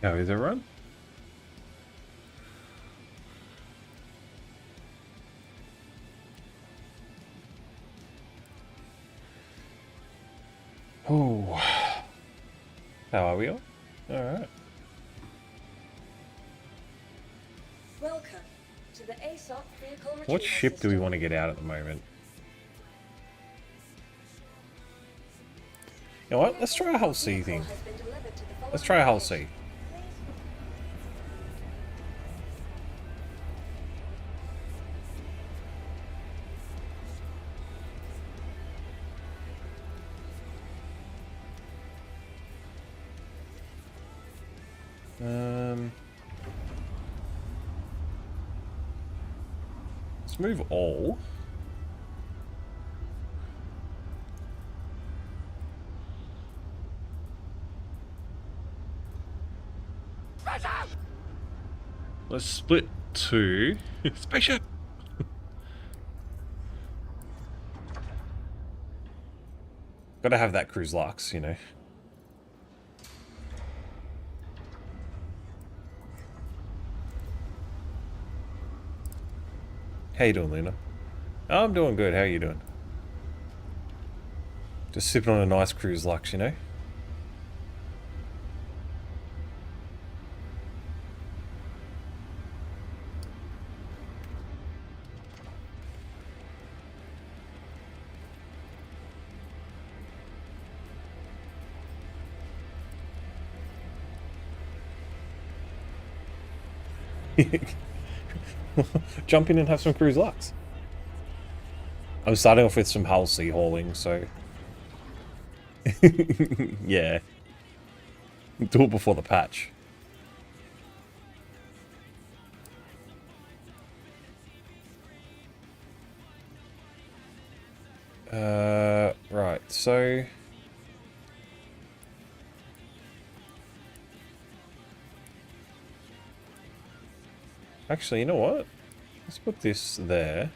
How is everyone? Oh, how are we all? All right. Welcome to the ASOP vehicle retrieval What ship do we system. want to get out at the moment? You know what? Let's try a whole sea Vehicle thing. has been delivered to the Let's following try a whole location. sea. Let's move all. Let's split two. Spaceship! Gotta have that cruise lux, you know. How you doing, Luna? Oh, I'm doing good. How are you doing? Just sipping on a nice cruise lux, you know? Jump in and have some cruise lux. I'm starting off with some hull sea hauling, so... yeah. Do it before the patch. Right, so... Actually, you know what? Let's put this there.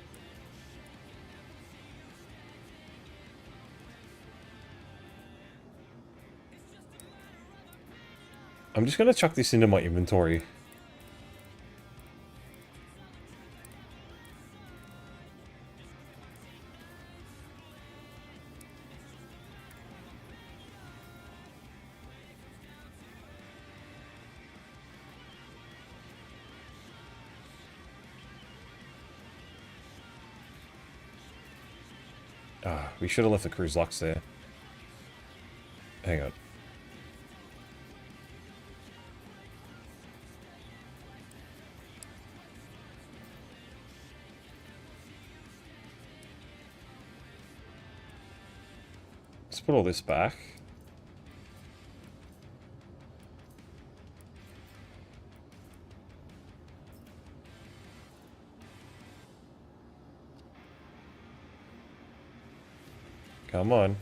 I'm just going to chuck this into my inventory. Ah, we should have left the cruise lux there. Hang on. Let's put all this back. Come on.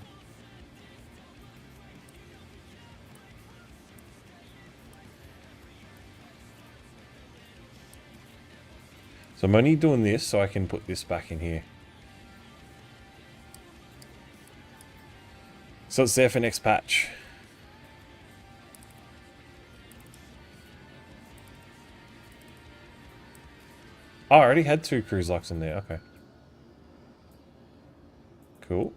So I'm only doing this so I can put this back in here. So it's there for next patch. Oh, I already had 2 cruise lux in there. Okay. Cool.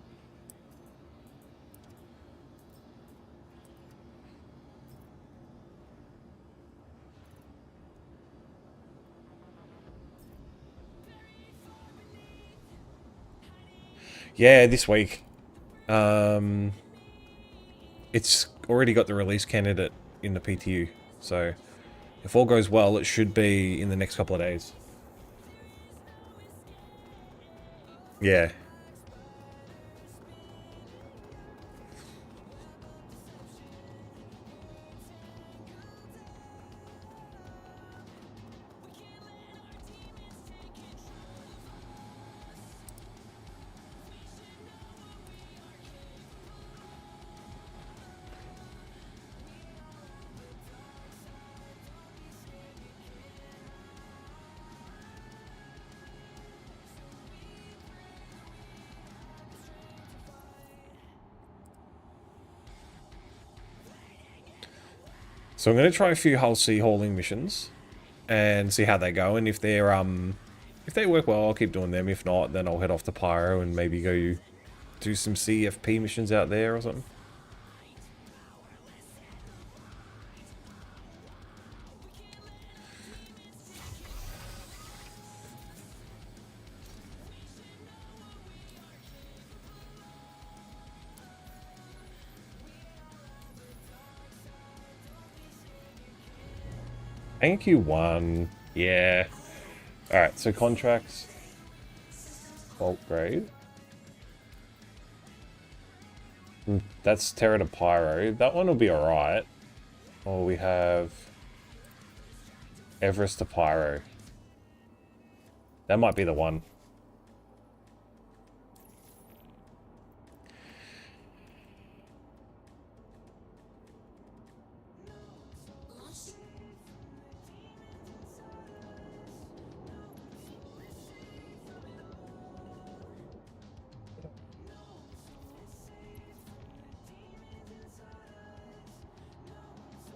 Yeah, this week. It's already got the release candidate in the PTU. So, if all goes well, it should be in the next couple of days. Yeah. So I'm going to try a few hull sea hauling missions and see how they go. And if they're if they work well, I'll keep doing them. If not, then I'll head off to Pyro and maybe go do some CFP missions out there or something. Thank you, one. Yeah. Alright, so contracts. Bulk grade. That's Terra to Pyro. That one will be alright. Or we have Everest to Pyro. That might be the one.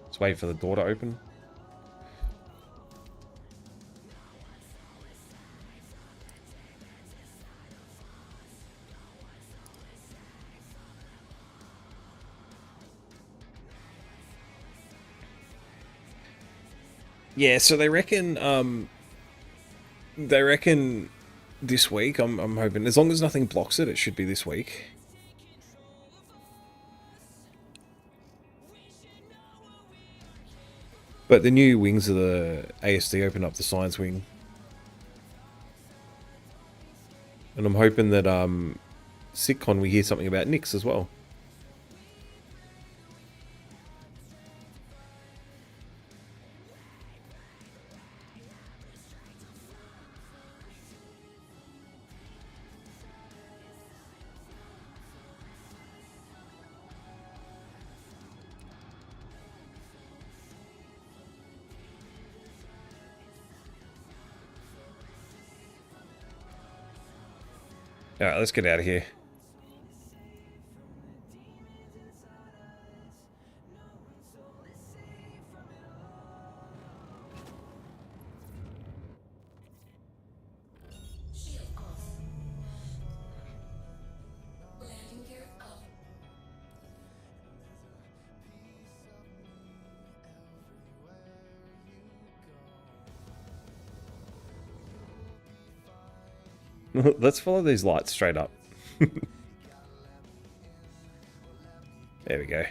Let's wait for the door to open. Yeah, so they reckon this week, I'm hoping, as long as nothing blocks it, it should be this week. But the new wings of the ASD open up the science wing. And I'm hoping that SitCon we hear something about Nyx as well. Alright, let's get out of here. Let's follow these lights straight up. There we go.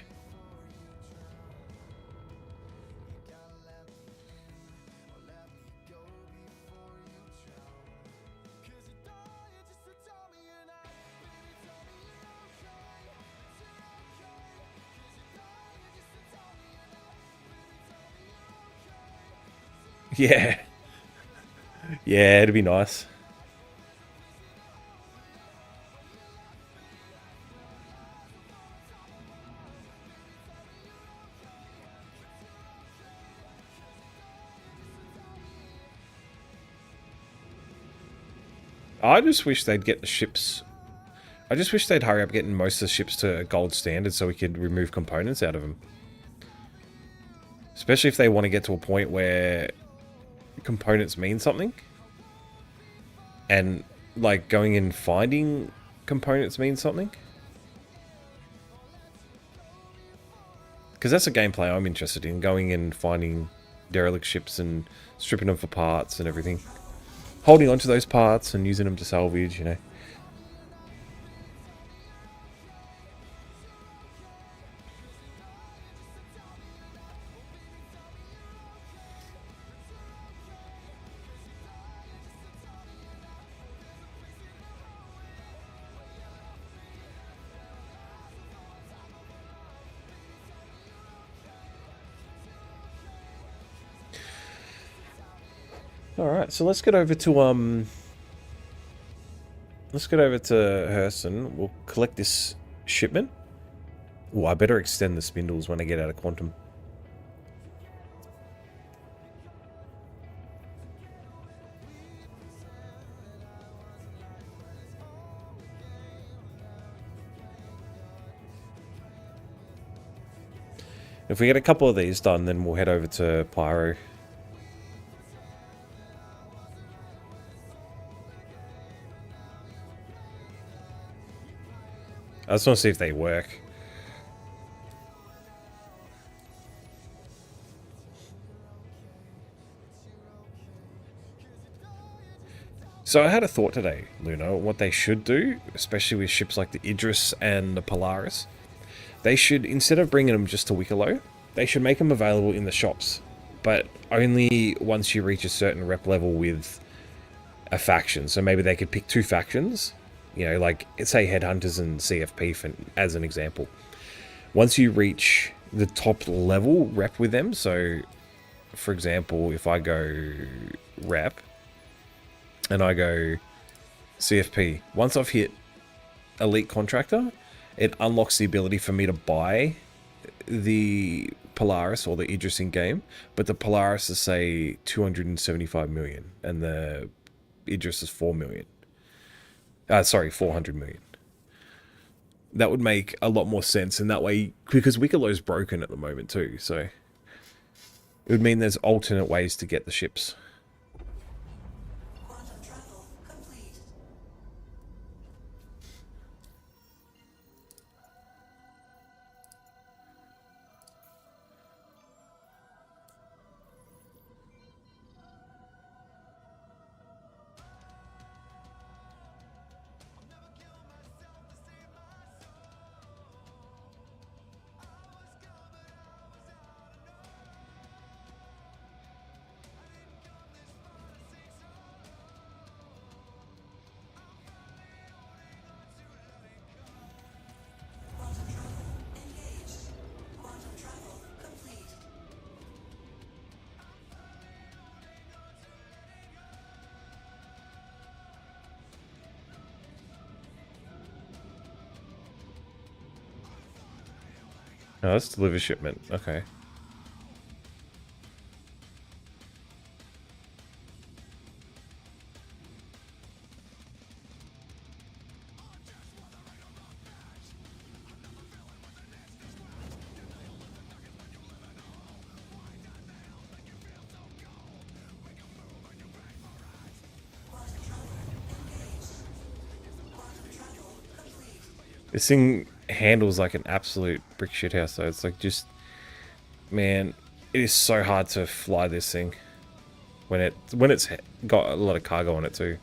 Yeah. Yeah, it'd be nice. I just wish they'd get the ships. I just wish they'd hurry up getting most of the ships to a gold standard so we could remove components out of them. Especially if they want to get to a point where components mean something. And, like, going and finding components means something. Because that's a gameplay I'm interested in. Going and finding derelict ships and stripping them for parts and everything. Holding onto those parts and using them to salvage, you know. Alright, so let's get over to Hurston. We'll collect this shipment. Oh, I better extend the spindles when I get out of Quantum. If we get a couple of these done, then we'll head over to Pyro. I just want to see if they work. So I had a thought today, Luna, what they should do, especially with ships like the Idris and the Polaris. They should, instead of bringing them just to Wicklow, they should make them available in the shops. But only once you reach a certain rep level with a faction. So maybe they could pick 2 factions, you know, like, say, Headhunters and CFP, as an example. Once you reach the top level rep with them, so, for example, if I go rep, and I go CFP, once I've hit Elite Contractor, it unlocks the ability for me to buy the Polaris or the Idris in game, but the Polaris is, say, 275 million, and the Idris is 4 million. Sorry, 400 million. That would make a lot more sense, and that way, because Wickelow's broken at the moment too, so it would mean there's alternate ways to get the ships. Oh, that's deliver shipment. Okay. This thing handles like an absolute brick shit house, though. It's like, just, man, it is so hard to fly this thing when it's got a lot of cargo on it too.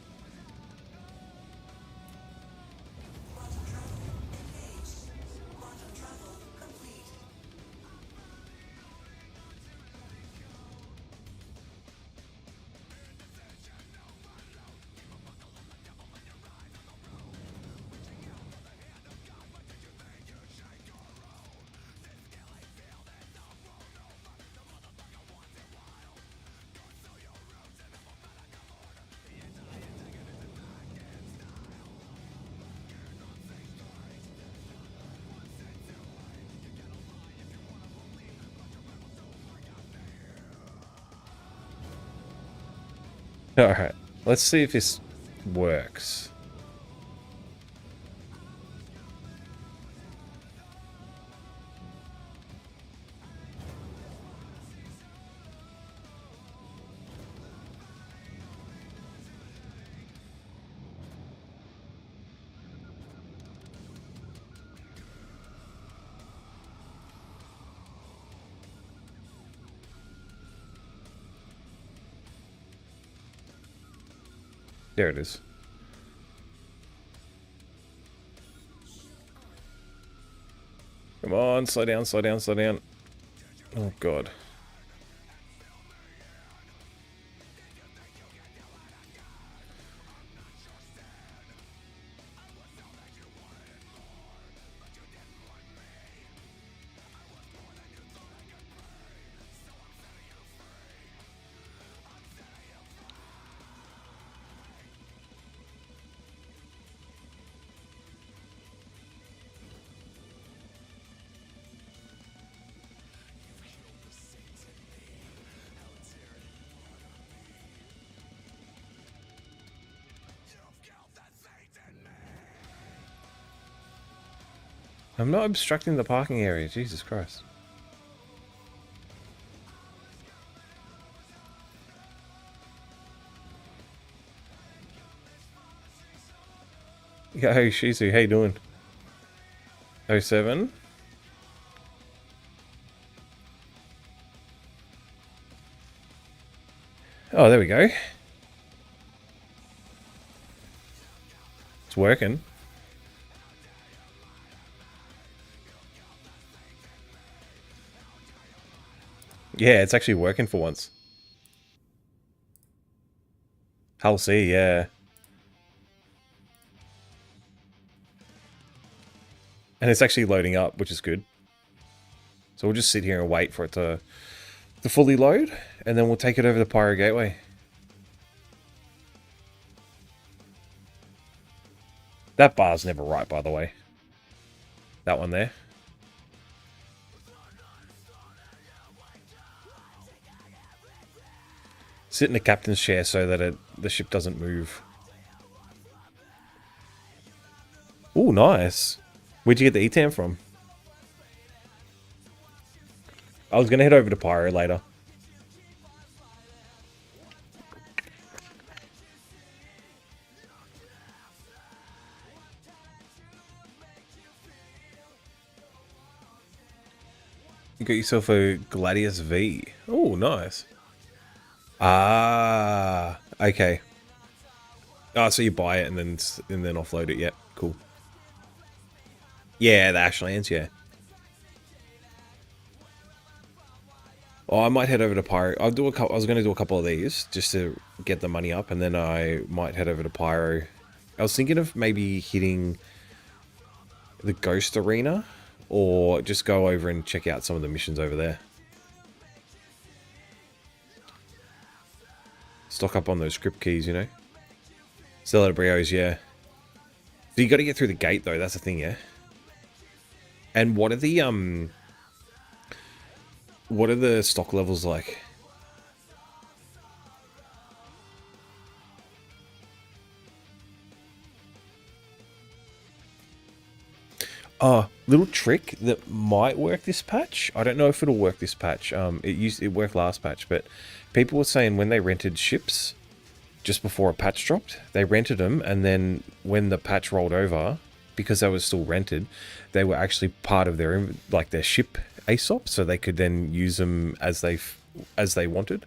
Alright, let's see if this works. There it is. Come on, slow down, slow down, slow down. Oh, God. I'm not obstructing the parking area, Jesus Christ. Yeah, hey Shizu, how you doing? '07. Oh, there we go. It's working. Yeah, it's actually working for once. OCE, yeah. And it's actually loading up, which is good. So we'll just sit here and wait for it to fully load, and then we'll take it over the Pyro Gateway. That bar's never right, by the way. That one there. Sit in the captain's chair so that the ship doesn't move. Oh, nice. Where'd you get the ETAM from? I was going to head over to Pyro later. You got yourself a Gladius V. Oh, nice. Ah, okay. Oh, so you buy it and then offload it. Yeah, cool. Yeah, the Ashlands, yeah. Oh, I might head over to Pyro. I'll do a couple. I was going to do a couple of these just to get the money up, and then I might head over to Pyro. I was thinking of maybe hitting the Ghost Arena, or just go over and check out some of the missions over there. Stock up on those script keys, you know. Celebrios, yeah. So you got to get through the gate though. That's the thing, yeah. And what are the stock levels like? Little trick that might work this patch. I don't know if it'll work this patch. It worked last patch, but people were saying when they rented ships just before a patch dropped, they rented them, and then when the patch rolled over, because they were still rented, they were actually part of their ship ASOP, so they could then use them as they wanted.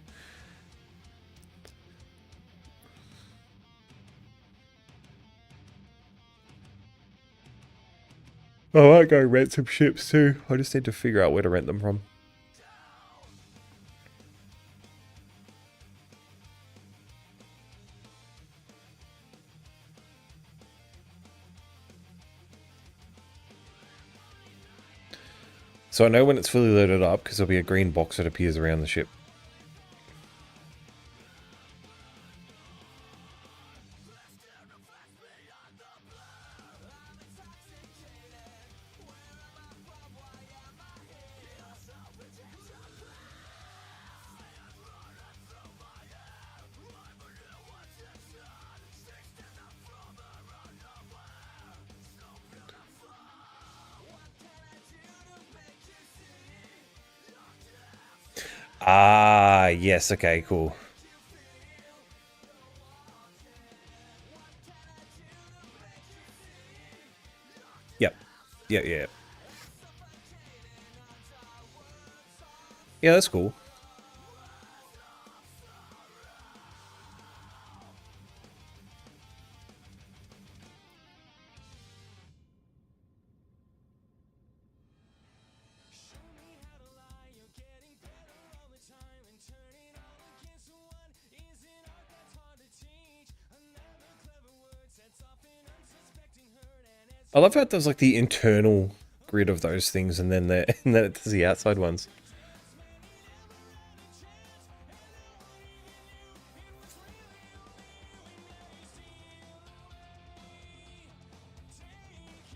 I might go rent some ships too. I just need to figure out where to rent them from. So I know when it's fully loaded up because there'll be a green box that appears around the ship. Ah, yes. Okay, cool. Yep. Yeah. Yeah, that's cool. I love how it does like the internal grid of those things, and then and then it does the outside ones.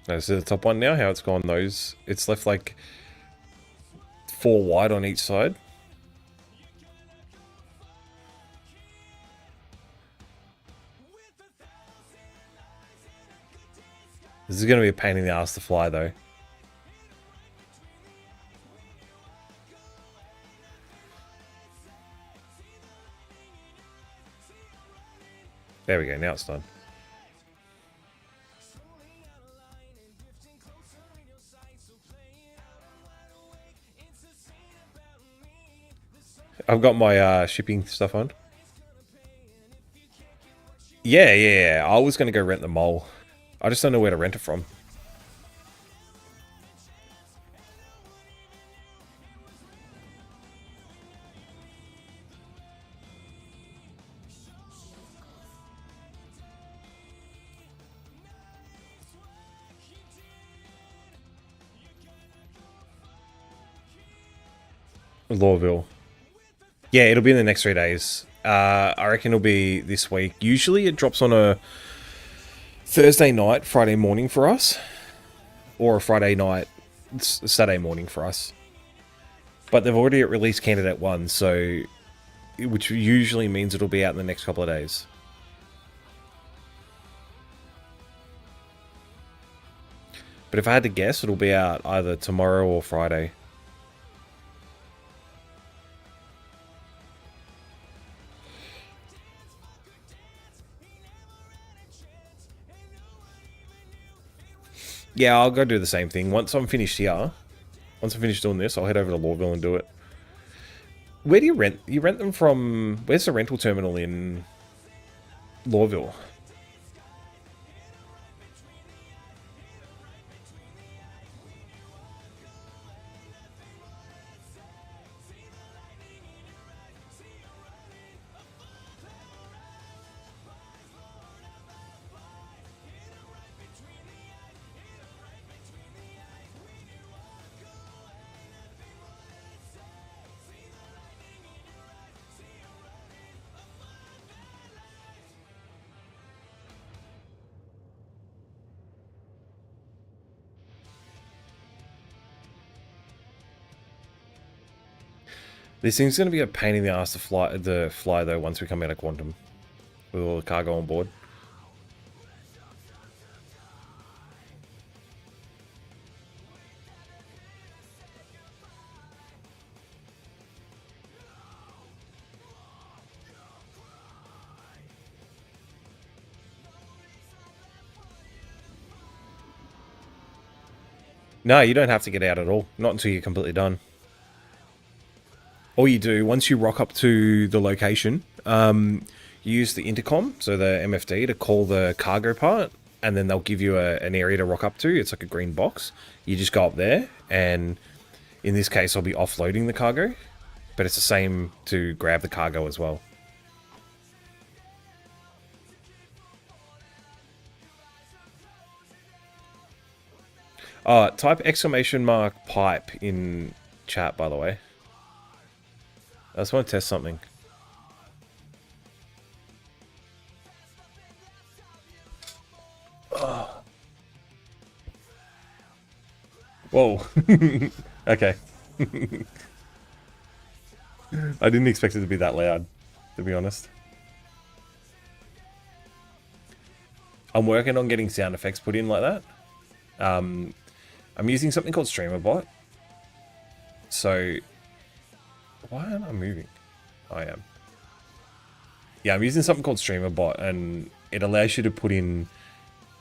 No, so the top one now, how it's gone those, it's left like 4 wide on each side. This is going to be a pain in the ass to fly though. There we go, now it's done. I've got my shipping stuff on. Yeah. I was going to go rent the mole. I just don't know where to rent it from. Lawville. Yeah, it'll be in the next 3 days. I reckon it'll be this week. Usually it drops on a Thursday night, Friday morning for us. Or a Friday night, Saturday morning for us. But they've already released Candidate 1, so... which usually means it'll be out in the next couple of days. But if I had to guess, it'll be out either tomorrow or Friday. Yeah, I'll go do the same thing. Once I'm finished here, once I'm finished doing this, I'll head over to Lawville and do it. Where do you rent? You rent them from... where's the rental terminal in Lawville? This thing's going to be a pain in the ass to fly though once we come out of Quantum. With all the cargo on board. No, you don't have to get out at all. Not until you're completely done. All you do, once you rock up to the location, you use the intercom, so the MFD, to call the cargo part, and then they'll give you an area to rock up to. It's like a green box. You just go up there, and in this case, I'll be offloading the cargo, but it's the same to grab the cargo as well. Type !pipe in chat, by the way. I just want to test something. Oh. Whoa. Okay. I didn't expect it to be that loud, to be honest. I'm working on getting sound effects put in like that. I'm using something called StreamerBot. So... why aren't I moving? I am. Yeah, I'm using something called StreamerBot, and it allows you to put in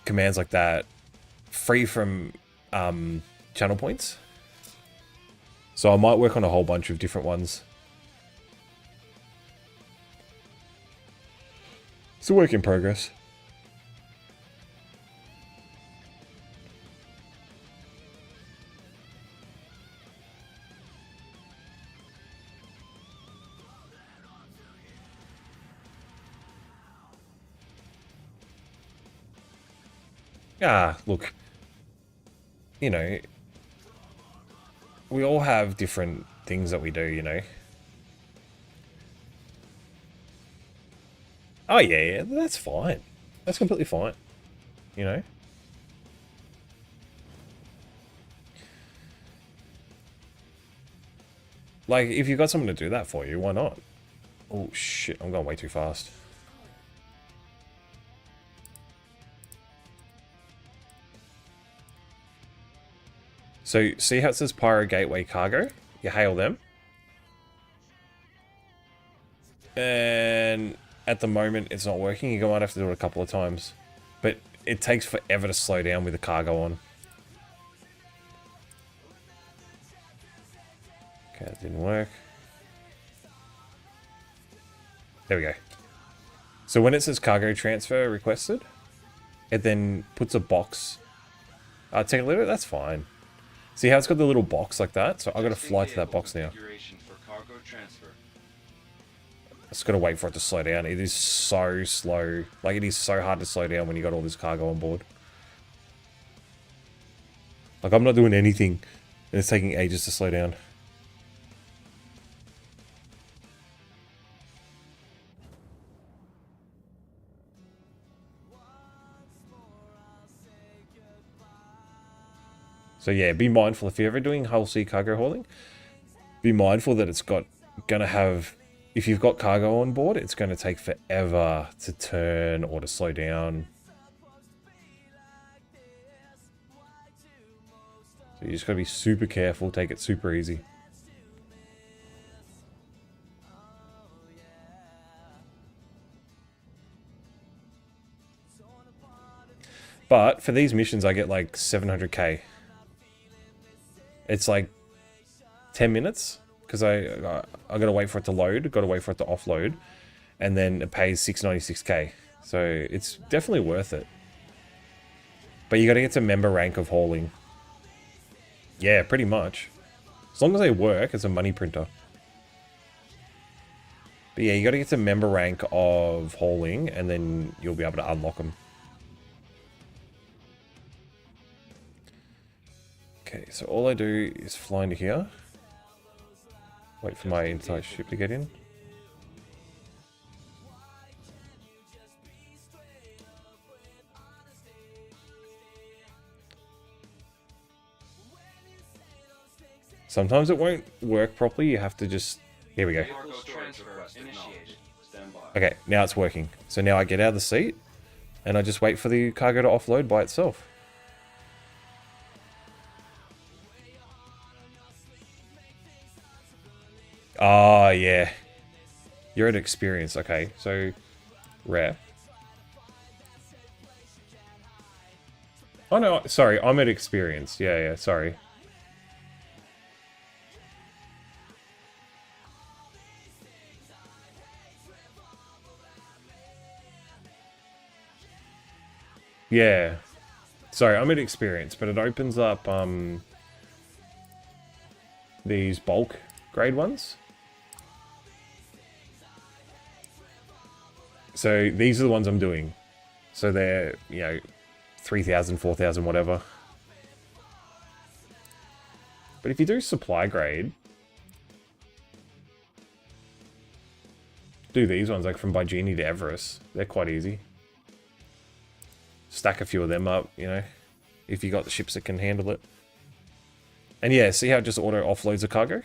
commands like that free from channel points. So I might work on a whole bunch of different ones. It's a work in progress. Look, you know, we all have different things that we do, you know. Oh, yeah, that's fine. That's completely fine, you know. Like, if you've got someone to do that for you, why not? Oh, shit, I'm going way too fast. So, see how it says Pyro Gateway Cargo? You hail them. And at the moment, it's not working. You might have to do it a couple of times. But it takes forever to slow down with the cargo on. Okay, that didn't work. There we go. So when it says cargo transfer requested, it then puts a box. Take a little, that's fine. See how it's got the little box like that? So I've got to fly to that box now. Just got to wait for it to slow down. It is so slow. Like, it is so hard to slow down when you got all this cargo on board. Like, I'm not doing anything, and it's taking ages to slow down. So yeah, be mindful if you're ever doing whole sea cargo hauling. Be mindful that it's gonna have, if you've got cargo on board, it's gonna take forever to turn or to slow down. So you just gotta be super careful, take it super easy. But for these missions, I get like 700k. It's like 10 minutes because I gotta wait for it to load, gotta wait for it to offload, and then it pays 696k. So it's definitely worth it. But you gotta get to member rank of hauling. Yeah, pretty much. As long as they work, it's a money printer. But yeah, you gotta get to member rank of hauling, and then you'll be able to unlock them. Okay, so all I do is fly into here. Wait for my entire ship to get in. Sometimes it won't work properly, you have to just... Here we go. Okay, now it's working. So now I get out of the seat, and I just wait for the cargo to offload by itself. Oh, yeah. You're at experience. Okay, so... Rare. Oh, no, sorry. I'm at experience. Yeah, sorry. Yeah. Sorry, I'm at experience, but it opens up, these bulk grade ones. So these are the ones I'm doing. So they're, you know, 3,000, 4,000, whatever. But if you do supply grade, do these ones, like from Bygenie to Everest. They're quite easy. Stack a few of them up, you know, if you got the ships that can handle it. And yeah, see how it just auto offloads the cargo?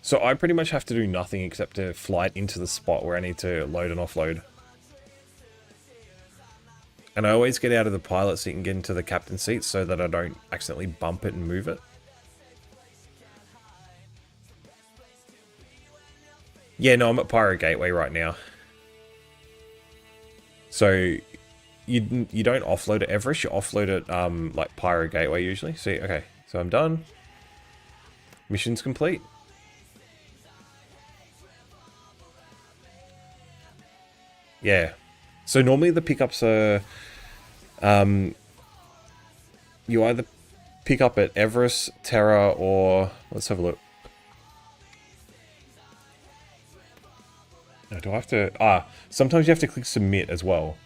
So I pretty much have to do nothing except to fly it into the spot where I need to load and offload. And I always get out of the pilot seat and get into the captain seat so that I don't accidentally bump it and move it. Yeah, no, I'm at Pyro Gateway right now. So you don't offload at Everest, you offload at like Pyro Gateway usually. See, okay, so I'm done. Mission's complete. Yeah. So normally the pickups are, you either pick up at Everest, Terra, or let's have a look. No, do I have to? Sometimes you have to click submit as well.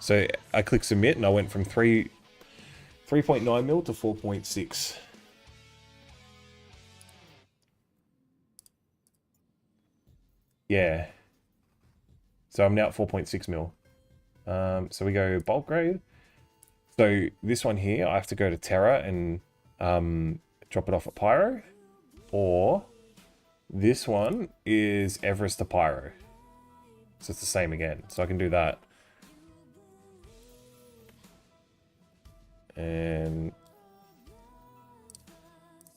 So I click submit and I went from 3.9 mil to 4.6. Yeah. So I'm now at 4.6 mil. So we go bulk grade. So this one here, I have to go to Terra and drop it off at Pyro. Or this one is Everest to Pyro. So it's the same again. So I can do that. And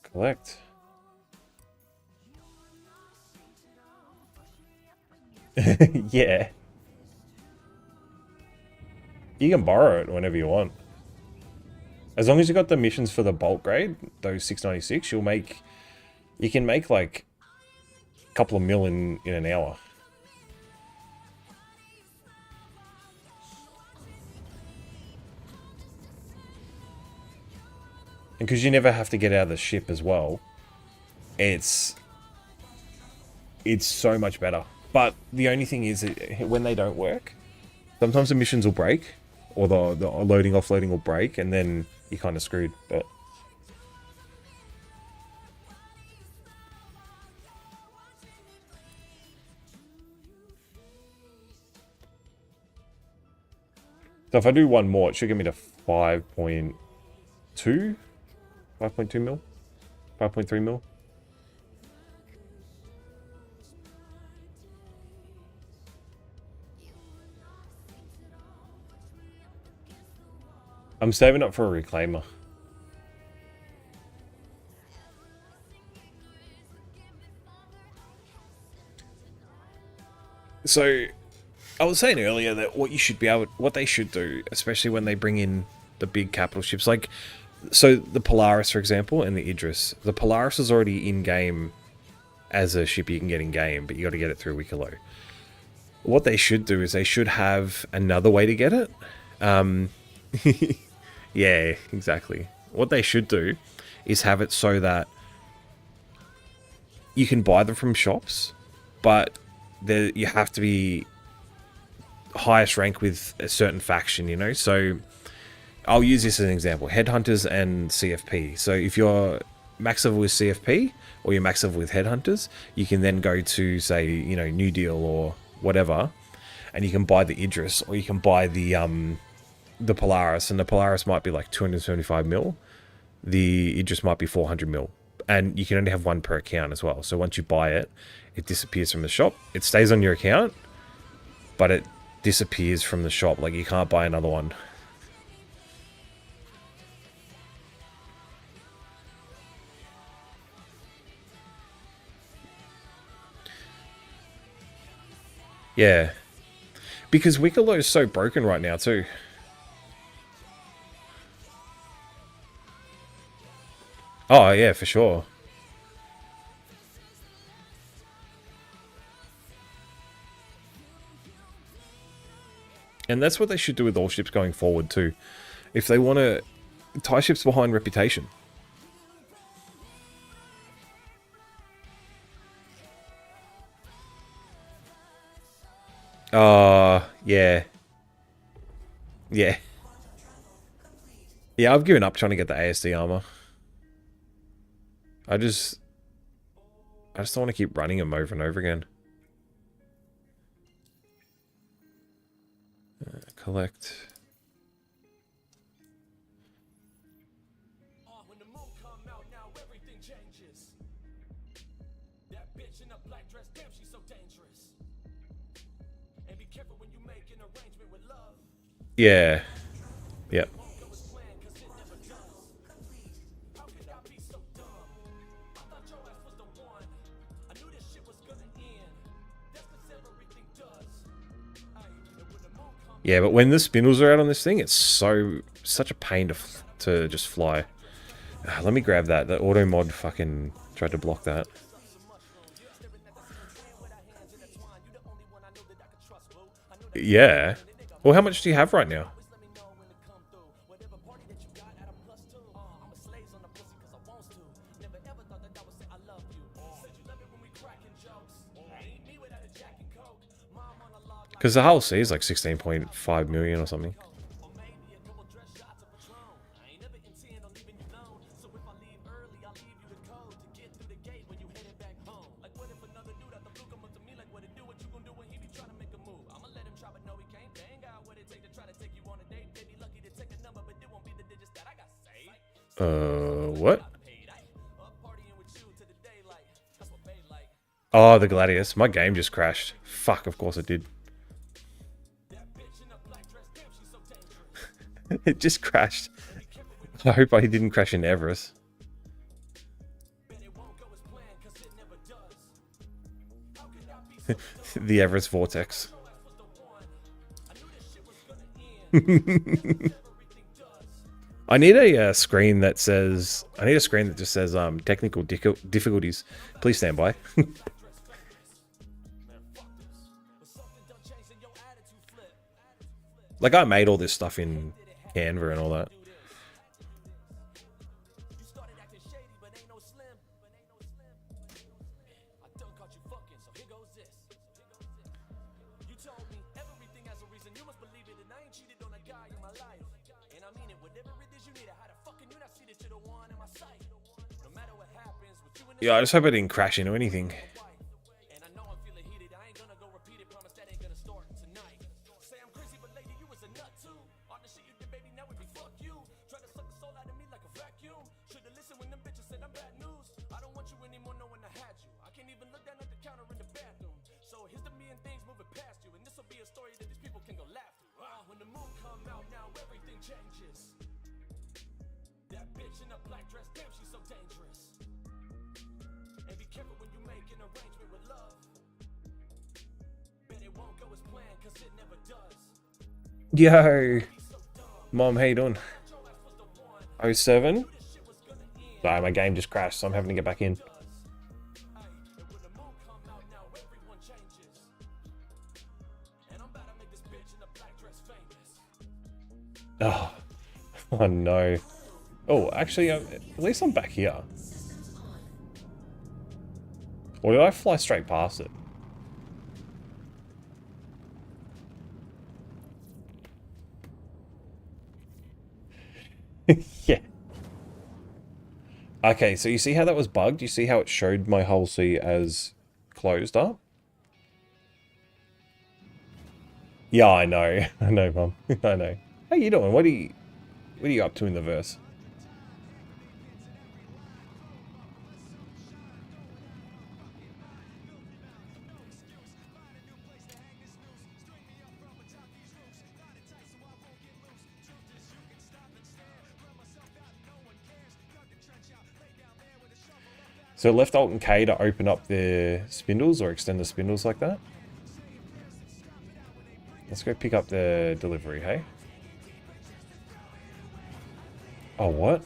collect. Yeah. You can borrow it whenever you want. As long as you got the missions for the bulk grade, those 696, you can make like a couple of mil in an hour. And because you never have to get out of the ship as well, it's so much better. But the only thing is, when they don't work, sometimes the missions will break, or the loading offloading will break, and then you're kind of screwed. But so if I do one more, it should get me to 5.2 mil, 5.3 mil. I'm saving up for a reclaimer. So, I was saying earlier that what they should do, especially when they bring in the big capital ships, like, so the Polaris, for example, and the Idris. The Polaris is already in game as a ship you can get in game, but you got to get it through Wicklow. What they should do is they should have another way to get it. Yeah, exactly. What they should do is have it so that you can buy them from shops, but you have to be highest rank with a certain faction, you know? So I'll use this as an example. Headhunters and CFP. So if you're max level with CFP or you're max level with Headhunters, you can then go to, say, you know, New Deal or whatever, and you can buy the Idris, or you can buy the Polaris, and the Polaris might be like 275 mil. The Idris might be 400 mil. And you can only have one per account as well. So once you buy it, it disappears from the shop. It stays on your account, but it disappears from the shop. Like, you can't buy another one. Yeah. Because Wicklow is so broken right now too. Oh, yeah, for sure. And that's what they should do with all ships going forward too. If they want to tie ships behind reputation. Yeah. Yeah. Yeah, I've given up trying to get the ASD armor. I just don't want to keep running them over and over again. Collect. When the moon come out, now everything changes. That bitch in a black dress, damn, she's so dangerous. And be careful when you make an arrangement with love. Yeah. Yep. Yeah, but when the spindles are out on this thing, it's such a pain to just fly. Let me grab that. The auto mod fucking tried to block that. Yeah. Well, how much do you have right now? Because the OCE is like 16.5 million or something. What? Oh, the Gladius. My game just crashed. Fuck, of course it did. It just crashed. I hope I didn't crash in Everest. The Everest vortex. I need a screen that says. I need a screen that just says technical difficulties. Please stand by. Like I made all this stuff in Canva and all that. Yeah, I just hope I didn't crash into anything. Yo, Mom, how you doing? 07? Sorry, my game just crashed, so I'm having to get back in. Oh, oh no. Oh, actually, at least I'm back here. Or did I fly straight past it? Yeah. Okay, so you see how that was bugged? You see how it showed my hull C as closed up? Yeah, I know. I know, Mum. I know. How you doing? What are you up to in the verse? So left Alt and K to open up the spindles or extend the spindles like that. Let's go pick up the delivery, hey? Oh, what?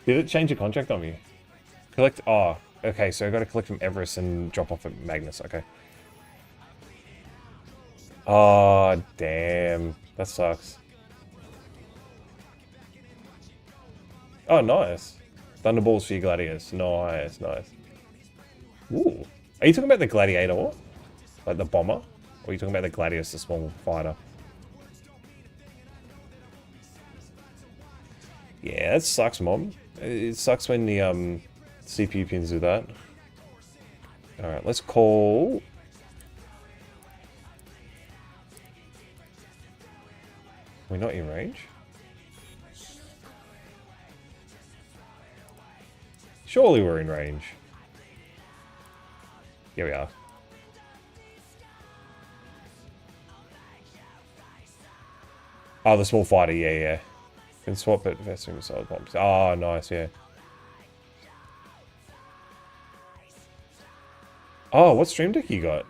Did it change the contract on me? Collect, oh, okay, so I gotta collect from Everest and drop off at Magnus, okay. Oh, damn. That sucks. Oh, nice. Thunderballs for your gladiators. Nice, nice. Ooh. Are you talking about the gladiator? Like the bomber? Or are you talking about the gladius, the small fighter? Yeah, that sucks, Mom. It sucks when the CPU pins do that. Alright, let's call... We're not in range? Surely we're in range. Here we are. Oh, the small fighter, yeah, yeah. Can swap it vesting missile bombs. Oh, nice, yeah. Oh, what stream deck you got?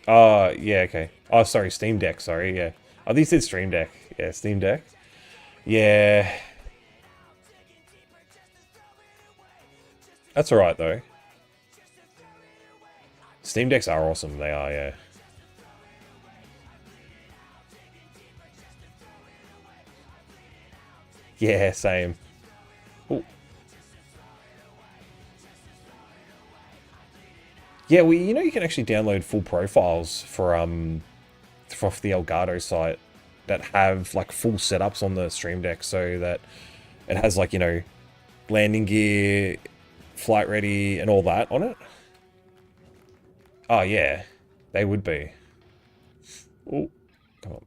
Yeah, okay. Oh, sorry, Steam Deck, sorry, yeah. Oh, these said Stream Deck. Yeah, Steam Deck. Yeah. That's alright, though. Steam Decks are awesome, they are, yeah. Yeah, same. Ooh. Yeah, well, you know you can actually download full profiles for off the Elgato site that have like full setups on the Stream Deck, so that it has like, you know, landing gear, flight ready, and all that on it. Oh yeah, they would be. Oh, come on.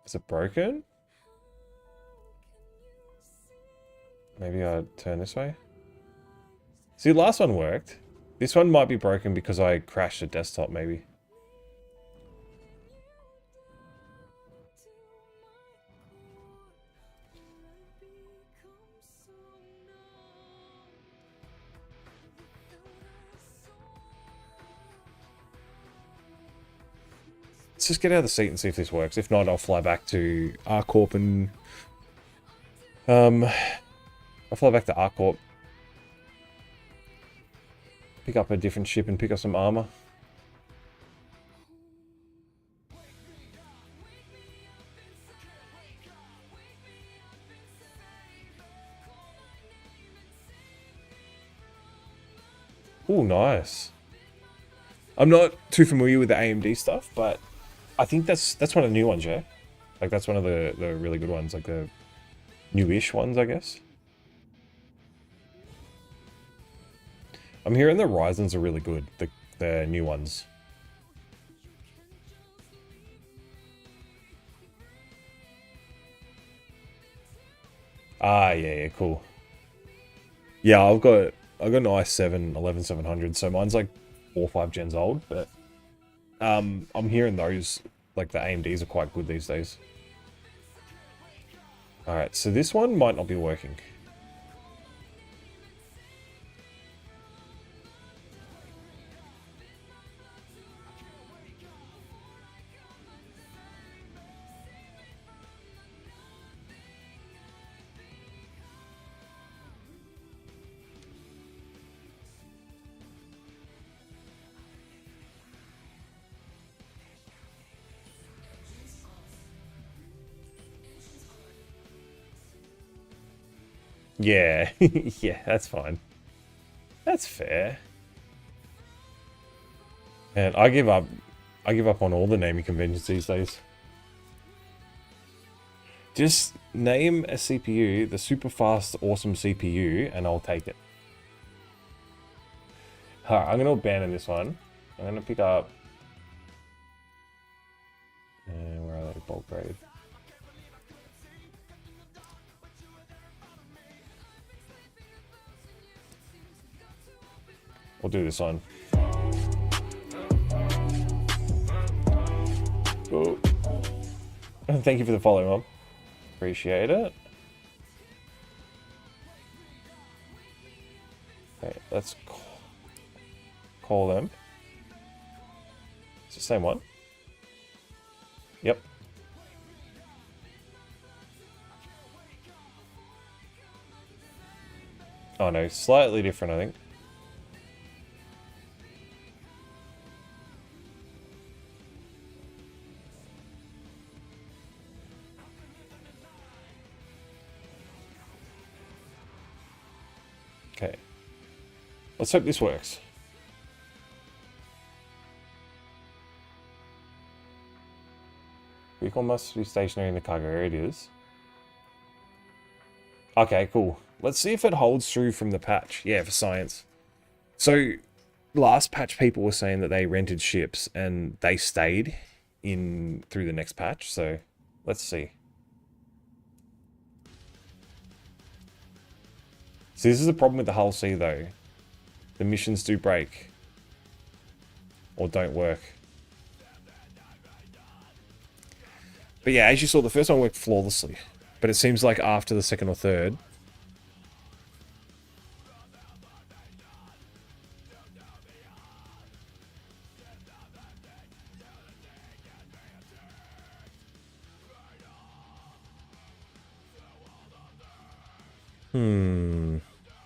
Is it broken? Maybe I turn this way. See, the last one worked. This one might be broken because I crashed the desktop, maybe. Let's just get out of the seat and see if this works. If not, I'll fly back to ArcCorp and... I'll fly back to ArcCorp. Pick up a different ship and pick up some armor. Oh, nice. I'm not too familiar with the AMD stuff, but I think that's one of the new ones, yeah? Like, that's one of the really good ones, like the newish ones, I guess. I'm hearing the Ryzen's are really good, the new ones. Ah, yeah, cool. Yeah, I've got an i7 11700, so mine's like 4 or 5 gens old, but I'm hearing those, like the AMDs are quite good these days. Alright, so this one might not be working. Yeah, yeah, that's fine. That's fair. And I give up on all the naming conventions these days. Just name a CPU, the super fast, awesome CPU, and I'll take it. Alright, I'm gonna abandon this one. I'm gonna pick up... where are they? Bulk grade. We'll do this one. Cool. Thank you for the follow, Mom. Appreciate it. Okay, let's call them. It's the same one. Yep. Oh no, slightly different, I think. Okay. Let's hope this works. Vehicle must be stationary in the cargo area. It is. Okay, cool. Let's see if it holds through from the patch. Yeah, for science. So, last patch people were saying that they rented ships and they stayed in through the next patch. So, let's see. So this is the problem with the Hull C though. The missions do break. Or don't work. But yeah, as you saw, the first one worked flawlessly. But it seems like after the second or third...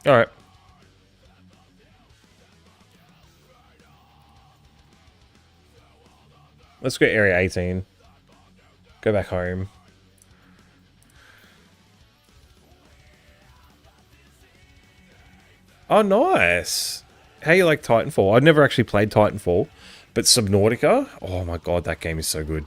Alright. Let's go Area 18. Go back home. Oh, nice. How you like Titanfall? I've never actually played Titanfall, but Subnautica? Oh my god, that game is so good.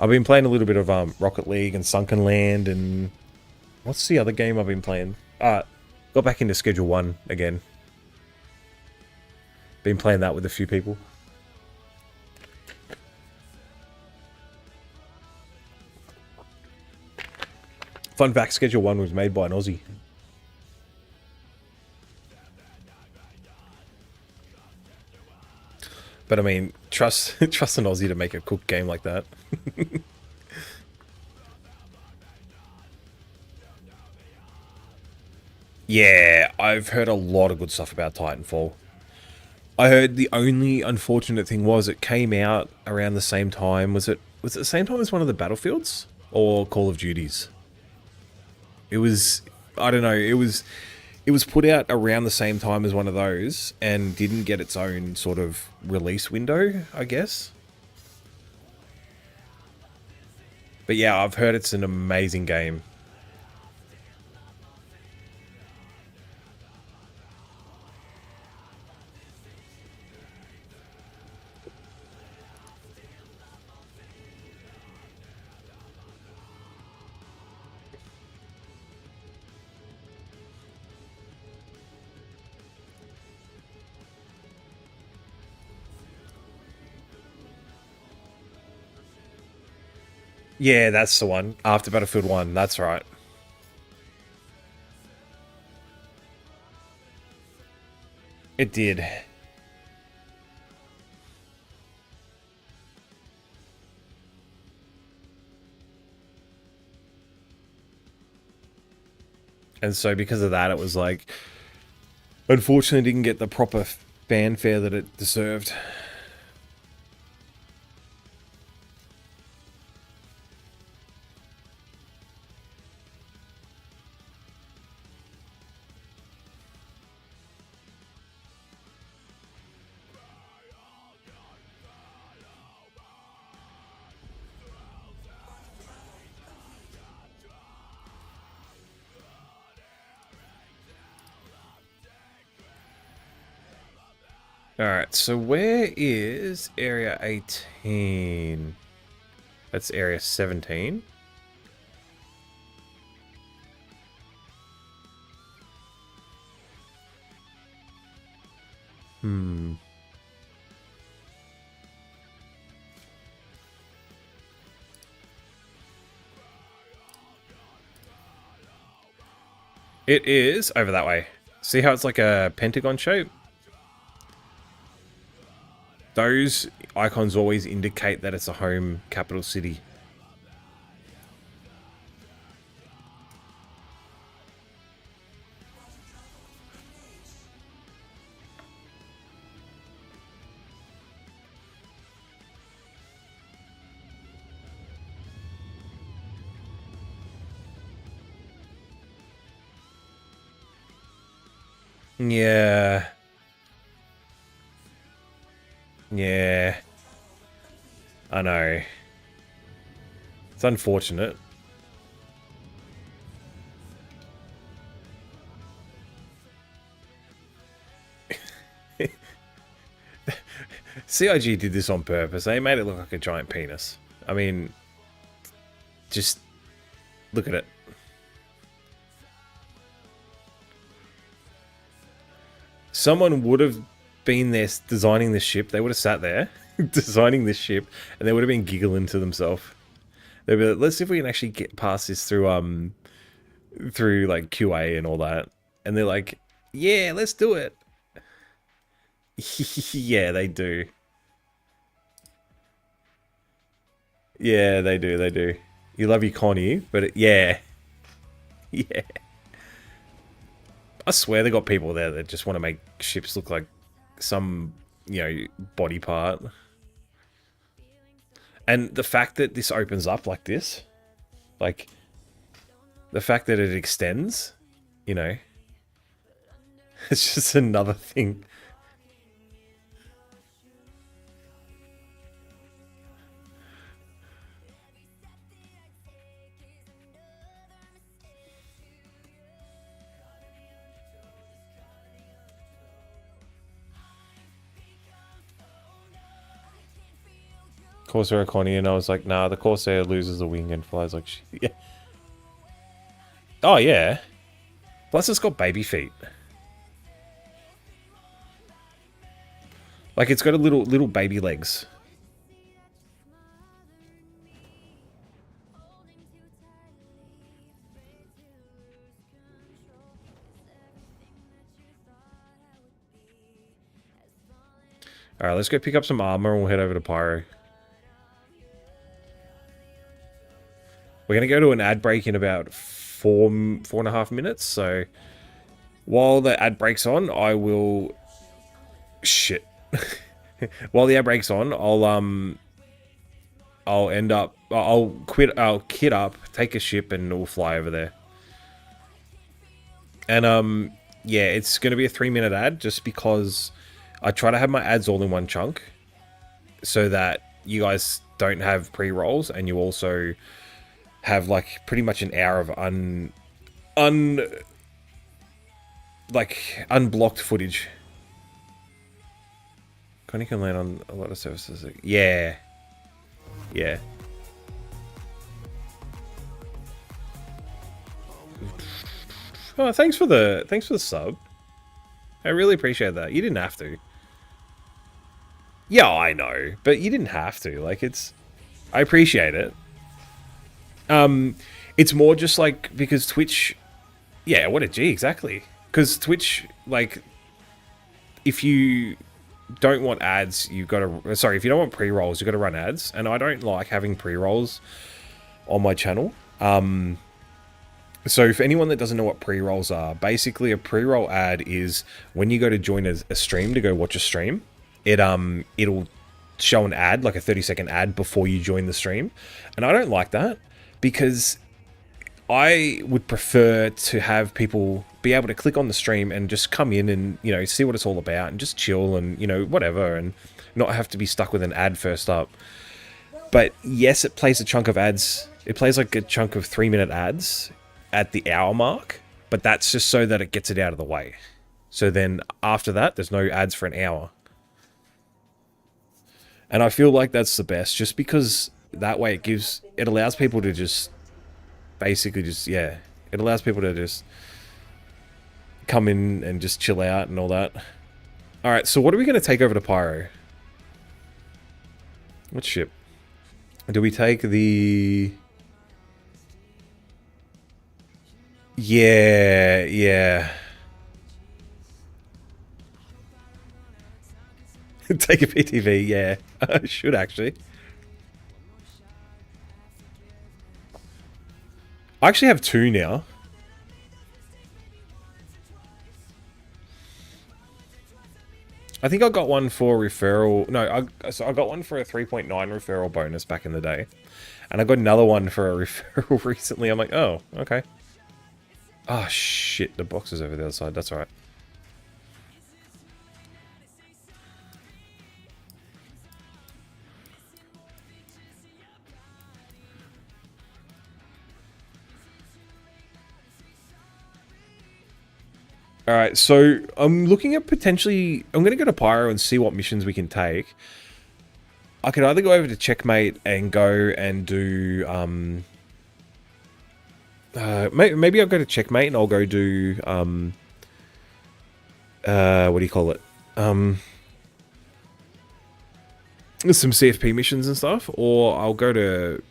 I've been playing a little bit of Rocket League and Sunken Land and... What's the other game I've been playing? Got back into Schedule 1 again. Been playing that with a few people. Fun fact, Schedule 1 was made by an Aussie. But I mean, trust an Aussie to make a cooked game like that. Yeah, I've heard a lot of good stuff about Titanfall. I heard the only unfortunate thing was it came out around the same time. Was it the same time as one of the Battlefields or Call of Duties? It was, I don't know. It was put out around the same time as one of those and didn't get its own sort of release window, I guess. But yeah, I've heard it's an amazing game. Yeah, that's the one. After Battlefield 1, that's right. It did. And so because of that, it was like, unfortunately didn't get the proper fanfare that it deserved. Alright, so where is Area 18? That's Area 17. It is over that way. See how it's like a pentagon shape? Those icons always indicate that it's a home capital city. Yeah. Yeah. I know. It's unfortunate. CIG did this on purpose. They made it look like a giant penis. I mean, just look at it. Someone would have been there designing this ship. They would have sat there designing this ship, and they would have been giggling to themselves. They'd be like, "Let's see if we can actually get past this through like QA and all that." And they're like, "Yeah, let's do it." Yeah, they do. Yeah, they do. They do. You love your Connie, but yeah, yeah. I swear they got people there that just want to make ships look like some, body part. And the fact that this opens up like this, like, the fact that it extends, it's just another thing. Corsair Connie, and I was like, nah, the Corsair loses a wing and flies like shit. Yeah. Oh, yeah. Plus, it's got baby feet. Like, it's got a little baby legs. Alright, let's go pick up some armor and we'll head over to Pyro. We're going to go to an ad break in about 4.5 minutes, so while the ad breaks on, I will... Shit. While the ad breaks on, I'll end up... I'll kit up, take a ship, and we'll fly over there. And, yeah, it's going to be a 3-minute ad just because I try to have my ads all in one chunk so that you guys don't have pre-rolls and you also have, like, pretty much an hour of unblocked footage. Connie can land on a lot of services. Yeah. Yeah. Oh, thanks for the sub. I really appreciate that. You didn't have to. Yeah, I know, but you didn't have to. Like, it's... I appreciate it. It's more just like because Twitch... Yeah, what a G, exactly. Because Twitch, like, if you don't want ads, you've got to... Sorry, if you don't want pre-rolls, you've got to run ads. And I don't like having pre-rolls on my channel. So for anyone that doesn't know what pre-rolls are, basically a pre-roll ad is when you go to join a stream to go watch a stream, it'll show an ad, like a 30-second ad before you join the stream. And I don't like that because I would prefer to have people be able to click on the stream and just come in and, you know, see what it's all about and just chill and, you know, whatever, and not have to be stuck with an ad first up. But yes, it plays a chunk of ads. It plays like a chunk of 3-minute ads at the hour mark, but that's just so that it gets it out of the way. So then after that, there's no ads for an hour. And I feel like that's the best, just because that way it allows people to just basically just, yeah, it allows people to just come in and just chill out and all that. All right, so what are we going to take over to Pyro? What ship? Do we take the... Yeah. Take a PTV, yeah. I should actually. I actually have 2 now. I think I got one for referral. No, I got one for a 3.9 referral bonus back in the day. And I got another one for a referral recently. I'm like, oh, okay. Oh, shit. The box is over the other side. That's alright. Alright, so I'm looking at potentially... I'm going to go to Pyro and see what missions we can take. I could either go over to Checkmate and go and do... maybe I'll go to Checkmate and I'll go do... what do you call it? Some CFP missions and stuff. Or I'll go to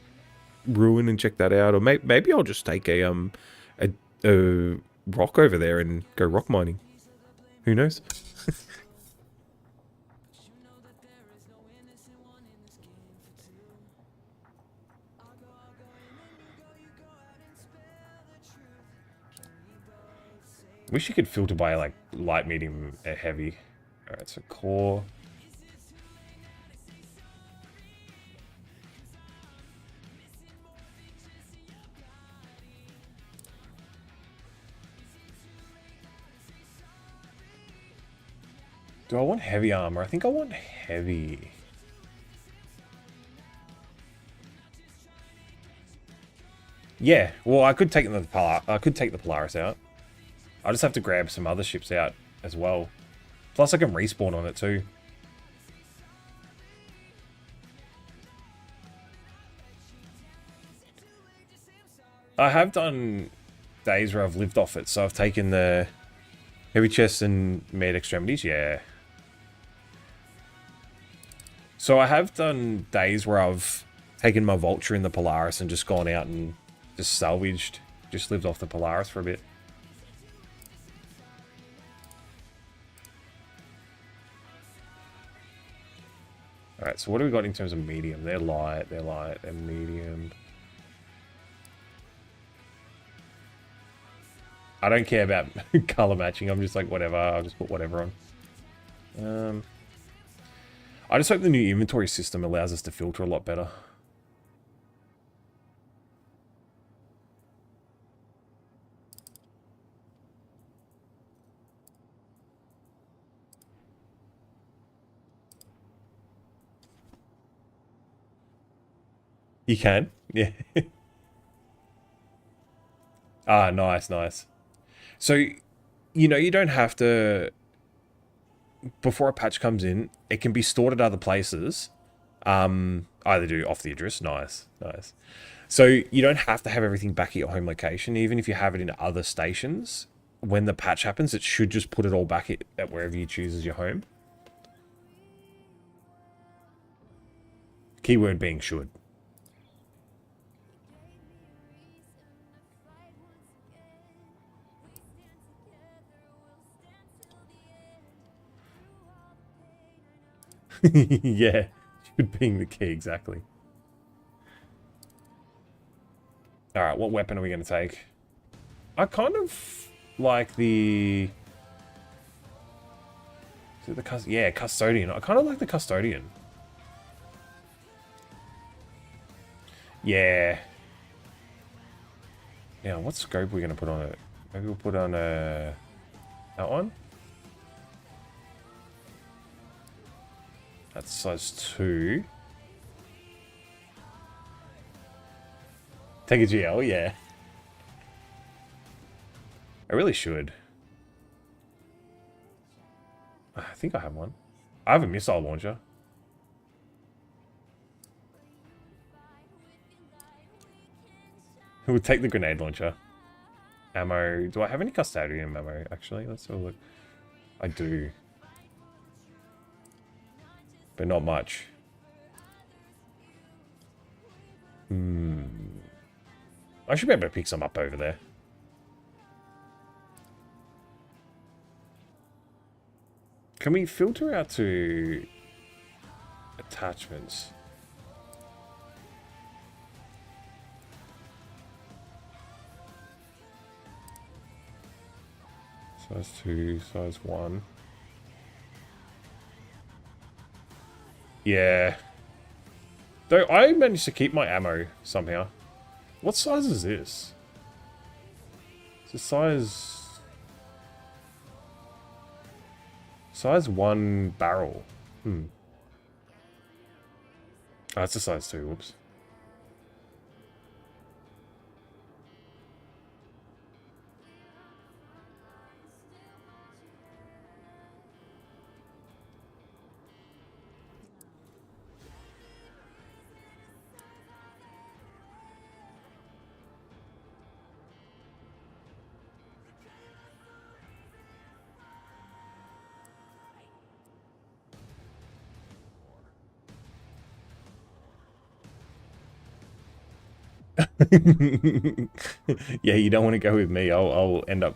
Ruin and check that out. Or maybe I'll just take a rock over there and go rock mining. Who knows? Wish you could filter by like light, medium, heavy. Alright, so core. Do I want heavy armor? I think I want heavy. Yeah, well, I could take the Polaris out. I just have to grab some other ships out as well. Plus, I can respawn on it too. I have done days where I've lived off it, so I've taken the heavy chests and made extremities. Yeah. So I have done days where I've taken my Vulture in the Polaris and just gone out and just salvaged, just lived off the Polaris for a bit. Alright, so what do we got in terms of medium? They're light, they're medium. I don't care about color matching. I'm just like, whatever. I'll just put whatever on. I just hope the new inventory system allows us to filter a lot better. You can? Yeah. Ah, nice, nice. So, you know, you don't have to... Before a patch comes in, it can be stored at other places. Either do off the address. Nice, nice. So you don't have to have everything back at your home location. Even if you have it in other stations, when the patch happens, it should just put it all back at wherever you choose as your home. Keyword being should. Yeah, should being the key, exactly. Alright, what weapon are we going to take? I kind of like the... Is it the yeah, Custodian. I kind of like the Custodian. Yeah. Yeah, what scope are we going to put on it? Maybe we'll put on that one? That's size 2. Take a GL, yeah. I really should. I think I have one. I have a missile launcher. We'll take the grenade launcher. Ammo. Do I have any Custodian ammo, actually? Let's have a look. I do. But not much. I should be able to pick some up over there. Can we filter out to attachments? Size 2, size 1. Yeah. Though I managed to keep my ammo somehow. What size is this? It's a size 1 barrel. Oh, it's a size 2, whoops. Yeah, you don't want to go with me. I'll end up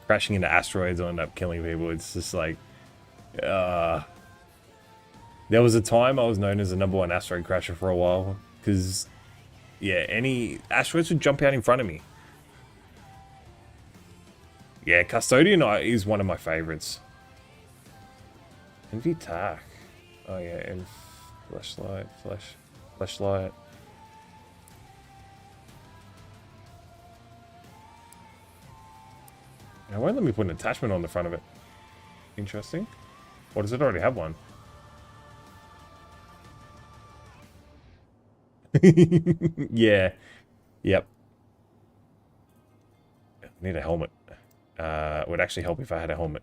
crashing into asteroids or end up killing people. It's just like, there was a time I was known as the #1 asteroid crasher for a while because, yeah, any asteroids would jump out in front of me. Yeah, Custodian is one of my favorites. Envy Tac. Oh yeah, and flashlight. It won't let me put an attachment on the front of it. Interesting. Or does it already have one? Yeah. Yep. I need a helmet. It would actually help if I had a helmet.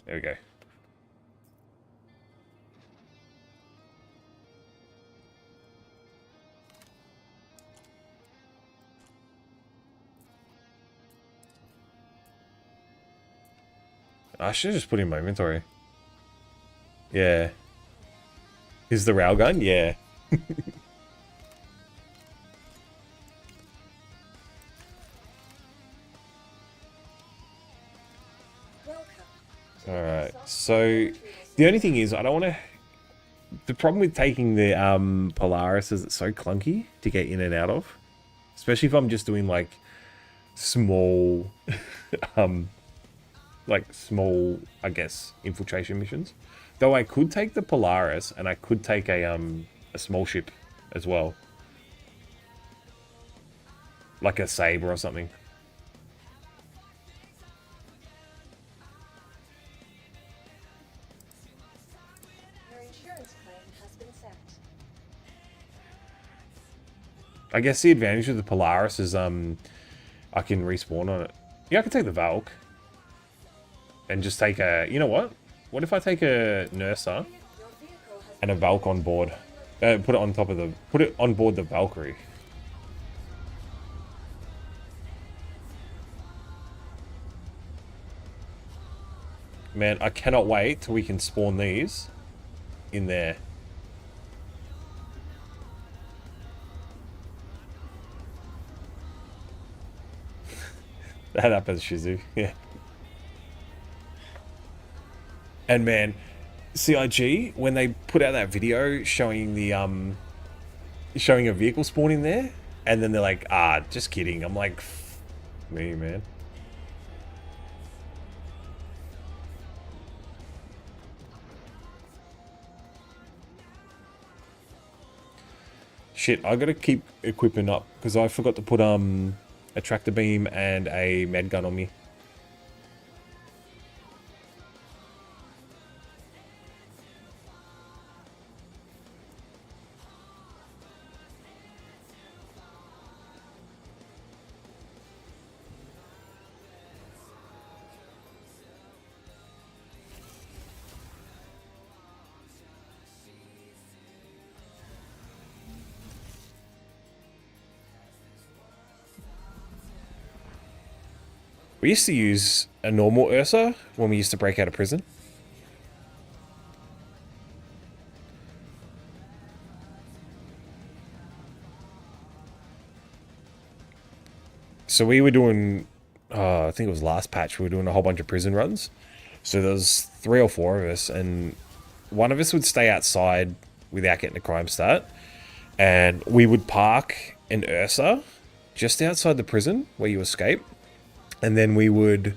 There we go. I should just put in my inventory. Yeah. Is the railgun? Yeah. Alright, so the only thing is I don't want to The problem with taking the Polaris is it's so clunky to get in and out of. Especially if I'm just doing like small, small, I guess, infiltration missions. Though I could take the Polaris and I could take a small ship as well. Like a Sabre or something. Your insurance claim has been sent. I guess the advantage of the Polaris is I can respawn on it. Yeah, I can take the Valk. And just take a... You know what? What if I take a Nursa Your vehicle has and a Valk on board? Put it on top of the... Put it on board the Valkyrie. Man, I cannot wait till we can spawn these in there. That happens, Shizu. Yeah. And man, CIG, when they put out that video showing the showing a vehicle spawning there, and then they're like, ah, just kidding. I'm like, me, man. Shit, I gotta keep equipping up because I forgot to put a tractor beam and a med gun on me. We used to use a normal Ursa when we used to break out of prison. So we were doing, I think it was last patch, we were doing a whole bunch of prison runs. So there was 3 or 4 of us, and one of us would stay outside without getting a crime stat. And we would park an Ursa just outside the prison where you escape. And then we would,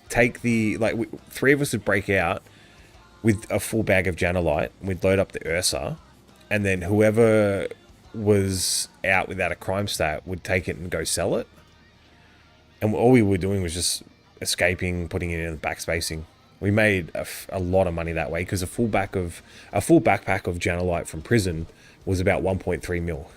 take the, like, 3 of us would break out with a full bag of Janolite. We'd load up the Ursa, and then whoever was out without a crime stat would take it and go sell it. And all we were doing was just escaping, putting it in the backspacing. We made a lot of money that way because a full backpack of Janolite from prison was about 1.3 mil.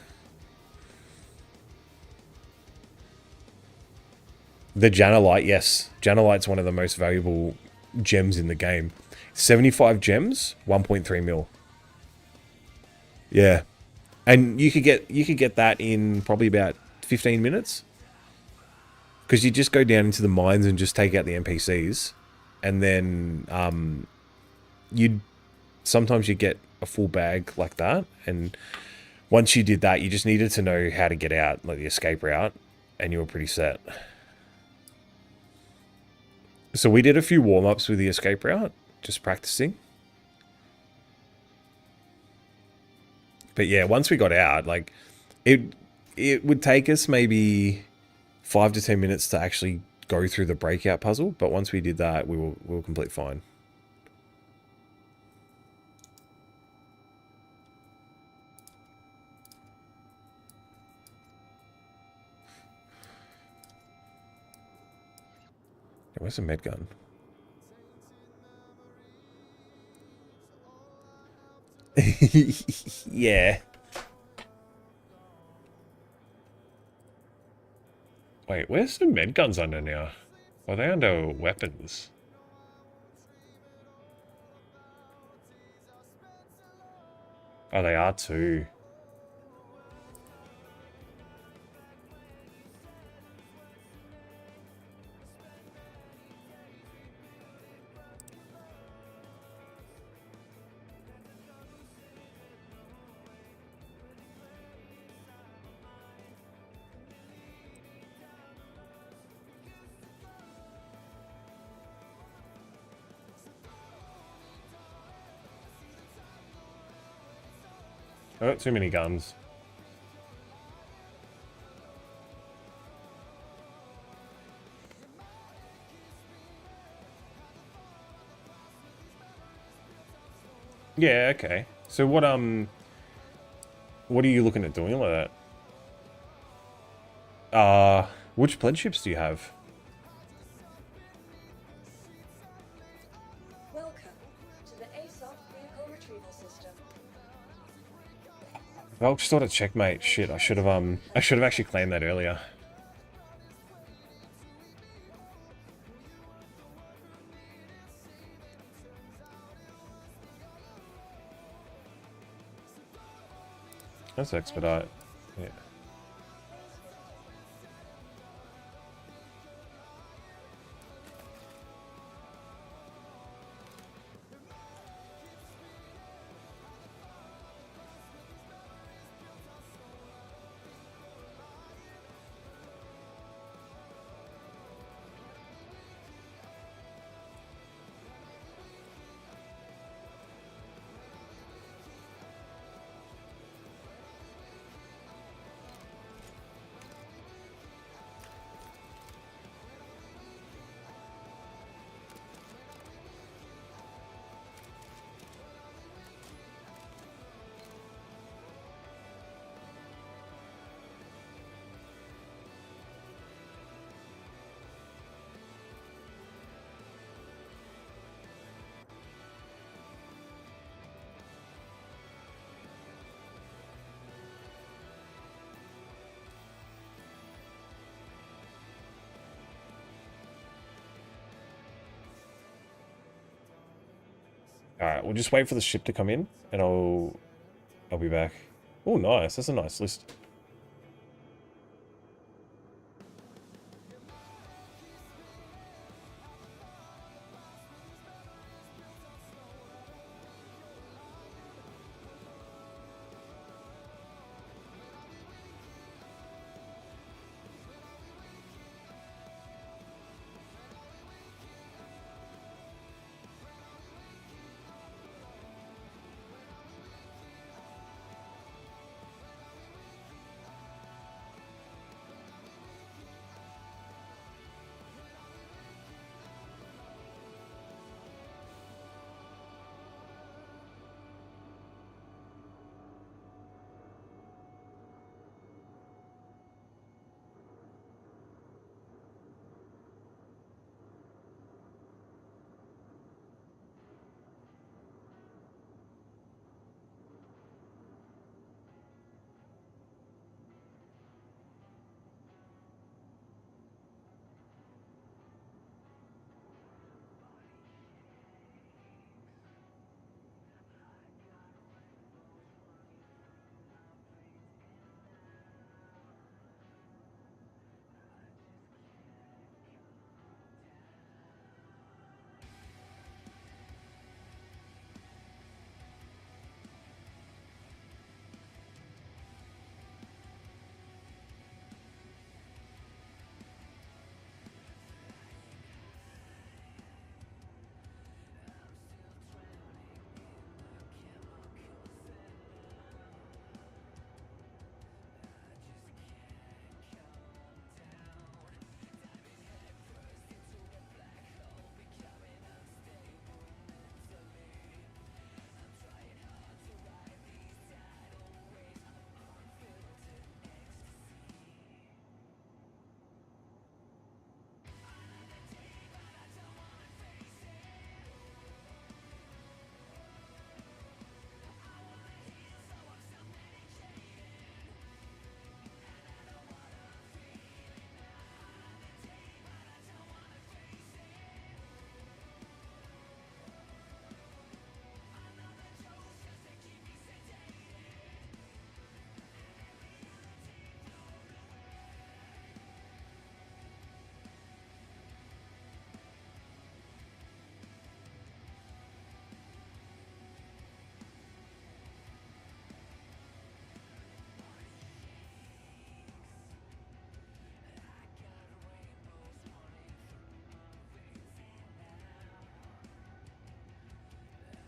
The Janolite, yes. Janolite's one of the most valuable gems in the game. 75 gems, 1.3 mil. Yeah. And you could get that in probably about 15 minutes. Because you just go down into the mines and just take out the NPCs. And then sometimes you get a full bag like that. And once you did that, you just needed to know how to get out, like the escape route. And you were pretty set. So we did a few warm-ups with the escape route, just practicing. But yeah, once we got out, like, it would take us maybe 5 to 10 minutes to actually go through the breakout puzzle. But once we did that, we were completely fine. Where's the med gun? Yeah. Wait, where's the med guns under now? Are they under weapons? Oh, they are too. I got too many guns. Yeah, okay. So what are you looking at doing like that? Which pledge ships do you have? Welcome to the ASOC vehicle retrieval system. I just thought of checkmate. Shit, I should have actually claimed that earlier. That's expedite. Yeah. Alright, we'll just wait for the ship to come in and I'll be back. Oh nice, that's a nice list.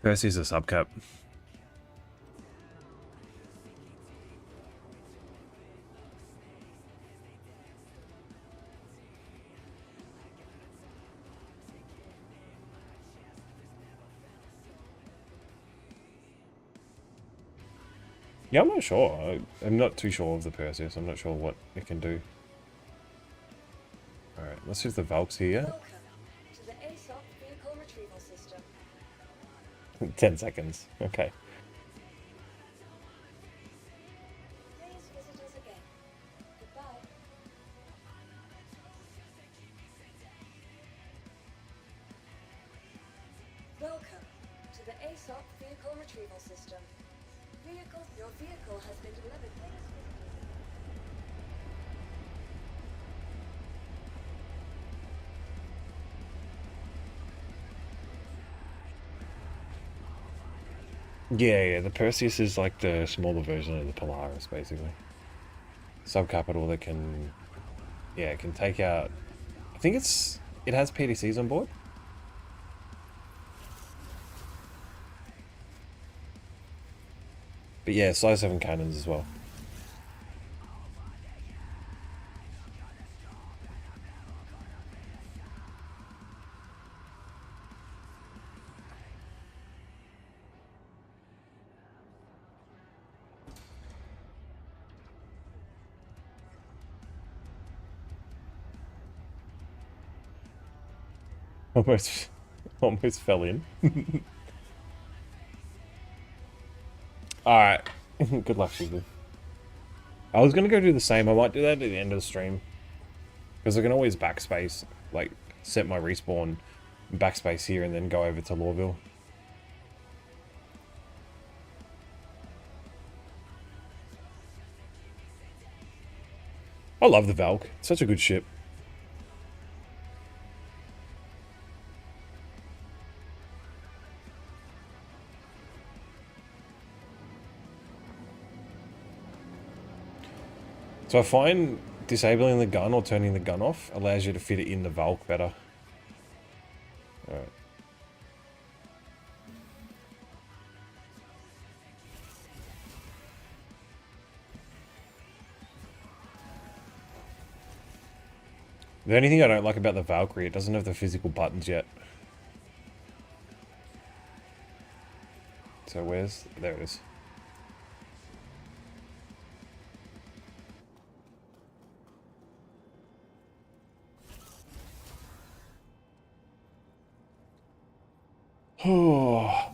Percy's a subcap. Yeah, I'm not sure. I'm not too sure of the Perseus. I'm not sure what it can do. Alright, let's see if the Valk's here. Welcome to the ASOP vehicle retrieval system. 10 seconds. Okay. Please visit us again. Goodbye. Welcome to the ASOP vehicle retrieval system. Your vehicle has been delivered. Yeah, the Perseus is like the smaller version of the Polaris, basically. Subcapital that can, yeah, it can take out. I think it has PDCs on board. But yeah, size 7 cannons as well. Almost fell in. Alright. Good luck, people. I was gonna go do the same. I might do that at the end of the stream. Because I can always backspace, like, set my respawn backspace here and then go over to Lawville. I love the Valk. It's such a good ship. So I find disabling the gun or turning the gun off allows you to fit it in the Valk better. Alright. The only thing I don't like about the Valkyrie, it doesn't have the physical buttons yet. So where's... there it is. Oh.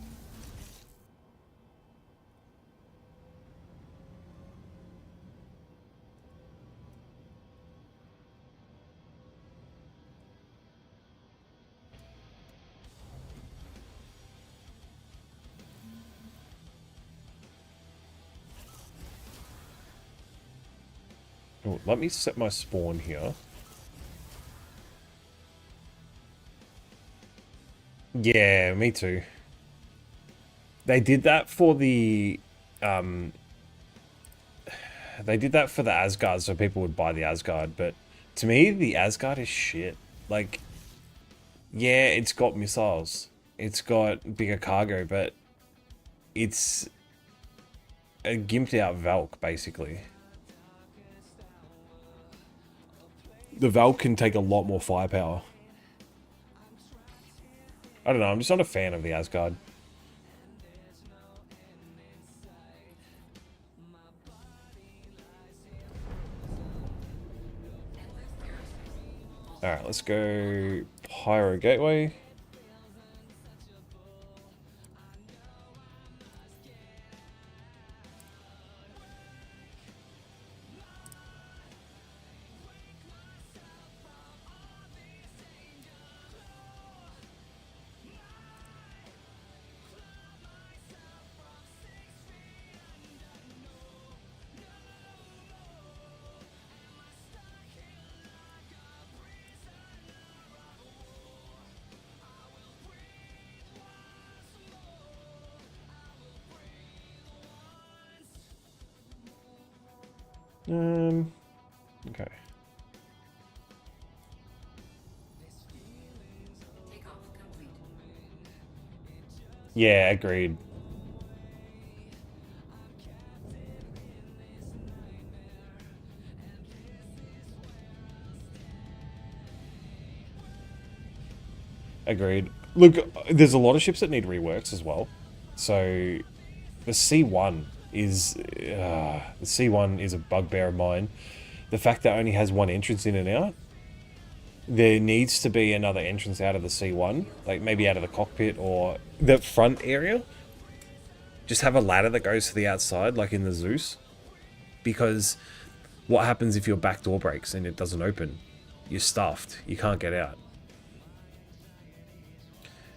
Oh, let me set my spawn here. Yeah, me too. They did that for the they did that for the Asgard so people would buy the Asgard, but to me the Asgard is shit. Like, yeah, it's got missiles. It's got bigger cargo, but it's a gimped out Valk basically. The Valk can take a lot more firepower. I don't know, I'm just not a fan of the Asgard. Alright, let's go Pyro Gateway. Okay. Yeah, agreed. Agreed. Look, there's a lot of ships that need reworks as well. So, the C1 is the C1 is a bugbear of mine. The fact that it only has one entrance in and out. There needs to be another entrance out of the C1, like maybe out of the cockpit or the front area. Just have a ladder that goes to the outside, like in the Zeus. Because what happens if your back door breaks and it doesn't open? You're stuffed. You can't get out.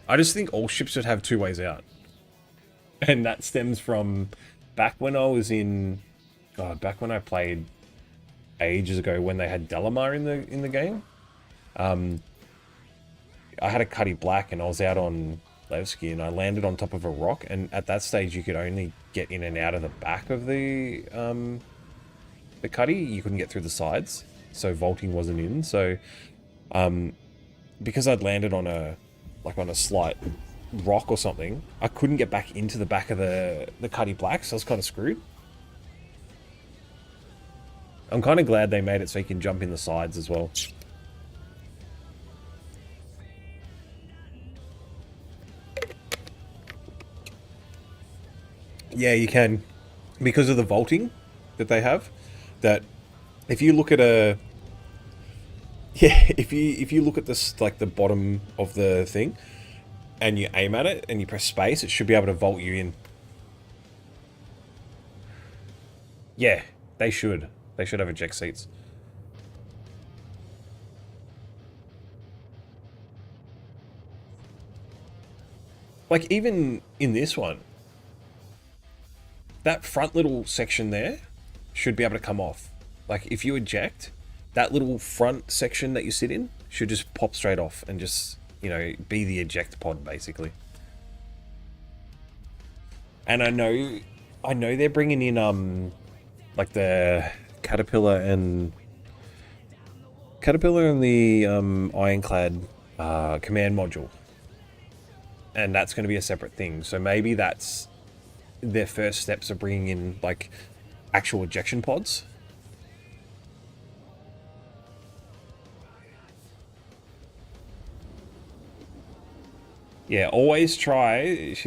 I just think all ships should have two ways out. And that stems from back when I was in... God, back when I played ages ago when they had Delamar in the game. I had a Cuddy Black and I was out on Levski and I landed on top of a rock, and at that stage you could only get in and out of the back of the Cuddy. You couldn't get through the sides, so vaulting wasn't in. So because I'd landed on a slight rock or something, I couldn't get back into the back of the Cuddy Black, so I was kind of screwed. I'm kind of glad they made it so you can jump in the sides as well. Yeah, you can, because of the vaulting that they have. That if you look at if you look at this, like the bottom of the thing, and you aim at it and you press space, it should be able to vault you in. Yeah, they should. They should have eject seats. Like even in this one, that front little section there should be able to come off. Like if you eject, that little front section that you sit in should just pop straight off and just, you know, be the eject pod basically. And I know they're bringing in like the Caterpillar and the Ironclad command module, and that's going to be a separate thing. So maybe that's their first steps of bringing in like actual ejection pods. Yeah, always try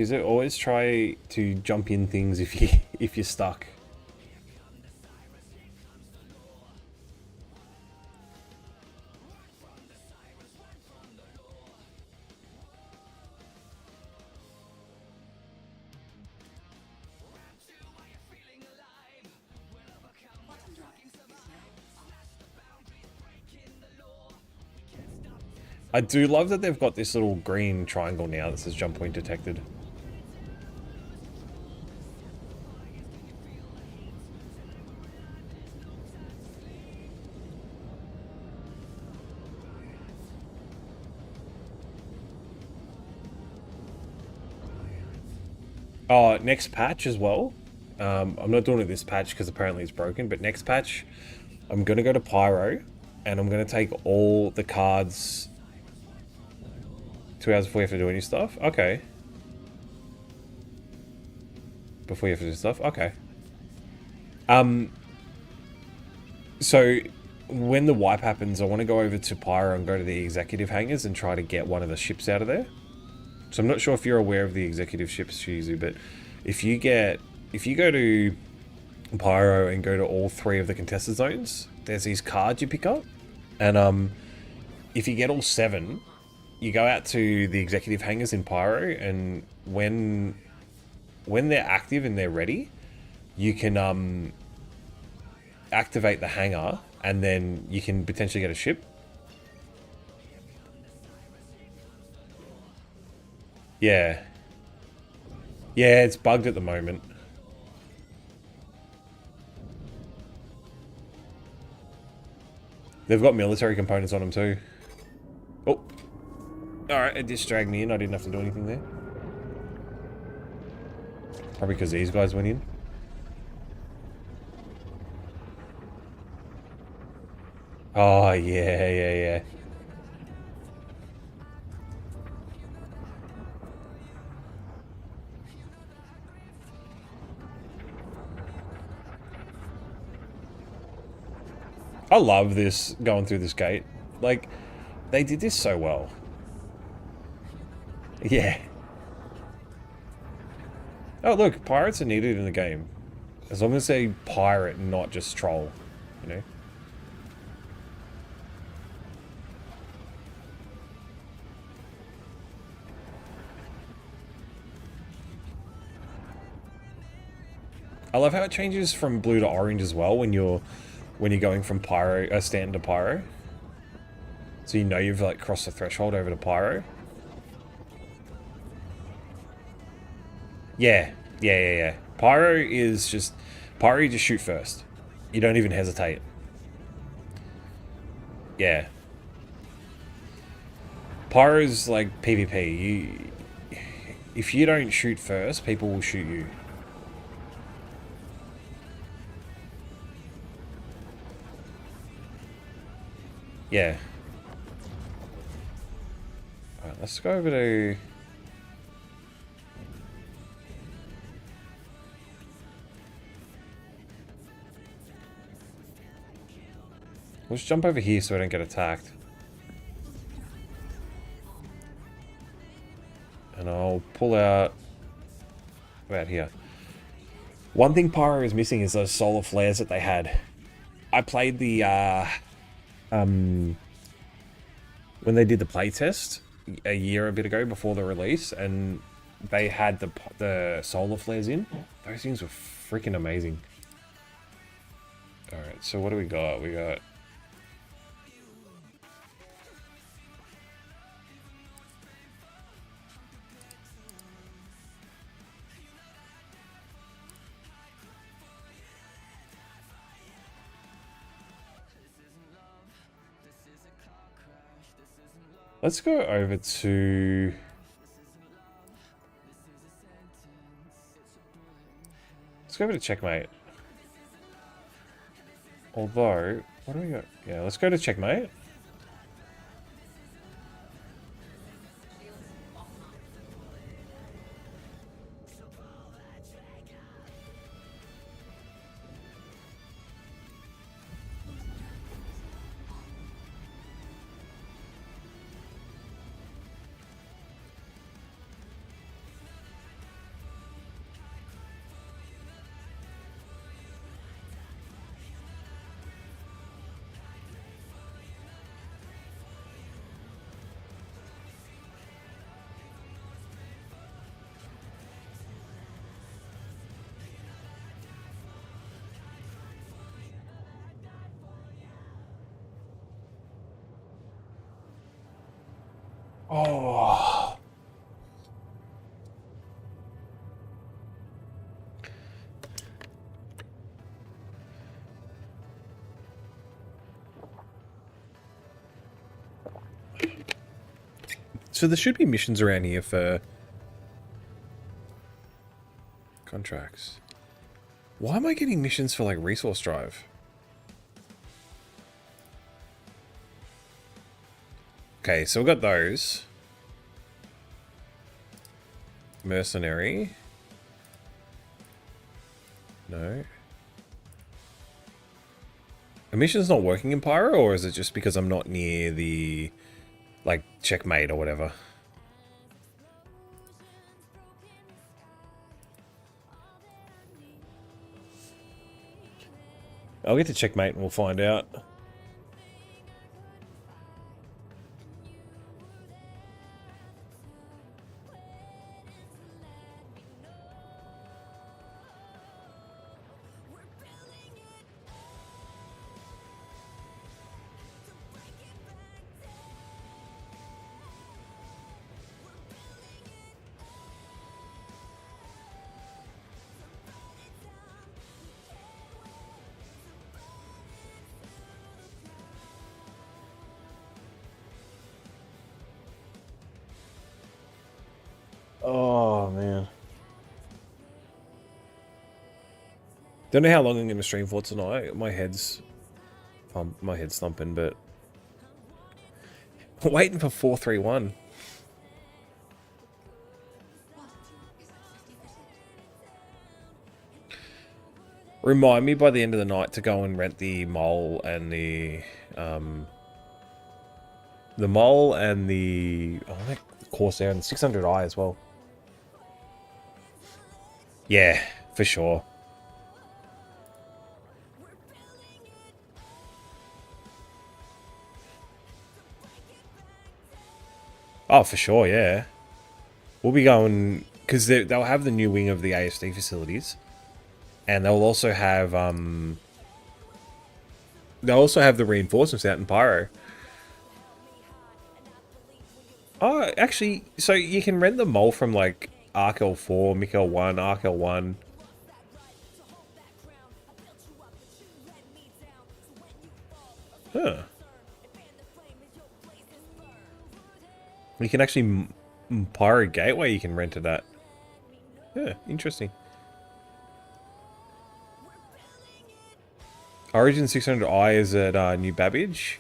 to jump in things if you're stuck. I do love that they've got this little green triangle now that says jump point detected. Oh, next patch as well. I'm not doing it this patch because apparently it's broken, but next patch, I'm going to go to Pyro and I'm going to take all the cards 2 hours before you have to do any stuff? Okay. Before you have to do stuff? Okay. So, when the wipe happens, I want to go over to Pyro and go to the executive hangars and try to get one of the ships out of there. So I'm not sure if you're aware of the executive ships, Shizu, but if you go to Pyro and go to all 3 of the contested zones, there's these cards you pick up. And if you get all 7... you go out to the executive hangars in Pyro, and when they're active and they're ready, you can activate the hangar, and then you can potentially get a ship. Yeah. Yeah, it's bugged at the moment. They've got military components on them too. Oh. Alright, it just dragged me in. I didn't have to do anything there. Probably because these guys went in. Oh, yeah. I love this, going through this gate. Like, they did this so well. Yeah. Oh, look, pirates are needed in the game. As long as they pirate, not just troll, you know? I love how it changes from blue to orange as well when you're going from pyro, stand to pyro. So you know you've like crossed the threshold over to pyro. Yeah. Pyro is just... Pyro, you just shoot first. You don't even hesitate. Yeah. Pyro's like PvP. If you don't shoot first, people will shoot you. Yeah. Alright, let's go over to... Let's jump over here so I don't get attacked. And I'll pull out about here. One thing Pyro is missing is those solar flares that they had. I played the when they did the playtest a bit ago before the release, and they had the solar flares in. Those things were freaking amazing. All right, so what do we got? We got... Let's go over to... Let's go over to checkmate. Although, what do we got? Yeah, let's go to checkmate. Oh. So there should be missions around here for contracts. Why am I getting missions for like resource drive? Okay, so we've got those. Mercenary. No. A mission's not working in Pyro, or is it just because I'm not near the, like, checkmate or whatever? I'll get to checkmate and we'll find out. Oh, man. Don't know how long I'm going to stream for tonight. My head's thumping, but... I'm waiting for 431. Remind me by the end of the night to go and rent the mole and the... the mole and the... Oh, that Corsair and 600i as well. Yeah, for sure. Oh, for sure, yeah. We'll be going because they'll have the new wing of the ASD facilities, and they'll also have the reinforcements out in Pyro. Oh, actually, so you can rent the mole from like Arc L4, Mick L1, Arc L1. Huh. You can actually Pyro Gateway. You can rent it at. Yeah, interesting. Origin 600i is at New Babbage.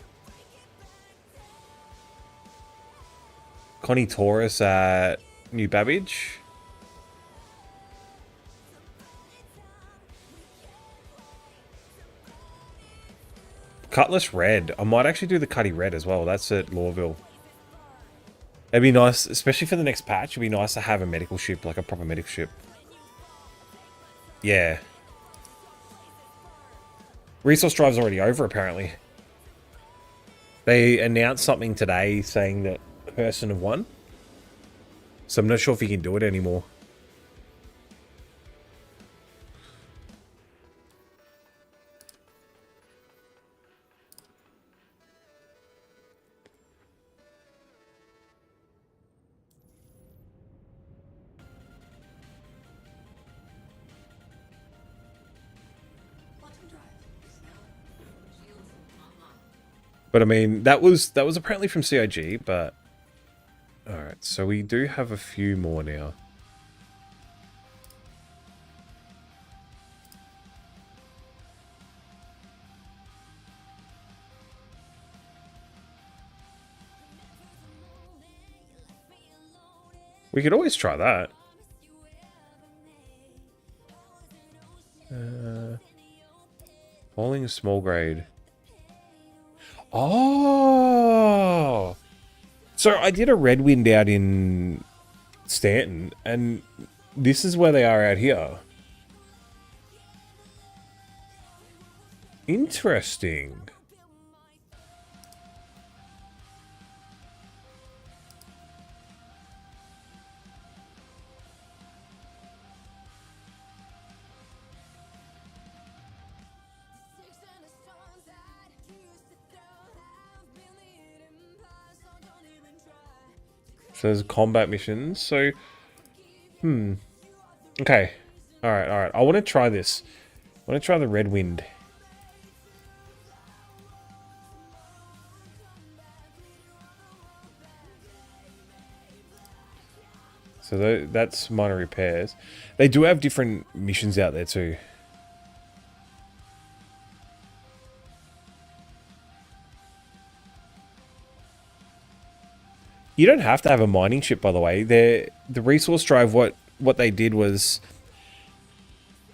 Connie Taurus at New Babbage. Cutlass Red. I might actually do the Cutty Red as well. That's at Lawville. It'd be nice, especially for the next patch, it'd be nice to have a medical ship, like a proper medical ship. Yeah. Resource Drive's already over, apparently. They announced something today saying that person have won. So I'm not sure if you can do it anymore. But I mean, that was apparently from CIG, but alright, so we do have a few more now. We could always try that. Bowling small grade. Oh! So I did a red wind out in Stanton, and this is where they are out here. Interesting. So there's combat missions. So, okay. Alright, alright. I want to try this. I want to try the red wind. So that's minor repairs. They do have different missions out there too. You don't have to have a mining ship, by the way. The resource drive, what they did was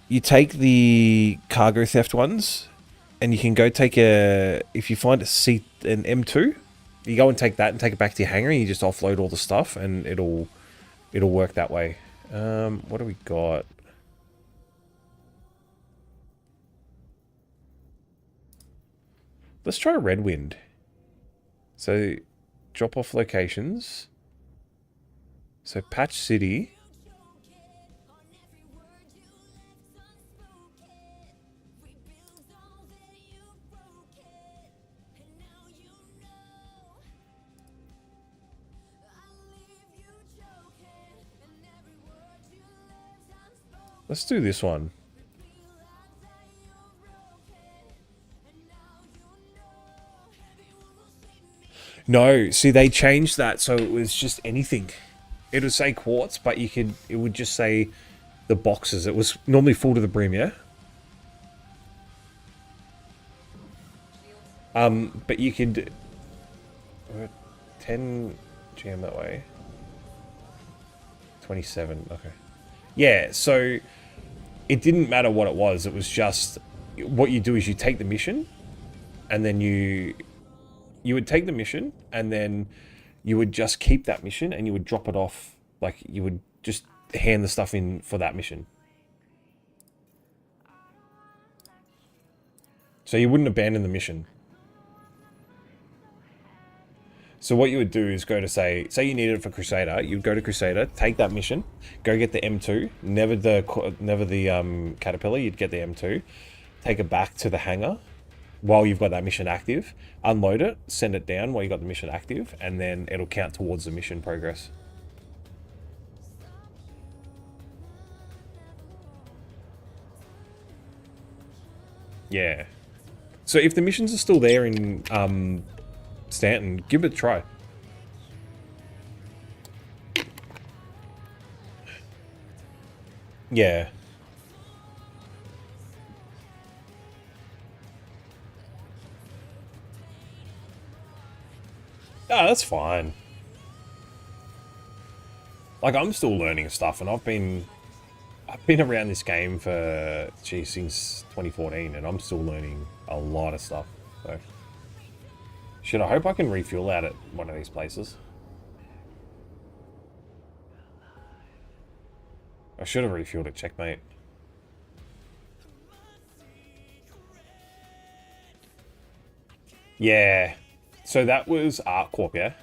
you take the cargo theft ones, and you can go take if you find an M2, you go and take that and take it back to your hangar, and you just offload all the stuff, and it'll work that way. What do we got? Let's try Red Wind. So, drop off locations. So, Patch City. Let's do this one. No, see, they changed that so it was just anything. It would say quartz, but it would just say the boxes. It was normally full to the brim, yeah? But you could 10 GM that way. 27, okay. Yeah, so it didn't matter what it was. It was just what you do is you take the mission, and then you would take the mission, and then you would just keep that mission, and you would drop it off. Like, you would just hand the stuff in for that mission. So you wouldn't abandon the mission. So what you would do is go to say you needed it for Crusader, you'd go to Crusader, take that mission, go get the M2, never the Caterpillar, you'd get the M2, take it back to the hangar while you've got that mission active, unload it, send it down while you got the mission active, and then it'll count towards the mission progress. Yeah. So if the missions are still there in Stanton, give it a try. Yeah. Ah, that's fine. Like, I'm still learning stuff, and I've been around this game for, geez, since 2014, and I'm still learning a lot of stuff. So, shit, I hope I can refuel out at one of these places. I should have refueled at Checkmate. Yeah. So that was Art Corp, yeah?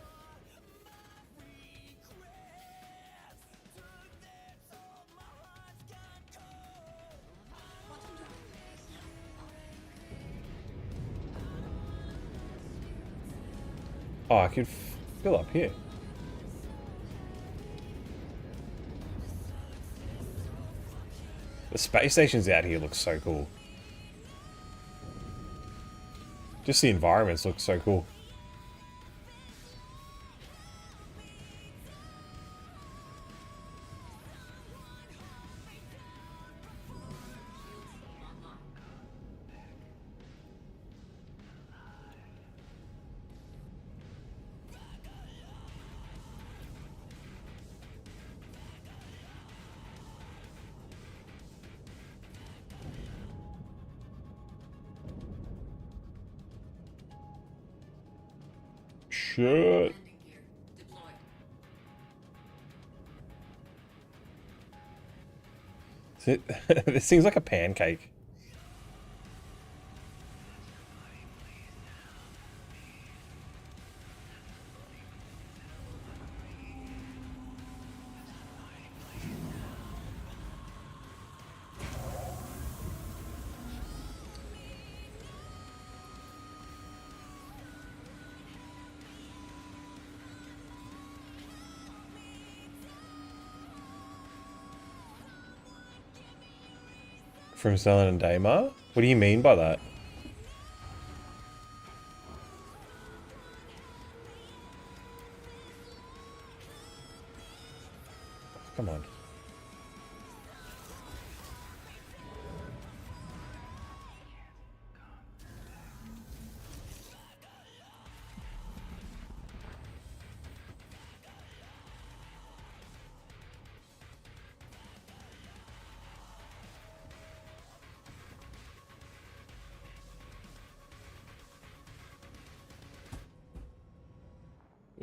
Oh, I could fill up here. The space stations out here look so cool. Just the environments look so cool. Shit. This seems like a pancake. From Stellan and Daymar? What do you mean by that? Come on.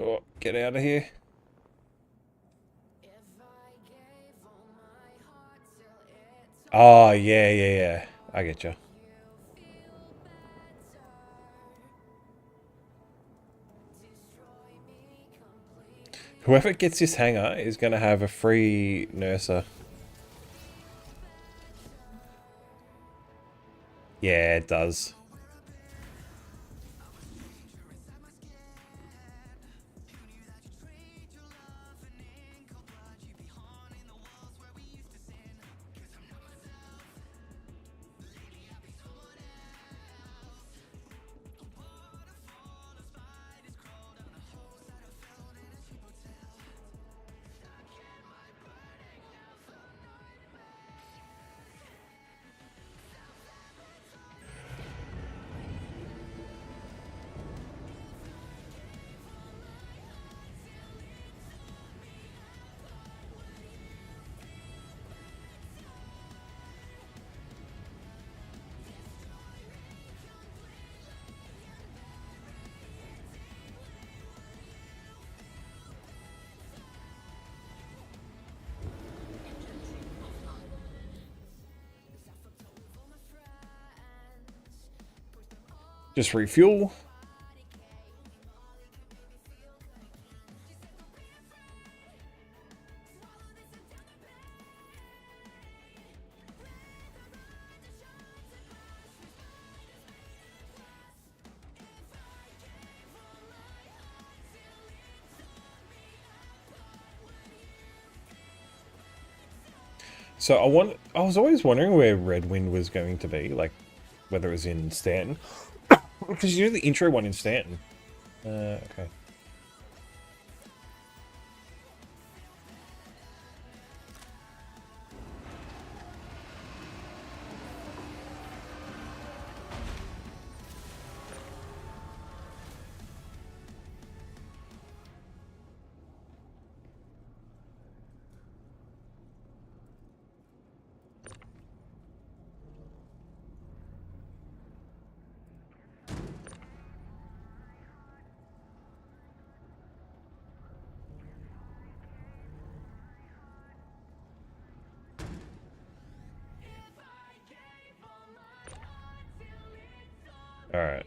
Oh, get out of here. Oh, yeah. I get you. Whoever gets this hangar is going to have a free nurser. Yeah, it does. Just refuel. So I was always wondering where Red Wind was going to be, like whether it was in Stanton, because you know the intro one in Stanton. Okay. Alright.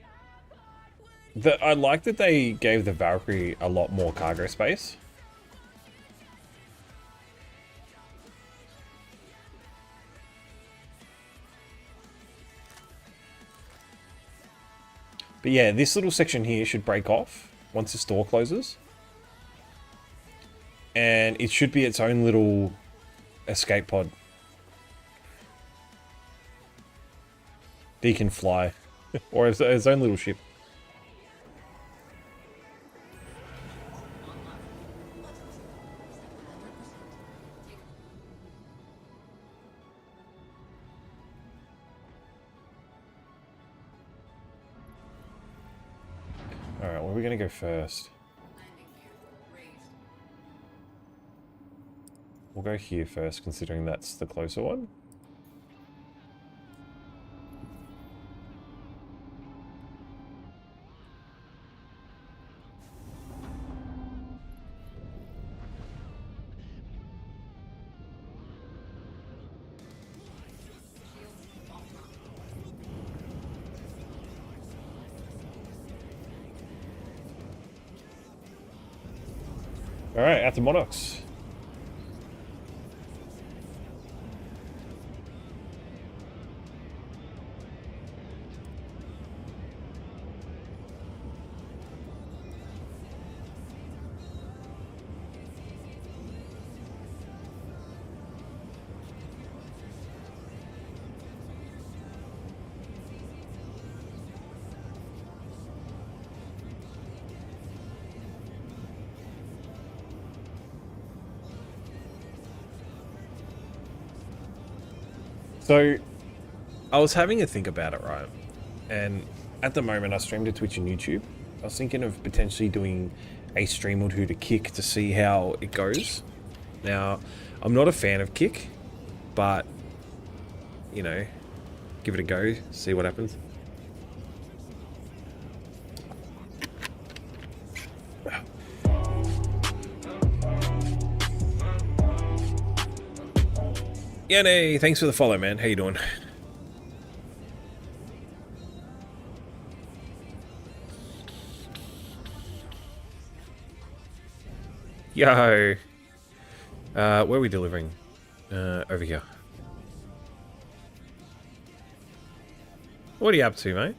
I like that they gave the Valkyrie a lot more cargo space. But yeah, this little section here should break off once the store closes. And it should be its own little escape pod. That you can fly. Or its own little ship. Alright, where are we going to go first? We'll go here first, considering that's the closer one. Alright, out to Monarchs. So, I was having a think about it, right? And at the moment, I stream to Twitch and YouTube. I was thinking of potentially doing a stream or two to Kick to see how it goes. Now, I'm not a fan of Kick, but, you know, give it a go, see what happens. Yanni, thanks for the follow, man. How you doing? Yo. Where are we delivering? Over here. What are you up to, mate?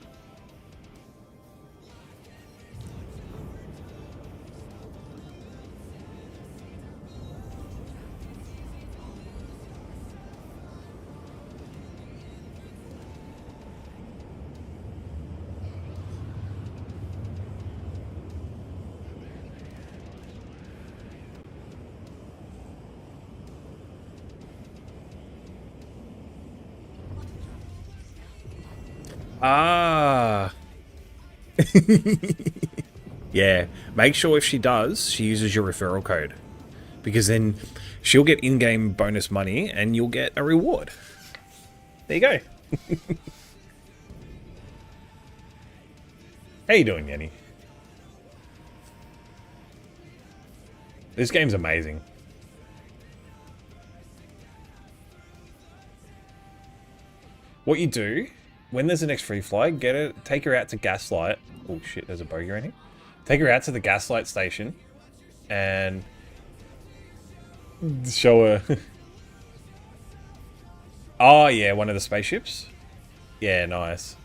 Ah. Yeah. Make sure if she does, she uses your referral code. Because then she'll get in-game bonus money and you'll get a reward. There you go. How you doing, Yanni? This game's amazing. What you do, when there's the next free fly, take her out to Gaslight. Oh shit, there's a bogey right here. Take her out to the Gaslight station and show her. Oh yeah, one of the spaceships. Yeah, nice.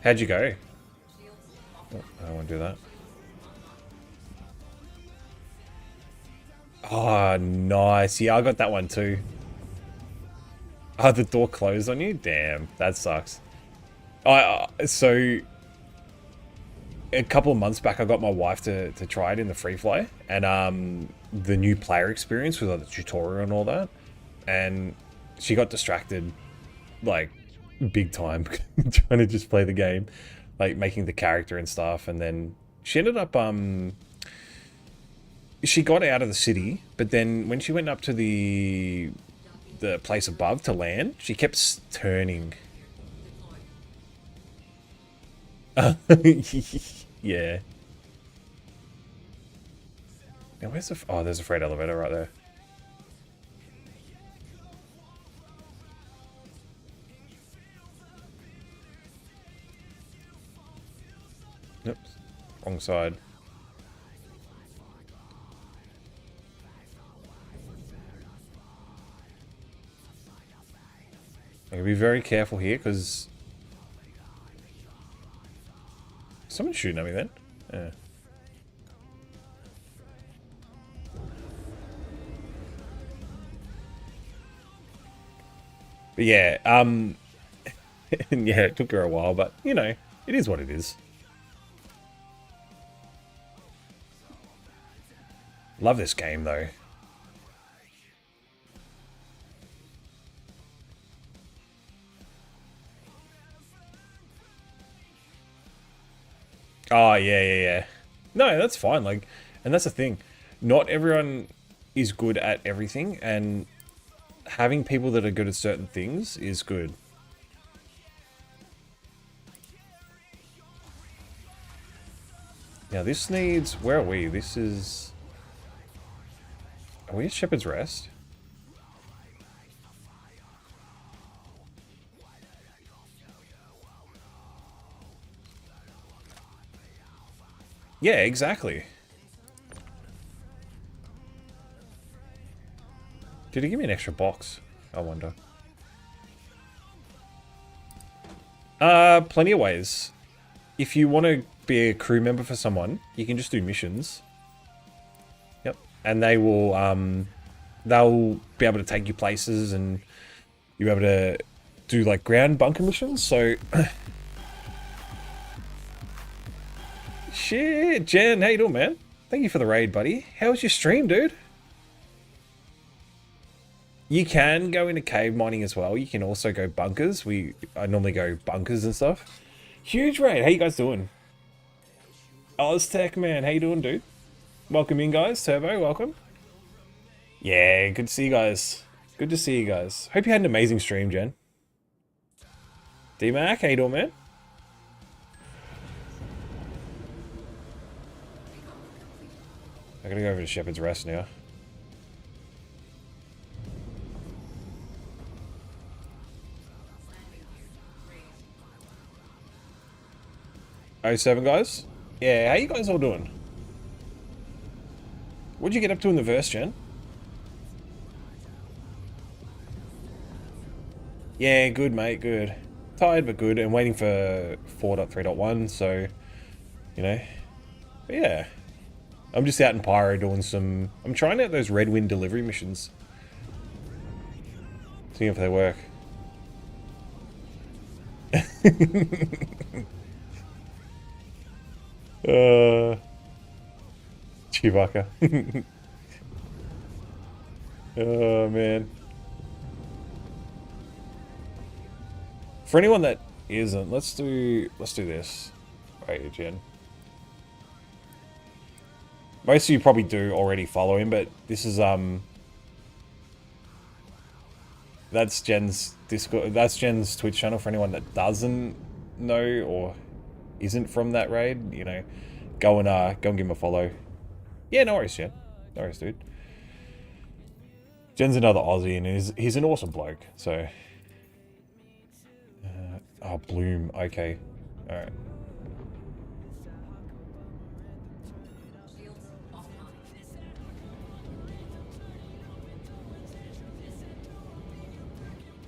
How'd you go? Oh, I don't want to do that. Oh, nice. Yeah, I got that one too. Oh, the door closed on you? Damn, that sucks. So a couple of months back, I got my wife to try it in the free fly, and the new player experience with like, the tutorial and all that, and she got distracted, like big time, trying to just play the game, like making the character and stuff, and then she ended up she got out of the city, but then when she went up to the place above to land, she kept turning. Yeah. Now where's the... Oh, there's a freight elevator right there. Oops. Wrong side. I'm gonna be very careful here, because... Someone's shooting at me then? Yeah. But yeah, yeah, it took her a while, but, you know, it is what it is. Love this game, though. Oh, yeah. No, that's fine, like, and that's the thing. Not everyone is good at everything, and having people that are good at certain things is good. Now this needs... Where are we? This is... Are we at Shepherd's Rest? Yeah, exactly. Did he give me an extra box? I wonder. Plenty of ways. If you want to be a crew member for someone, you can just do missions. Yep. And they will, they'll be able to take you places, and you'll be able to do, like, ground bunker missions, so... Shit, Jen, how you doing, man? Thank you for the raid, buddy. How was your stream, dude? You can go into cave mining as well. You can also go bunkers. I normally go bunkers and stuff. Huge raid. How you guys doing? Oztech, man. How you doing, dude? Welcome in, guys. Turbo, welcome. Yeah, good to see you guys. Good to see you guys. Hope you had an amazing stream, Jen. D-Mac, how you doing, man? I gotta go over to Shepherd's Rest now. Oh, 07 guys? Yeah, how you guys all doing? What'd you get up to in the verse, Jen? Yeah, good, mate, good. Tired, but good, and waiting for 4.3.1, so, you know. But yeah. I'm just out in Pyro doing some... I'm trying out those Red Wind delivery missions. Seeing if they work. Chewbacca. Oh, man. For anyone that isn't, let's do this. Right, Jen. Most of you probably do already follow him, but this is that's Jen's Discord. That's Jen's Twitch channel. For anyone that doesn't know or isn't from that raid, you know, go and give him a follow. Yeah, no worries, Jen. No worries, dude. Jen's another Aussie, and he's an awesome bloke. So, oh, Bloom. Okay, all right.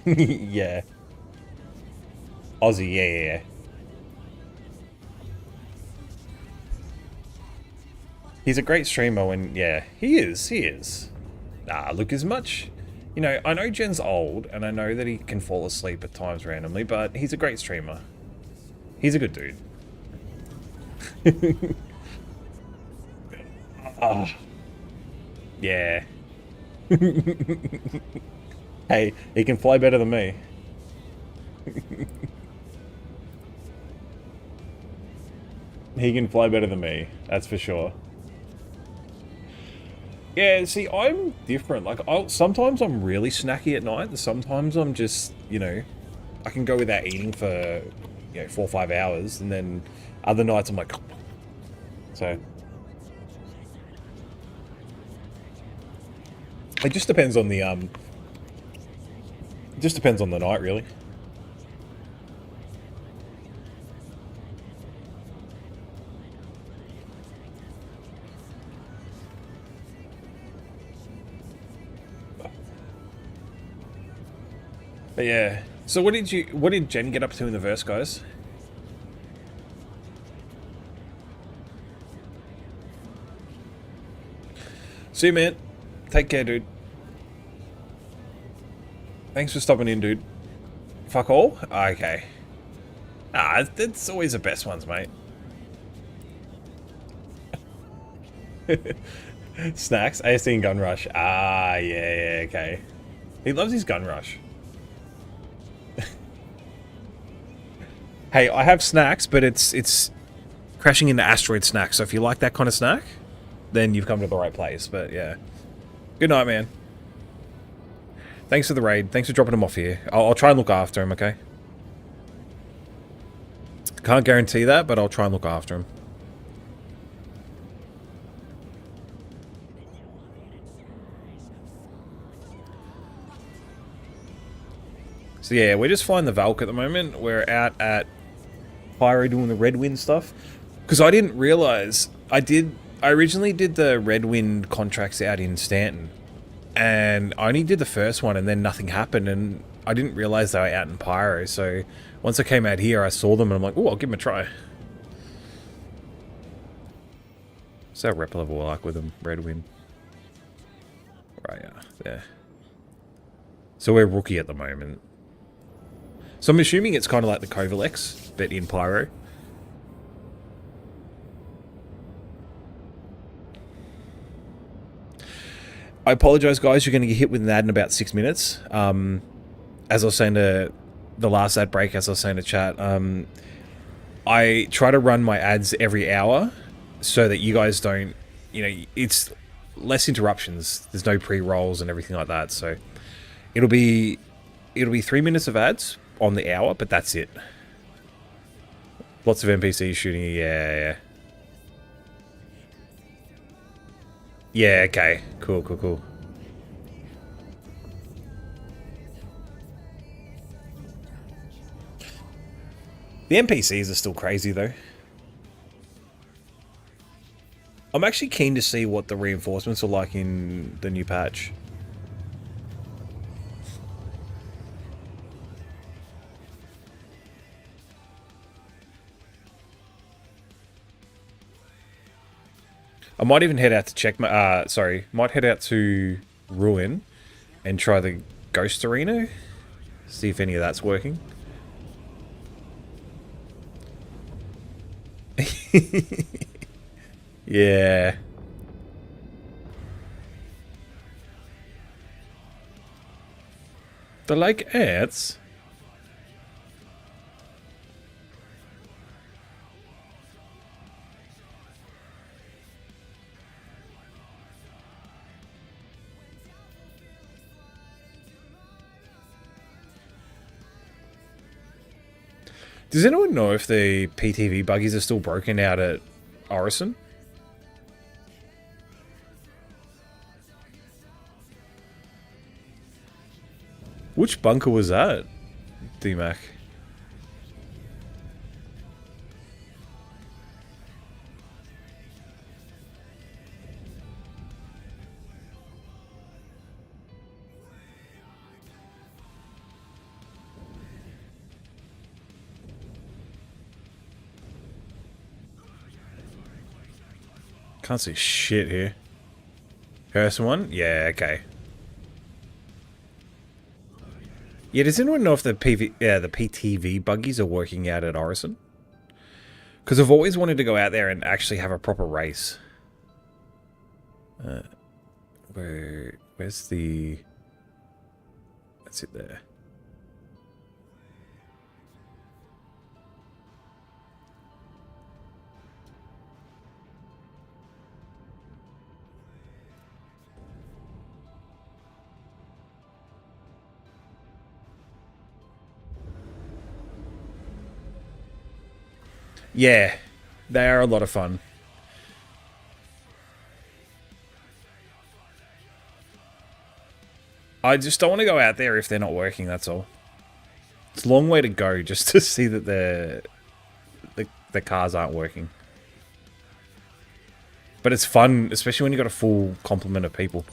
Yeah. Aussie, yeah. He's a great streamer when, yeah, he is. Nah, look, as much You know, I know Jen's old, and I know that he can fall asleep at times randomly, but he's a great streamer. He's a good dude. Oh. Yeah. Hey, he can fly better than me. He can fly better than me, that's for sure. Yeah, see, I'm different. Like, sometimes I'm really snacky at night, and sometimes I'm just, you know, I can go without eating for, you know, 4 or 5 hours, and then other nights I'm like, so. It just depends on the, it just depends on the night, really. But yeah. So what did Jen get up to in the verse, guys? See you, man. Take care, dude. Thanks for stopping in, dude. Fuck all? Okay. Ah, it's always the best ones, mate. Snacks? ASD and Gun Rush. Ah, yeah, okay. He loves his Gun Rush. Hey, I have snacks, but it's crashing into asteroid snacks. So if you like that kind of snack, then you've come to the right place. But yeah. Good night, man. Thanks for the raid. Thanks for dropping him off here. I'll try and look after him, okay? Can't guarantee that, but I'll try and look after him. So yeah, we're just flying the Valk at the moment. We're out at Pyro doing the Red Wind stuff. Because I didn't realize, I originally did the Red Wind contracts out in Stanton. And I only did the first one and then nothing happened. And I didn't realize they were out in Pyro. So once I came out here, I saw them and I'm like, oh, I'll give them a try. What's our rep level like with them, Red Wind? Right, yeah, there. So we're rookie at the moment. So I'm assuming it's kind of like the Kovalex, but in Pyro. I apologize, guys. You're going to get hit with an ad in about 6 minutes. As I was saying to the last ad break, as I was saying to chat, I try to run my ads every hour so that you guys don't, you know, it's less interruptions. There's no pre-rolls and everything like that. So it'll be 3 minutes of ads on the hour, but that's it. Lots of NPCs shooting. Yeah. Yeah, okay. Cool. The NPCs are still crazy, though. I'm actually keen to see what the reinforcements are like in the new patch. I might even head out to check my, might head out to Ruin and try the Ghost Arena. See if any of that's working. Yeah. They're like ants. Does anyone know if the PTV buggies are still broken out at Orison? Which bunker was that, D-Mac? Can't see shit here. Person one? Yeah, okay. Yeah, does anyone know if the the PTV buggies are working out at Orison? Because I've always wanted to go out there and actually have a proper race. Where's the... That's it there. Yeah, they are a lot of fun. I just don't want to go out there if they're not working, that's all. It's a long way to go just to see that the cars aren't working. But it's fun, especially when you've got a full complement of people.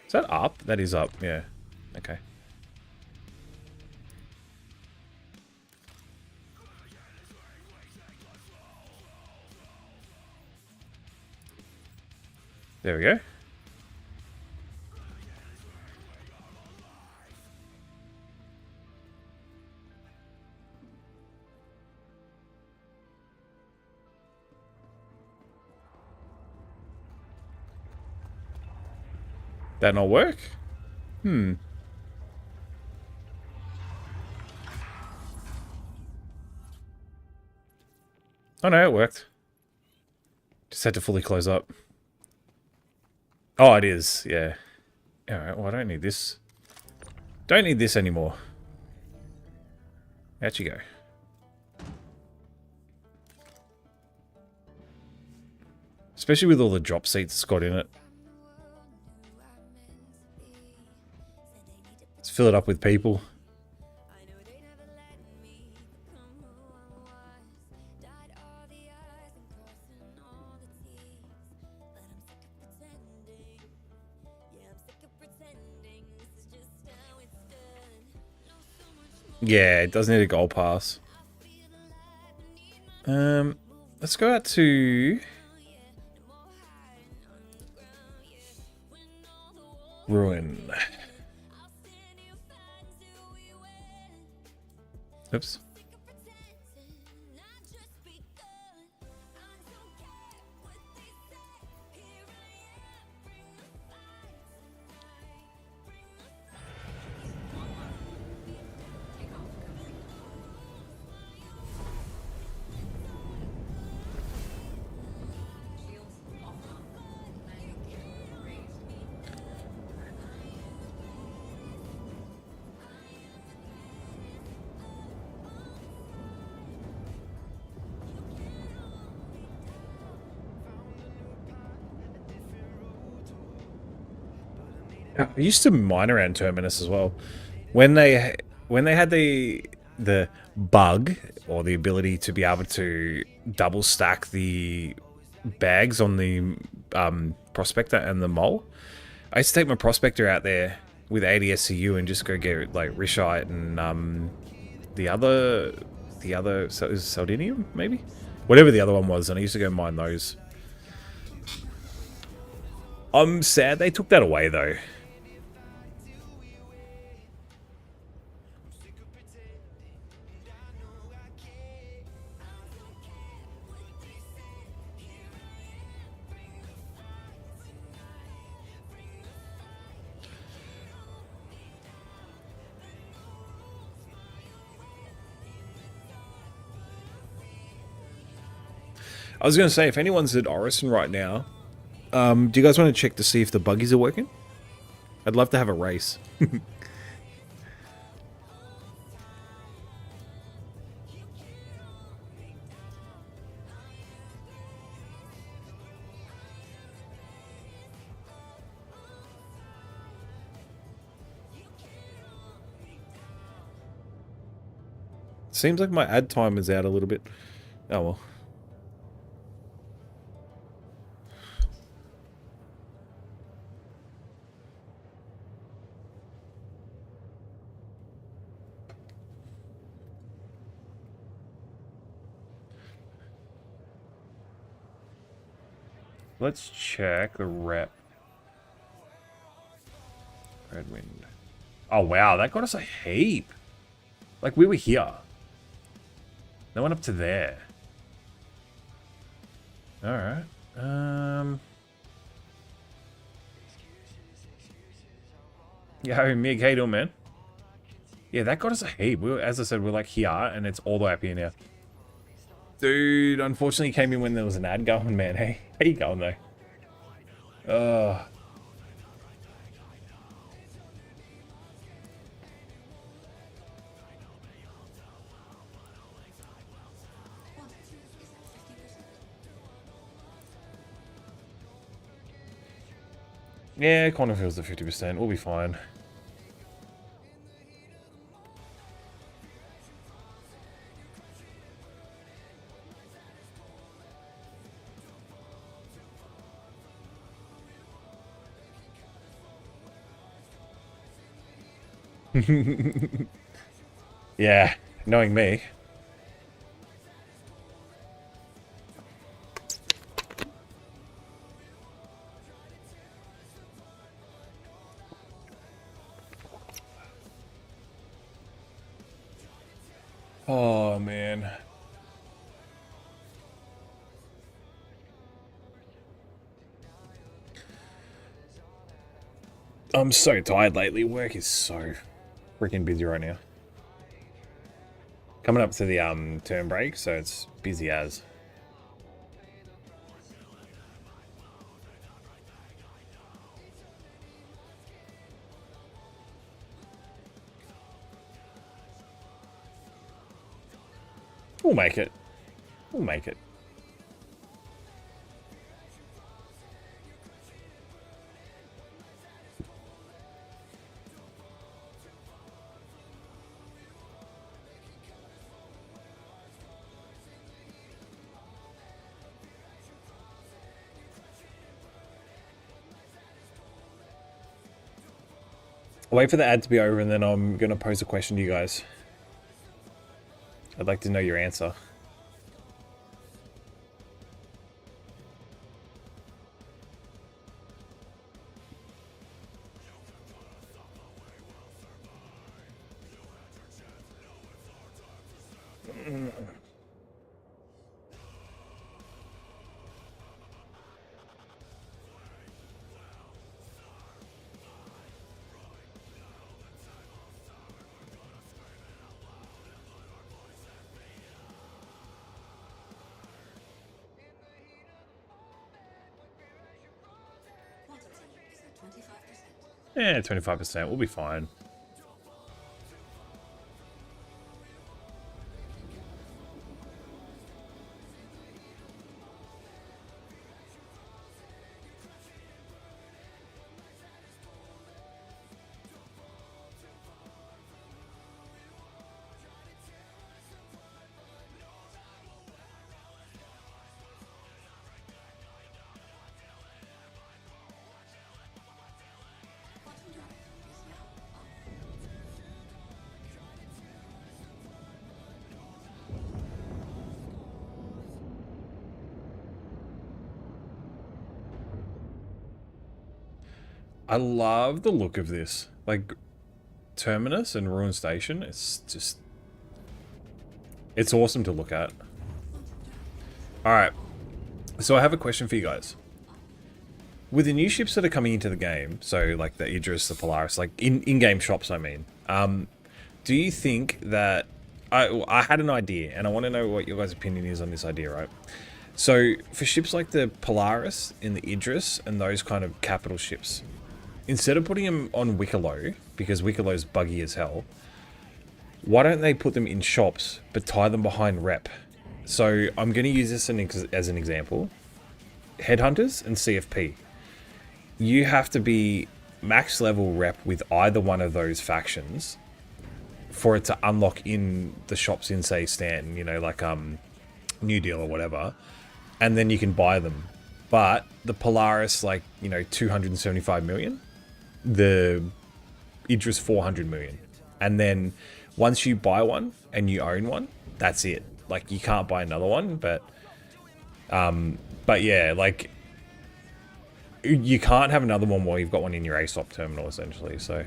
Is that up? That is up, yeah. Okay. There we go. That not work? Hmm. Oh no, it worked. Just had to fully close up. Oh, it is, yeah. Alright, well I don't need this. Don't need this anymore. Out you go. Especially with all the drop seats it's got in it. Let's fill it up with people. Yeah, it does need a gold pass. Let's go out to Ruin. Oops. I used to mine around Terminus as well. When they had the bug or the ability to be able to double stack the bags on the prospector and the mole, I used to take my prospector out there with ADSCU and just go get like Rishite and the other Saldinium maybe, whatever the other one was, and I used to go mine those. I'm sad they took that away though. I was going to say, if anyone's at Orison right now, do you guys want to check to see if the buggies are working? I'd love to have a race. Seems like my ad time is out a little bit. Oh well. Let's check the rep. Red Wind. Oh, wow. That got us a heap. Like, we were here. They went up to there. Alright. Yo, Mig, how you doing, man? Yeah, that got us a heap. We were, as I said, we're like here, and it's all the way up here now. Dude, unfortunately came in when there was an ad going, man. Hey, how you going, though? Yeah, quantum field's at 50%. We'll be fine. Yeah, knowing me. Oh, man. I'm so tired lately. Work is so freaking busy right now. Coming up to the term break, so it's busy as. We'll make it. We'll make it. I'll wait for the ad to be over and then I'm going to pose a question to you guys. I'd like to know your answer. Yeah, 25%. We'll be fine. I love the look of this. Like, Terminus and Ruin Station, it's just... it's awesome to look at. Alright, so I have a question for you guys. With the new ships that are coming into the game, so like the Idris, the Polaris, like in-game shops I mean, do you think that... I had an idea, and I want to know what your guys' opinion is on this idea, right? So, for ships like the Polaris and the Idris and those kind of capital ships, instead of putting them on Wicklow, because Wicklow's buggy as hell, why don't they put them in shops, but tie them behind rep? So I'm going to use this as an example. Headhunters and CFP. You have to be max level rep with either one of those factions for it to unlock in the shops in, say, Stanton, you know, like New Deal or whatever, and then you can buy them. But the Polaris, like, you know, 275 million. The Idris 400 million, and then once you buy one and you own one, that's it. Like, you can't buy another one. But yeah, like, you can't have another one while you've got one in your ASOP terminal, essentially. So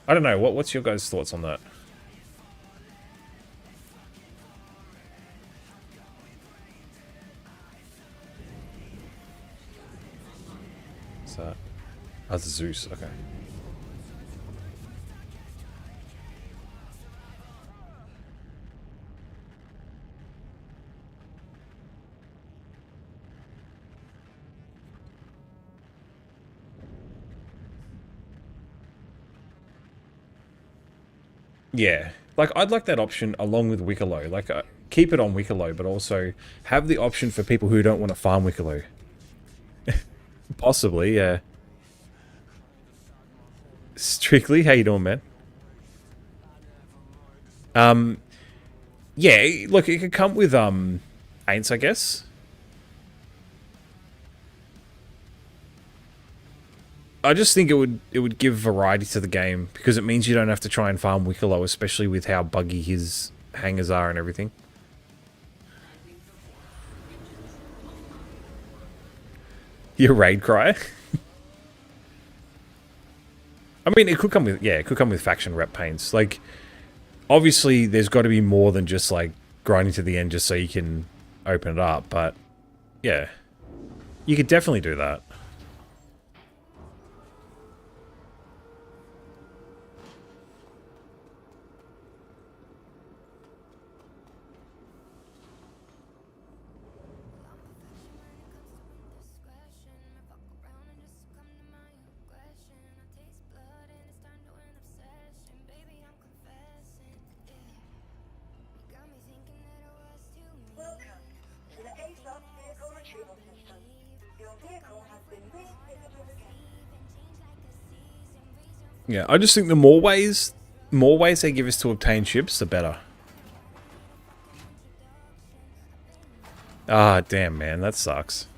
I don't know. What's your guys' thoughts on that? What's that? Oh, it's Zeus. Okay. Yeah, like I'd like that option along with Wicklow. Like, keep it on Wicklow, but also have the option for people who don't want to farm Wicklow. Possibly, yeah. Strictly, how you doing, man? Yeah, look, it could come with Aints, I guess. I just think it would give variety to the game because it means you don't have to try and farm Wicklow, especially with how buggy his hangers are and everything. Your raid cry. I mean, it could come with, yeah, it could come with faction rep paints. Like, obviously, there's got to be more than just like grinding to the end just so you can open it up. But yeah, you could definitely do that. Yeah, I just think the more ways they give us to obtain ships, the better. Ah, damn, man, that sucks.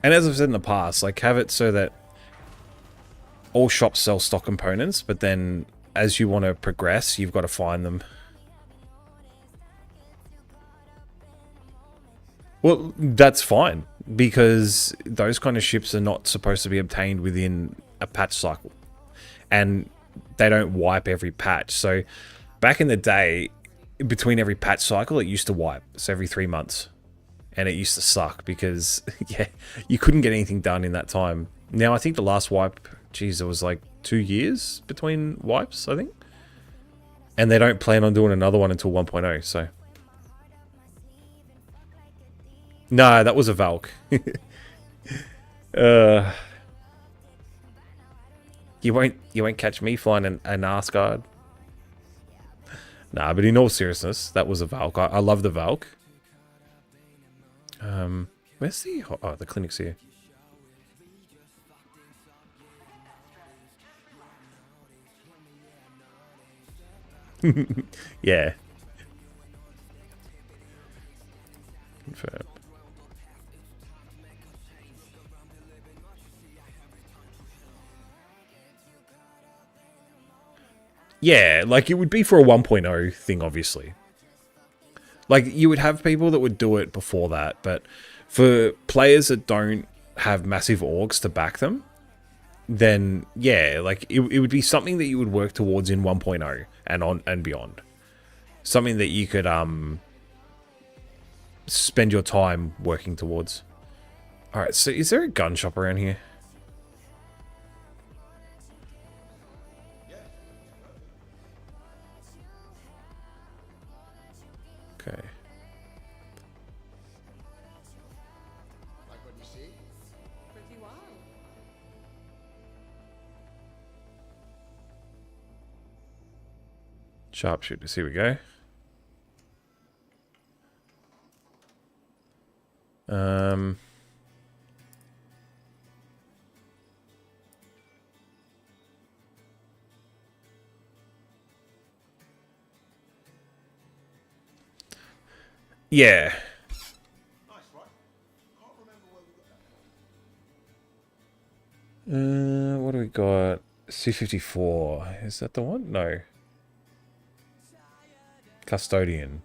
And as I've said in the past, like, have it so that all shops sell stock components, but then as you want to progress, you've got to find them. Well, that's fine, because those kind of ships are not supposed to be obtained within a patch cycle. And they don't wipe every patch. So, back in the day, between every patch cycle, it used to wipe. So every 3 months. And it used to suck, because, yeah, you couldn't get anything done in that time. Now, I think the last wipe, geez, it was like 2 years between wipes, I think. And they don't plan on doing another one until 1.0, so... No, that was a Valk. You won't catch me flying an Asgard. Nah, but in all seriousness, that was a Valk. I love the Valk. Where's the... Oh, the clinic's here. Yeah. Confirm. Yeah, like it would be for a 1.0 thing, obviously. Like, you would have people that would do it before that, but for players that don't have massive orgs to back them, then yeah, like it would be something that you would work towards in 1.0 and on and beyond. Something that you could spend your time working towards. Alright, so is there a gun shop around here? Okay. Like what you see? Pretty wild. Sharpshooters, here we go. Yeah. Nice, right? Can't remember where we got that. What do we got? C54. Is that the one? No. Custodian.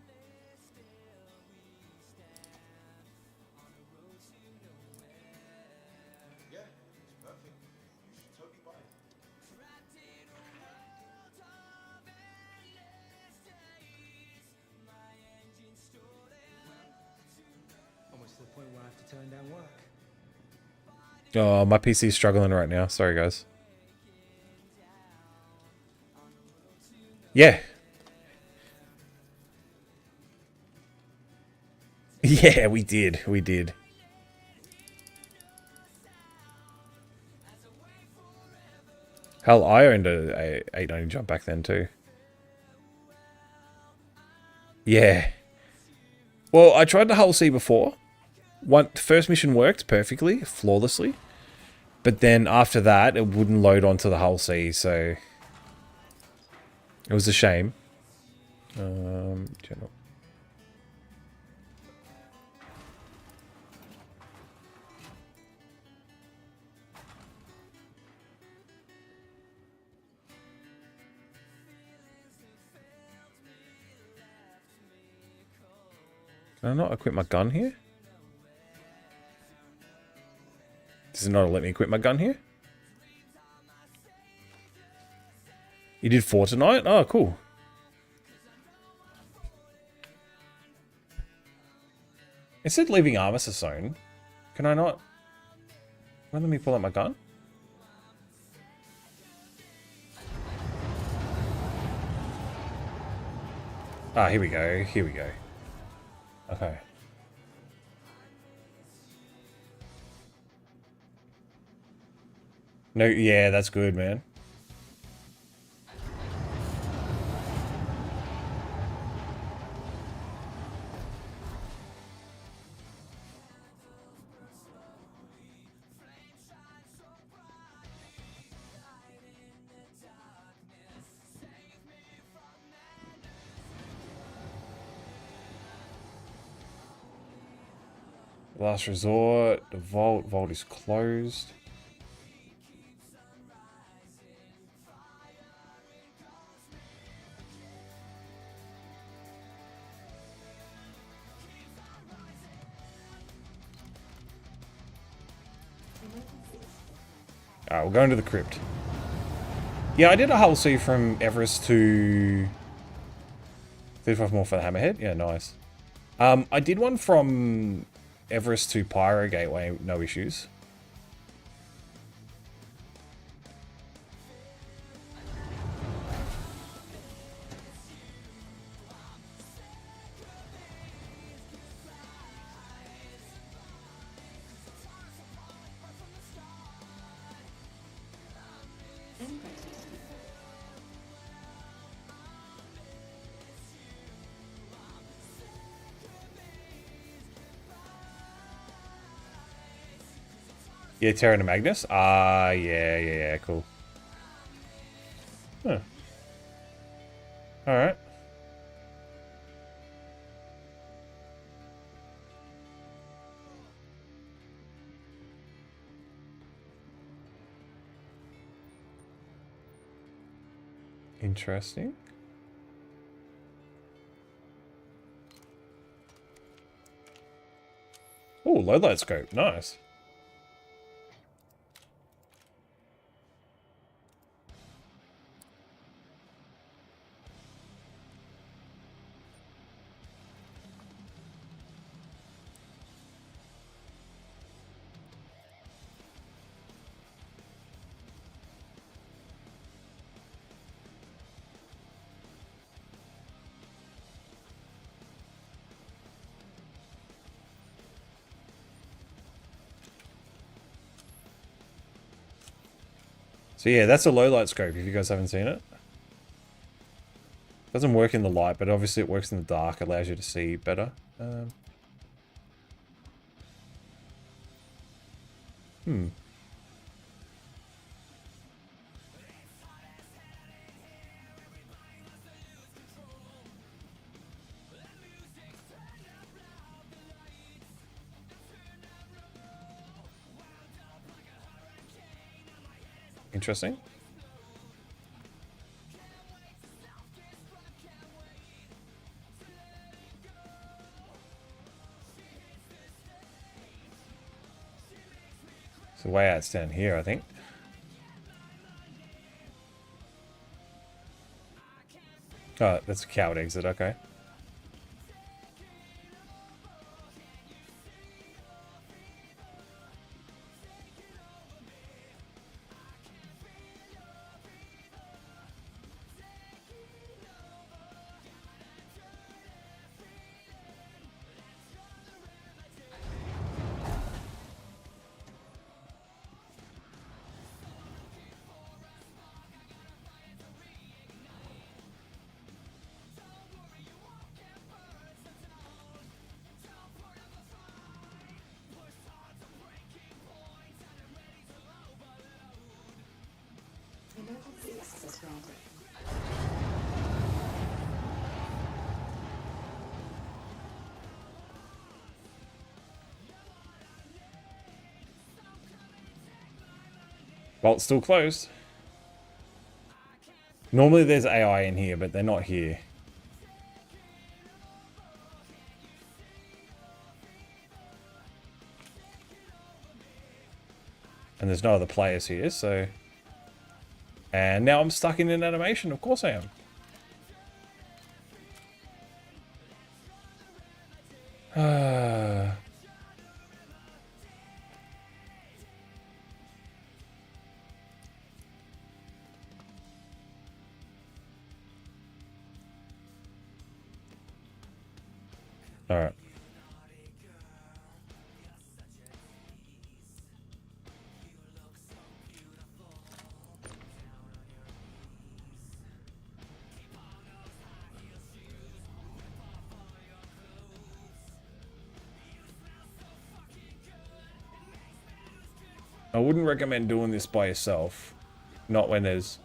work. Oh, my PC's struggling right now. Sorry, guys. Yeah. Yeah, we did. We did. Hell, I owned a 890 jump back then too. Yeah. Well, I tried the Hull C before. First mission worked perfectly, flawlessly. But then after that, it wouldn't load onto the Hull C, so it was a shame. General. Can I not equip my gun here? Does it not let me equip my gun here? You did 4 tonight? Oh, cool. It said leaving armistice zone. Can I not? Why let me pull out my gun? Ah, here we go. Here we go. Okay. No, yeah, that's good, man. Last resort. The vault. Vault is closed. Alright, we'll go into the crypt. Yeah, I did a Hull C from Everest to 35 more for the Hammerhead. Yeah, nice. I did one from Everest to Pyro Gateway, no issues. Yeah, Terran and Magnus? Ah, yeah, cool. Huh. Alright. Interesting. Oh, low light scope. Nice. So yeah, that's a low light scope if you guys haven't seen it. Doesn't work in the light, but obviously it works in the dark, allows you to see better. Interesting. So way out's down here, I think. Oh, that's a coward exit, okay. Well, it's still closed. Normally there's AI in here, but they're not here. And there's no other players here, so... And now I'm stuck in an animation. Of course I am. Alright. I wouldn't recommend doing this by yourself. Not when there's...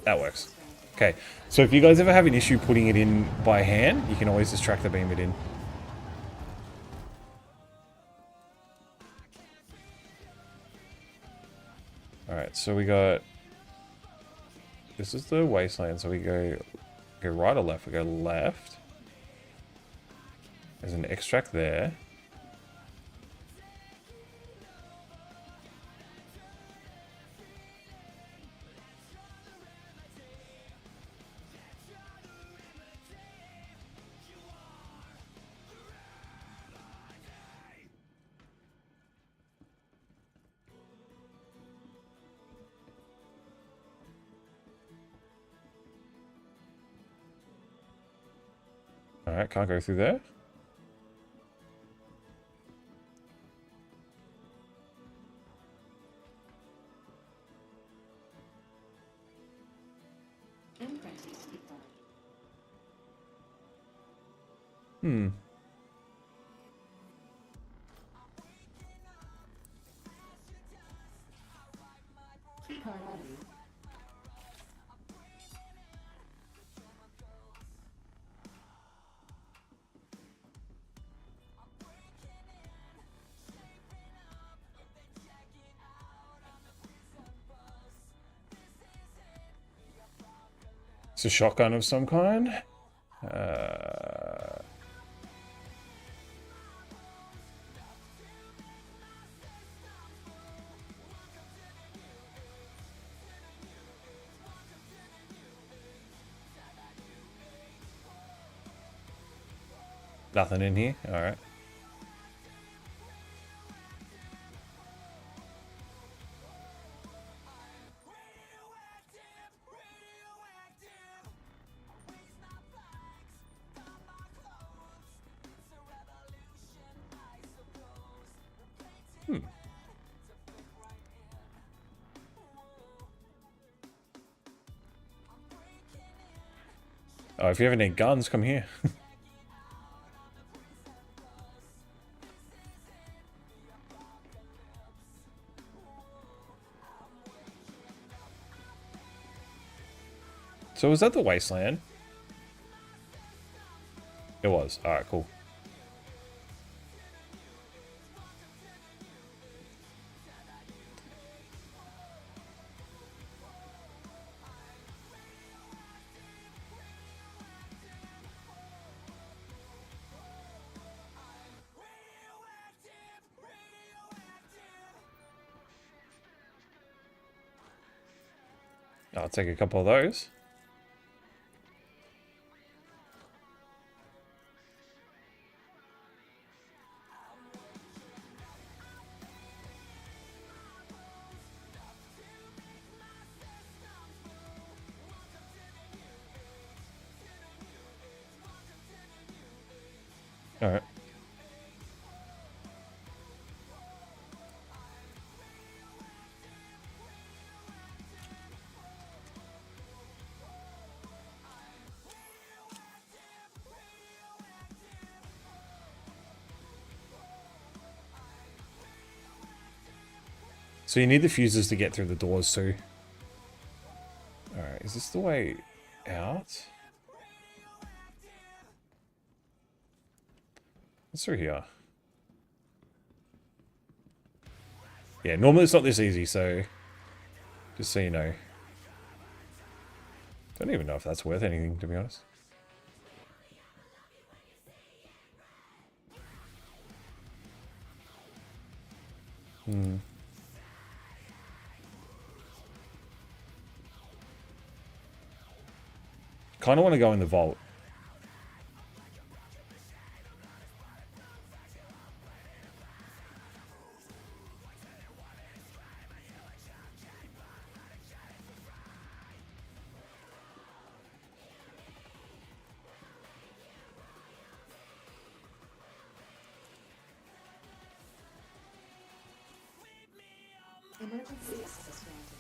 That works. Okay, so if you guys ever have an issue putting it in by hand, you can always just track the beam it in. Alright, so we got... This is the wasteland, so we go right or left? We go left. There's an extract there. Alright, can't go through there. Hmm. It's a shotgun of some kind. Nothing in here? Alright. Oh, if you have any guns, come here. So was that the wasteland? It was. Alright, cool. I'll take a couple of those. All right. So you need the fuses to get through the doors too. Is this the way out? What's through here? Yeah, normally it's not this easy, so just so you know. Don't even know if that's worth anything, to be honest. Kind of want to go in the vault. Emergency access granted.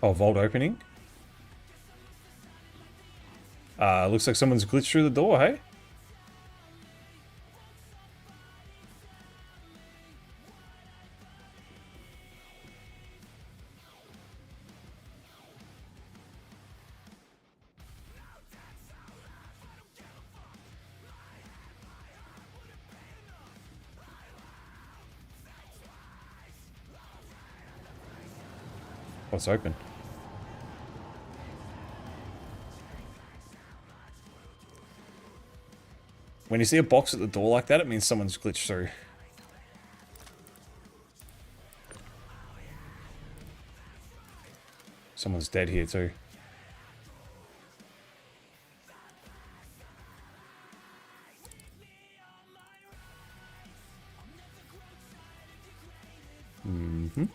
Oh, vault opening. Looks like someone's glitched through the door, hey? What's open? When you see a box at the door like that, it means someone's glitched through. Someone's dead here too. Mm-hmm.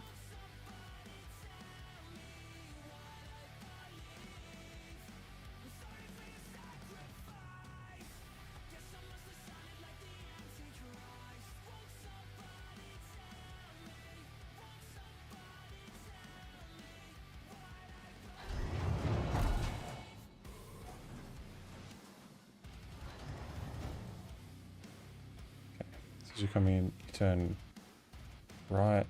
As you come in, you turn right.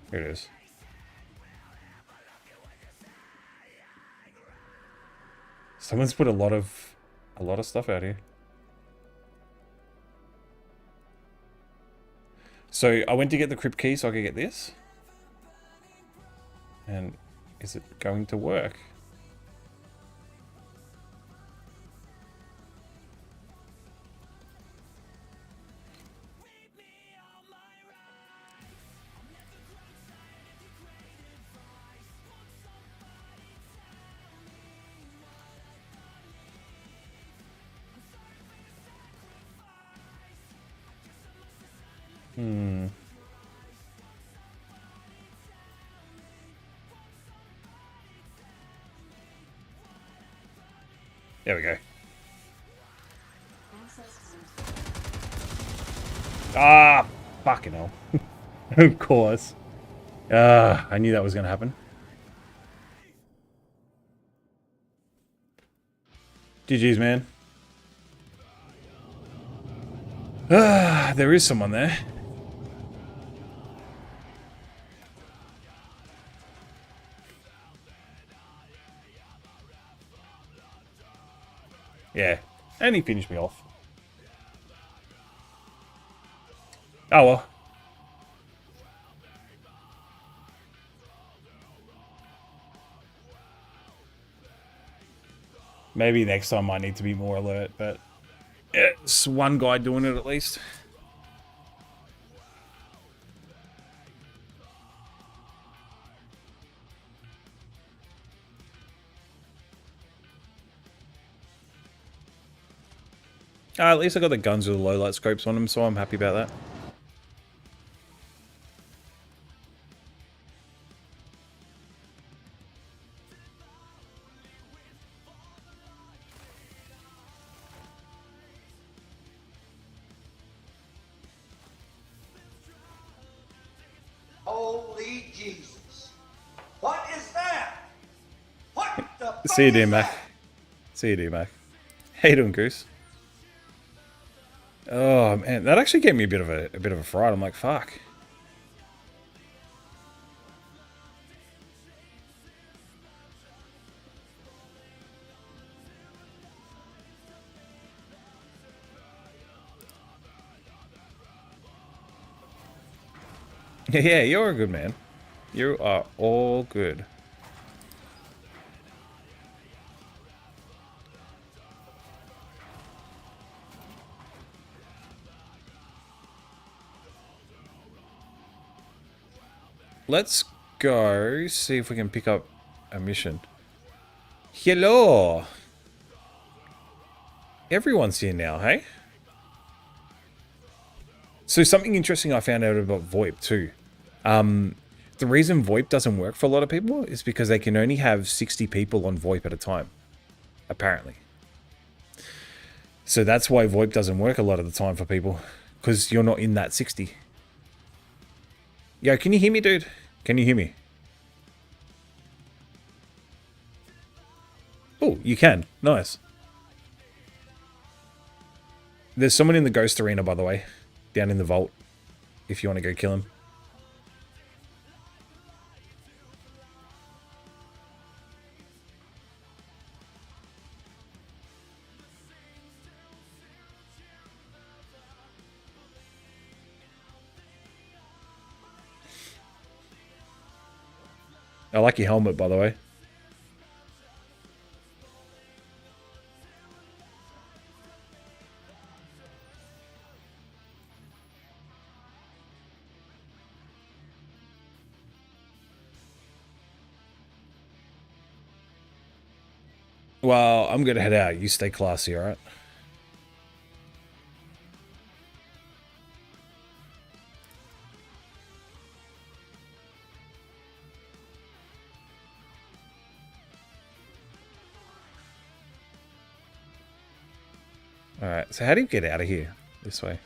Here it is. Someone's put a lot of stuff out here. So I went to get the crypt key so I could get this. And is it going to work? There we go. Ah, fucking hell. Of course. I knew that was going to happen. GG's, man. There is someone there. Yeah, and he finished me off. Oh well. Maybe next time I need to be more alert, but yeah, it's one guy doing it at least. At least I got the guns with the low light scopes on them, so I'm happy about that. Holy Jesus. What is that? What the fuck See you, dear is Mac. that? See you, dear Mac. How you doing, Goose? Oh man, that actually gave me a bit of a fright. I'm like, fuck. Yeah, you're a good man. You are all good. Let's go see if we can pick up a mission. Hello. Everyone's here now, hey? So something interesting I found out about VoIP too. The reason VoIP doesn't work for a lot of people is because they can only have 60 people on VoIP at a time, apparently. So that's why VoIP doesn't work a lot of the time for people, because you're not in that 60. Yo, can you hear me, dude? Can you hear me? Oh, you can. Nice. There's someone in the ghost arena, by the way, down in the vault, if you want to go kill him. I like your helmet, by the way. Well, I'm gonna head out. You stay classy, alright? Alright, so how do you get out of here? This way.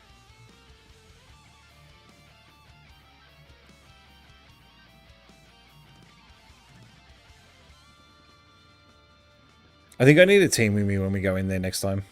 I think I need a team with me when we go in there next time.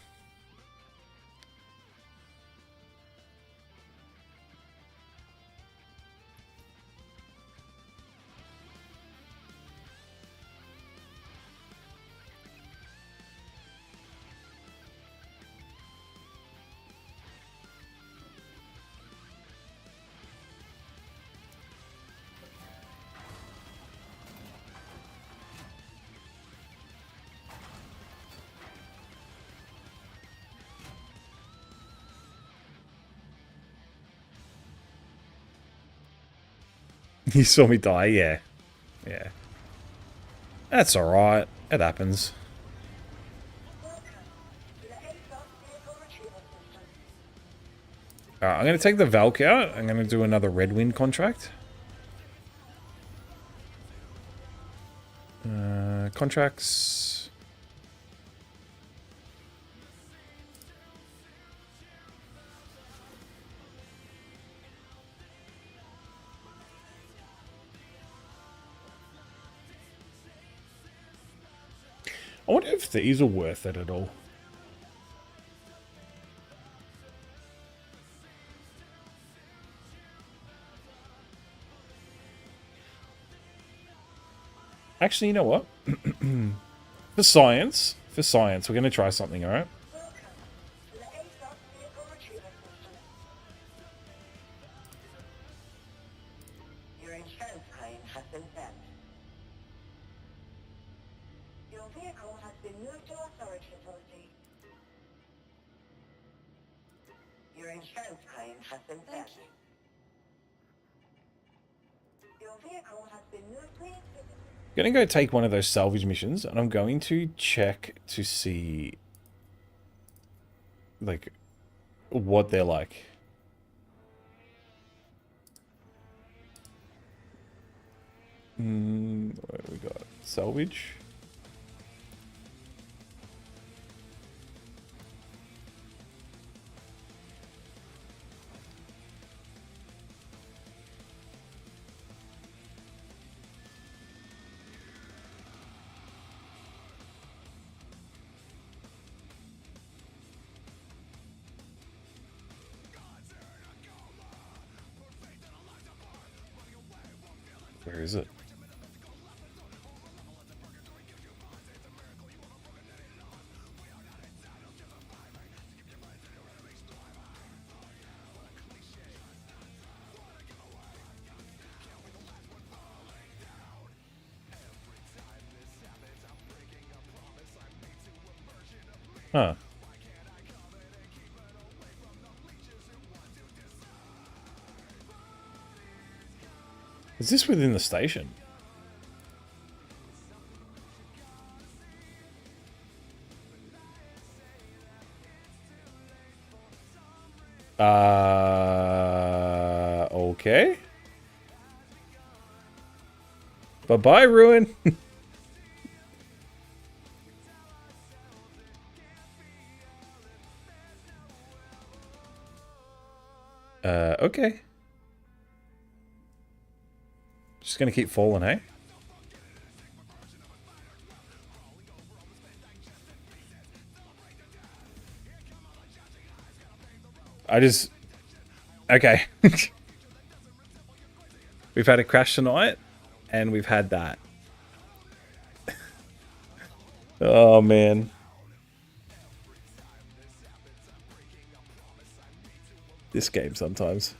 You saw me die, yeah. Yeah. That's alright. It happens. Welcome to the ASOP vehicle retrieval system. Alright, I'm going to take the Valk out. I'm going to do another Red Wind contract. Contracts. I wonder if these are worth it at all. Actually, you know what? For science, we're going to try something, alright? Welcome to the ASOP vehicle retrieval system. Your insurance claim has been sent. Your vehicle has been moved to authority authority. Your insurance claim has been sent. Thank you. Your vehicle has been moved. Please visit. I'm going to go take one of those salvage missions, and I'm going to check to see, like, what they're like. What we got? Salvage. Where is it? Huh. Is this within the station? Okay. Bye-bye, Ruin. Okay. Just gonna keep falling, hey? Okay. We've had a crash tonight, and we've had that. Oh, man. This game sometimes.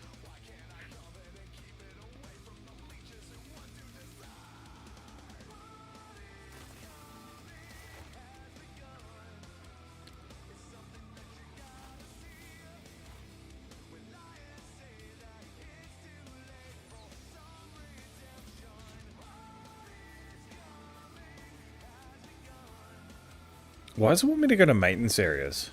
Why does it want me to go to maintenance areas?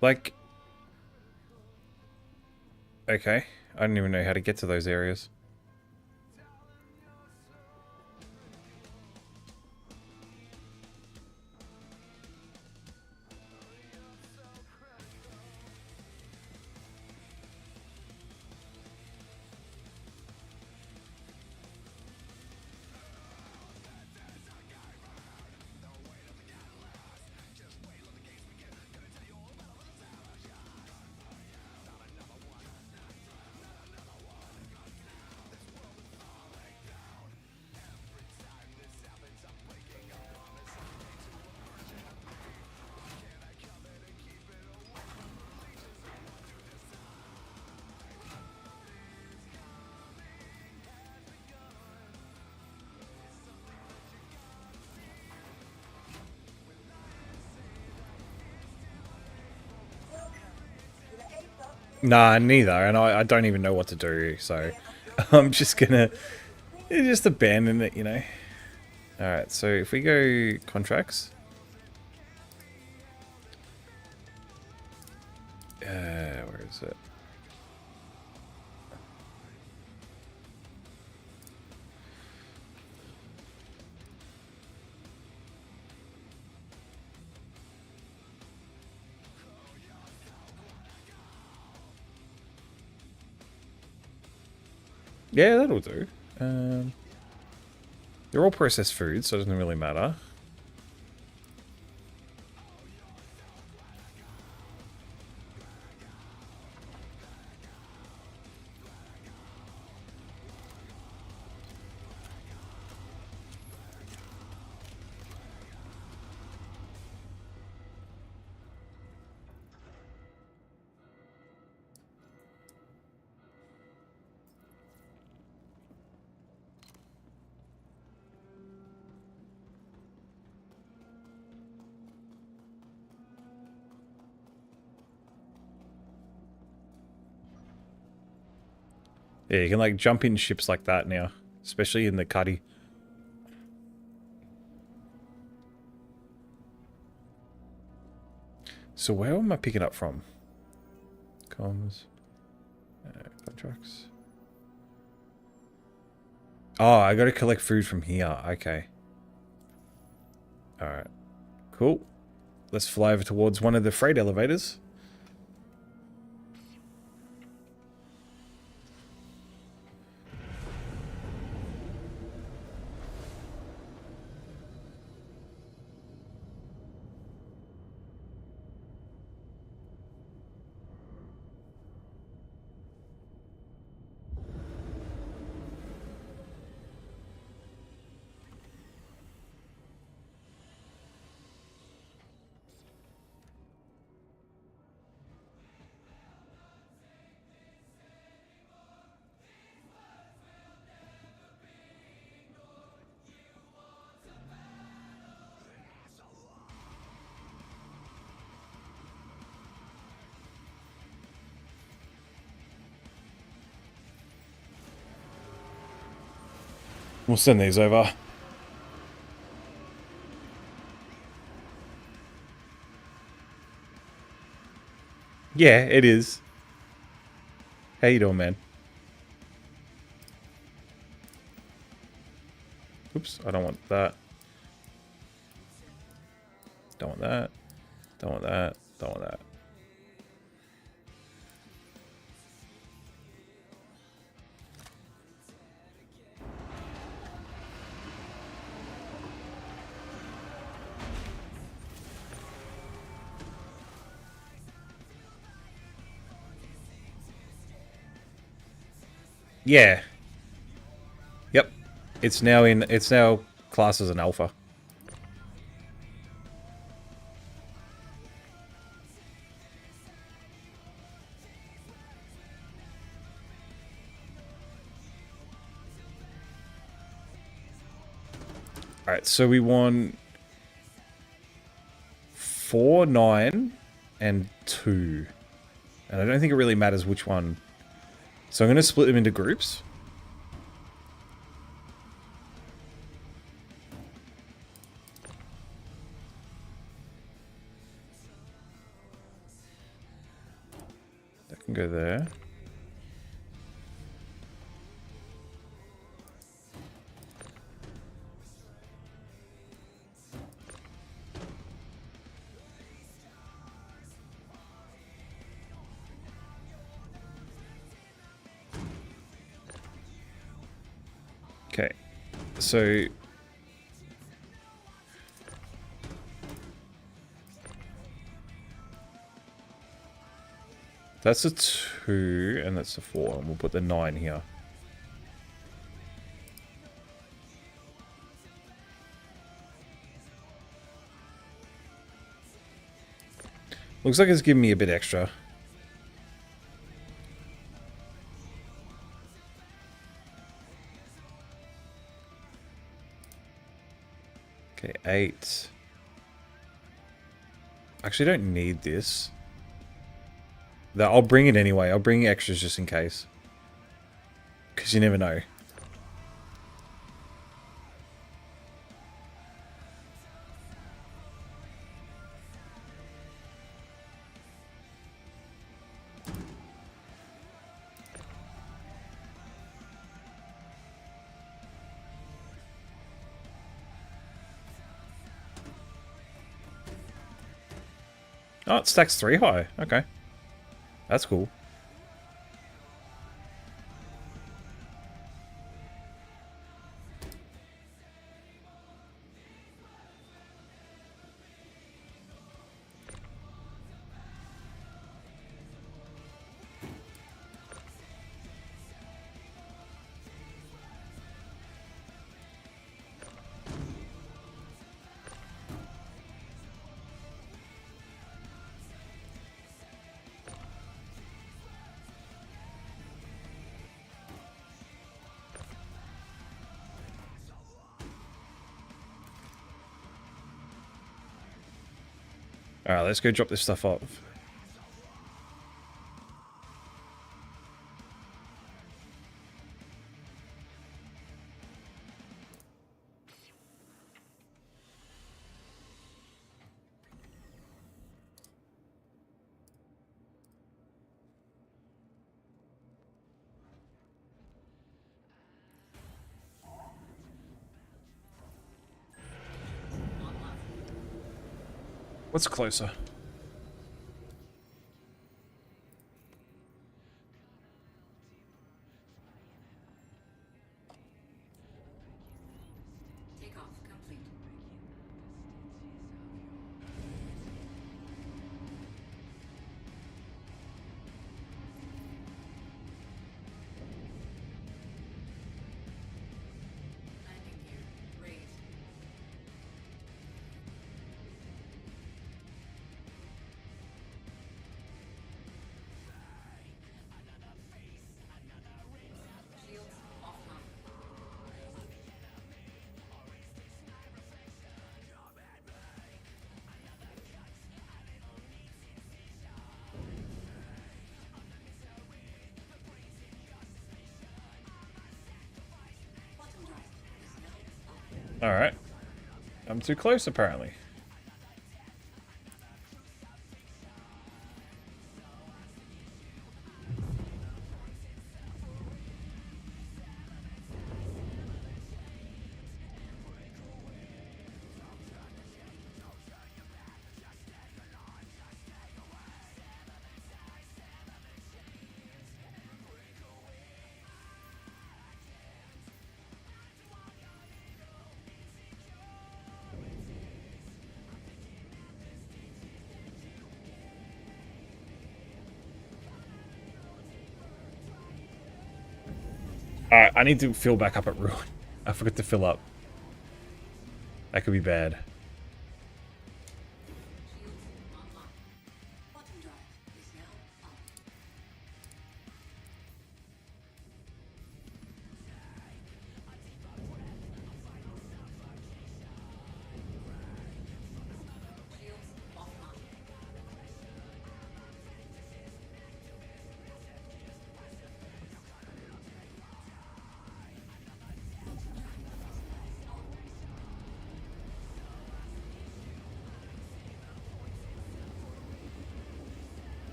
Like... Okay. I don't even know how to get to those areas. Nah, neither, and I don't even know what to do, so I'm just gonna just abandon it, you know. Alright, so if we go contracts... where is it? Yeah, that'll do. They're all processed foods, so it doesn't really matter. Yeah, you can like jump in ships like that now, especially in the cuddy. So where am I picking up from? Comms. Contracts. Oh, I gotta collect food from here. Okay. Alright. Cool. Let's fly over towards one of the freight elevators. We'll send these over. Yeah, it is. How you doing, man? Oops, I don't want that. Don't want that. Don't want that. Don't want that. Yeah. Yep. It's now classed as an alpha. Alright, so we want 4, 9, and 2. And I don't think it really matters which one. So I'm going to split them into groups. That can go there. Okay, so that's a 2 and that's a 4, and we'll put the 9 here. Looks like it's giving me a bit extra. Okay, 8. Actually, I don't need this. I'll bring it anyway. I'll bring extras just in case. Because you never know. Oh, it stacks 3 high. Okay. That's cool. Alright, let's go drop this stuff off. What's closer? Takeoff complete. Landing gear raised. Shields offline. Bottom drive is now off. Alright. I'm too close, apparently. Alright, I need to fill back up at Ruin. I forgot to fill up. That could be bad. Shields online. Bottom drive is now up. Shields offline.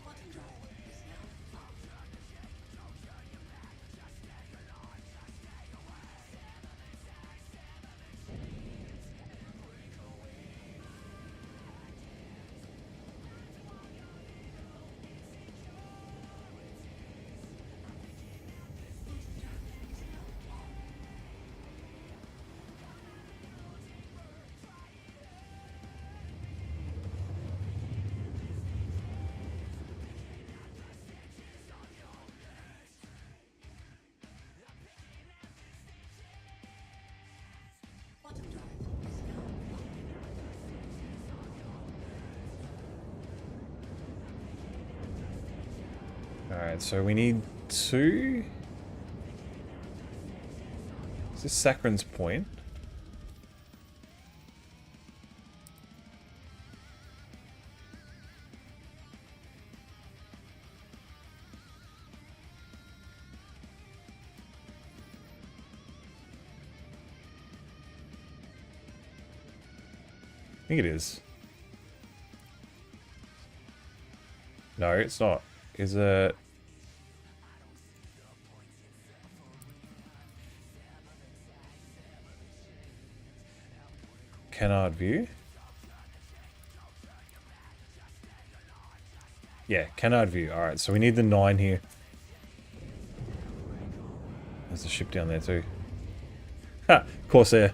Bottom drive is now up. Bottom drive is now up. Alright, so we need 2. Is this Sakharin's point? I think it is. No, it's not. Is it? Canard view? Yeah, Canard view. Alright, so we need the 9 here. There's a ship down there too. Ha! Corsair.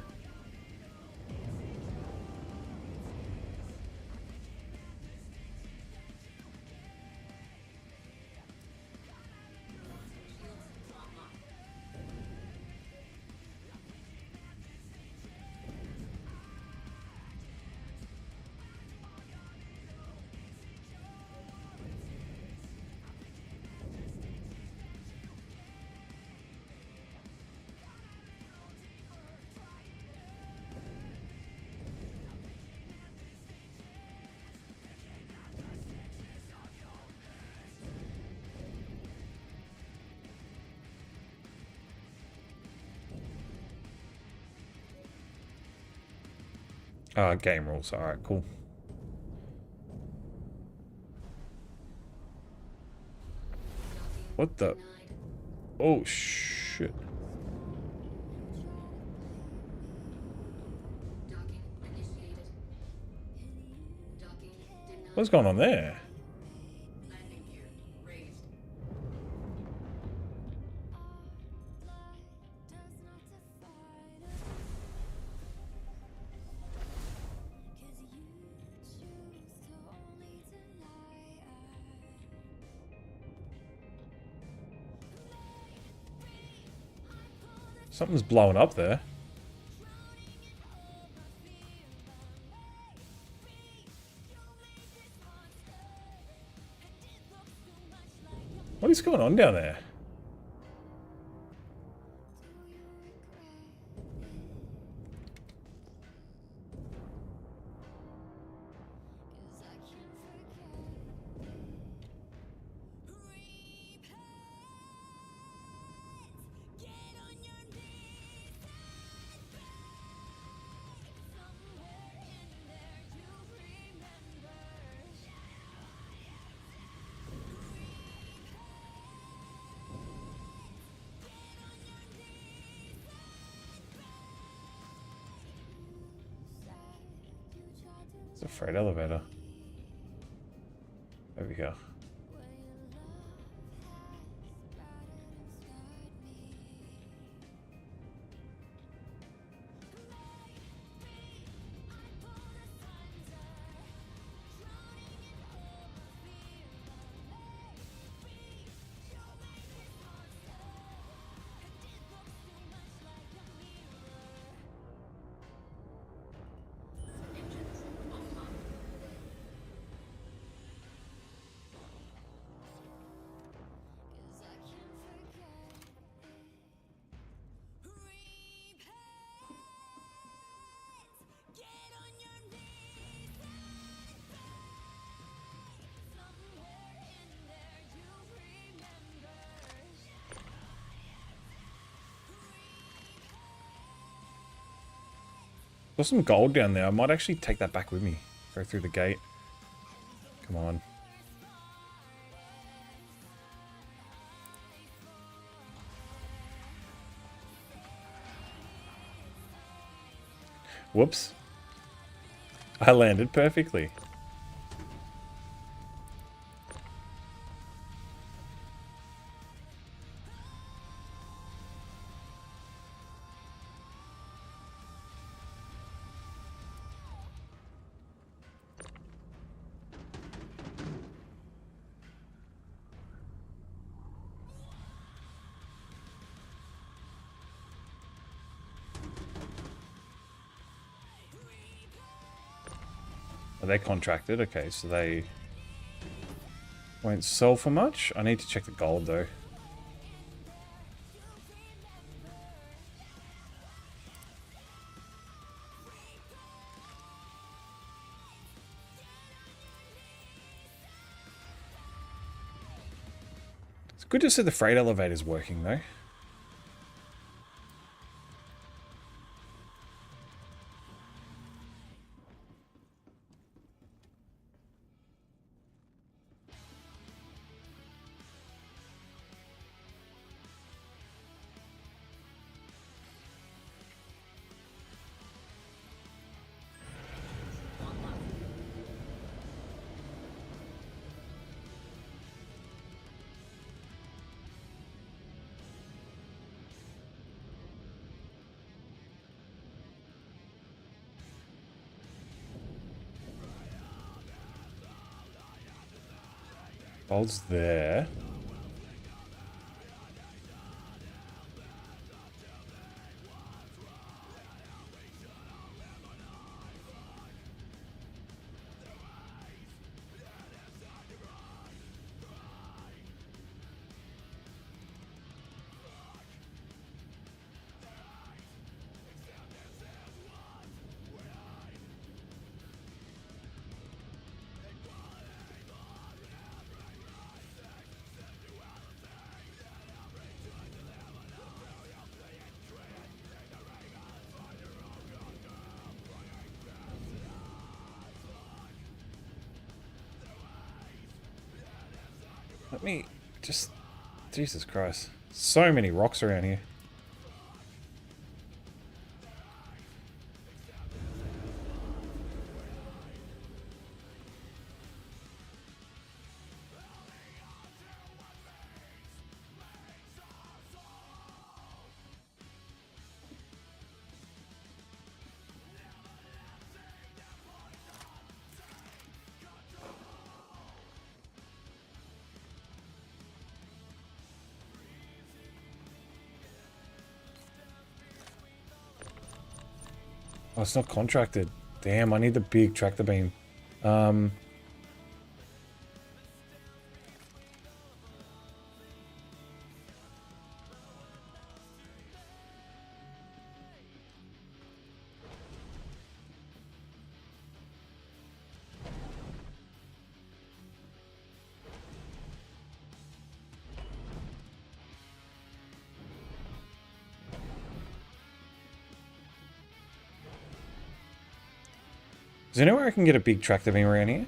Game rules. Alright, cool. What the? Oh, shit. Docking What's going on there? Landing gear raised. Something's blowing up there. What is going on down there? It's a freight elevator. Over here. Engines offline. There's some gold down there. I might actually take that back with me. Go through the gate. Come on. Whoops. I landed perfectly. Are they contracted? Okay, so they won't sell for much. I need to check the gold though. It's good to see the freight elevators working though. Gold's there. Let me just... Jesus Christ. So many rocks around here. Oh, it's not contracted. Damn, I need the big tractor beam. Um... Is there anywhere I can get a big tractor beam around here?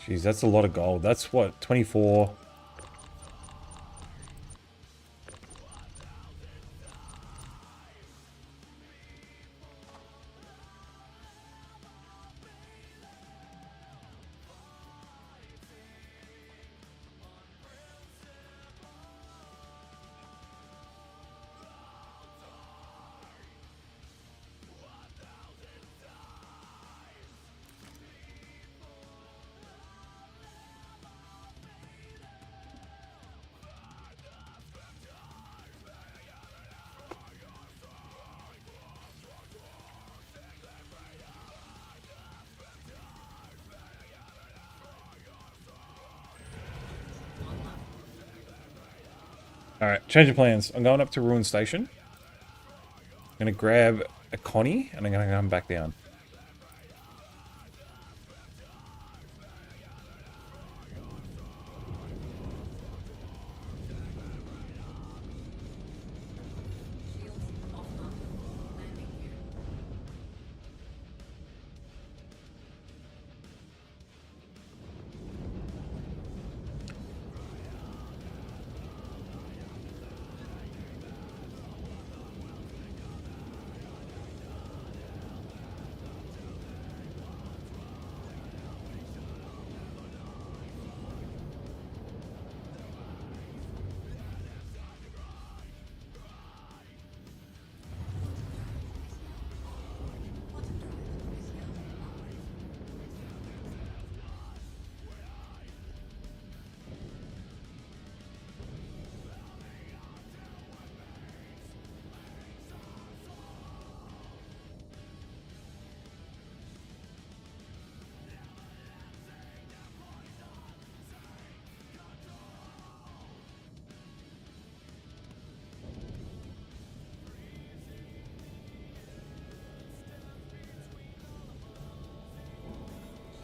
Jeez, that's a lot of gold. That's what, 24? Alright, change of plans. I'm going up to Ruin Station. I'm going to grab a Connie, and I'm going to come back down.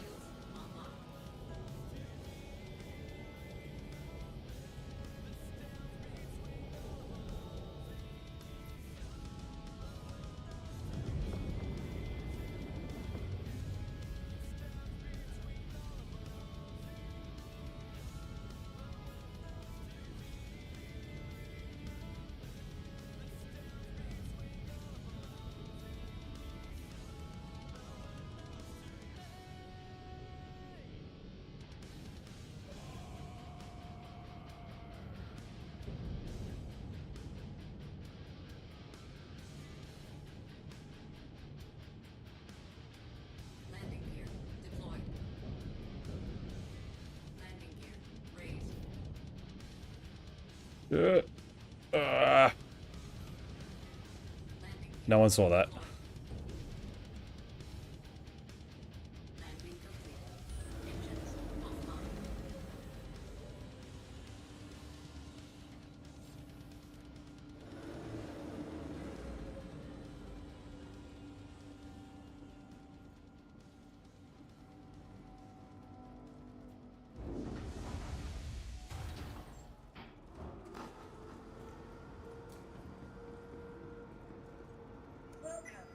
Shields offline. Landing gear. Landing gear deployed. Landing gear raised. Uh, Landing gear no one saw that. landing complete. Engines offline. Welcome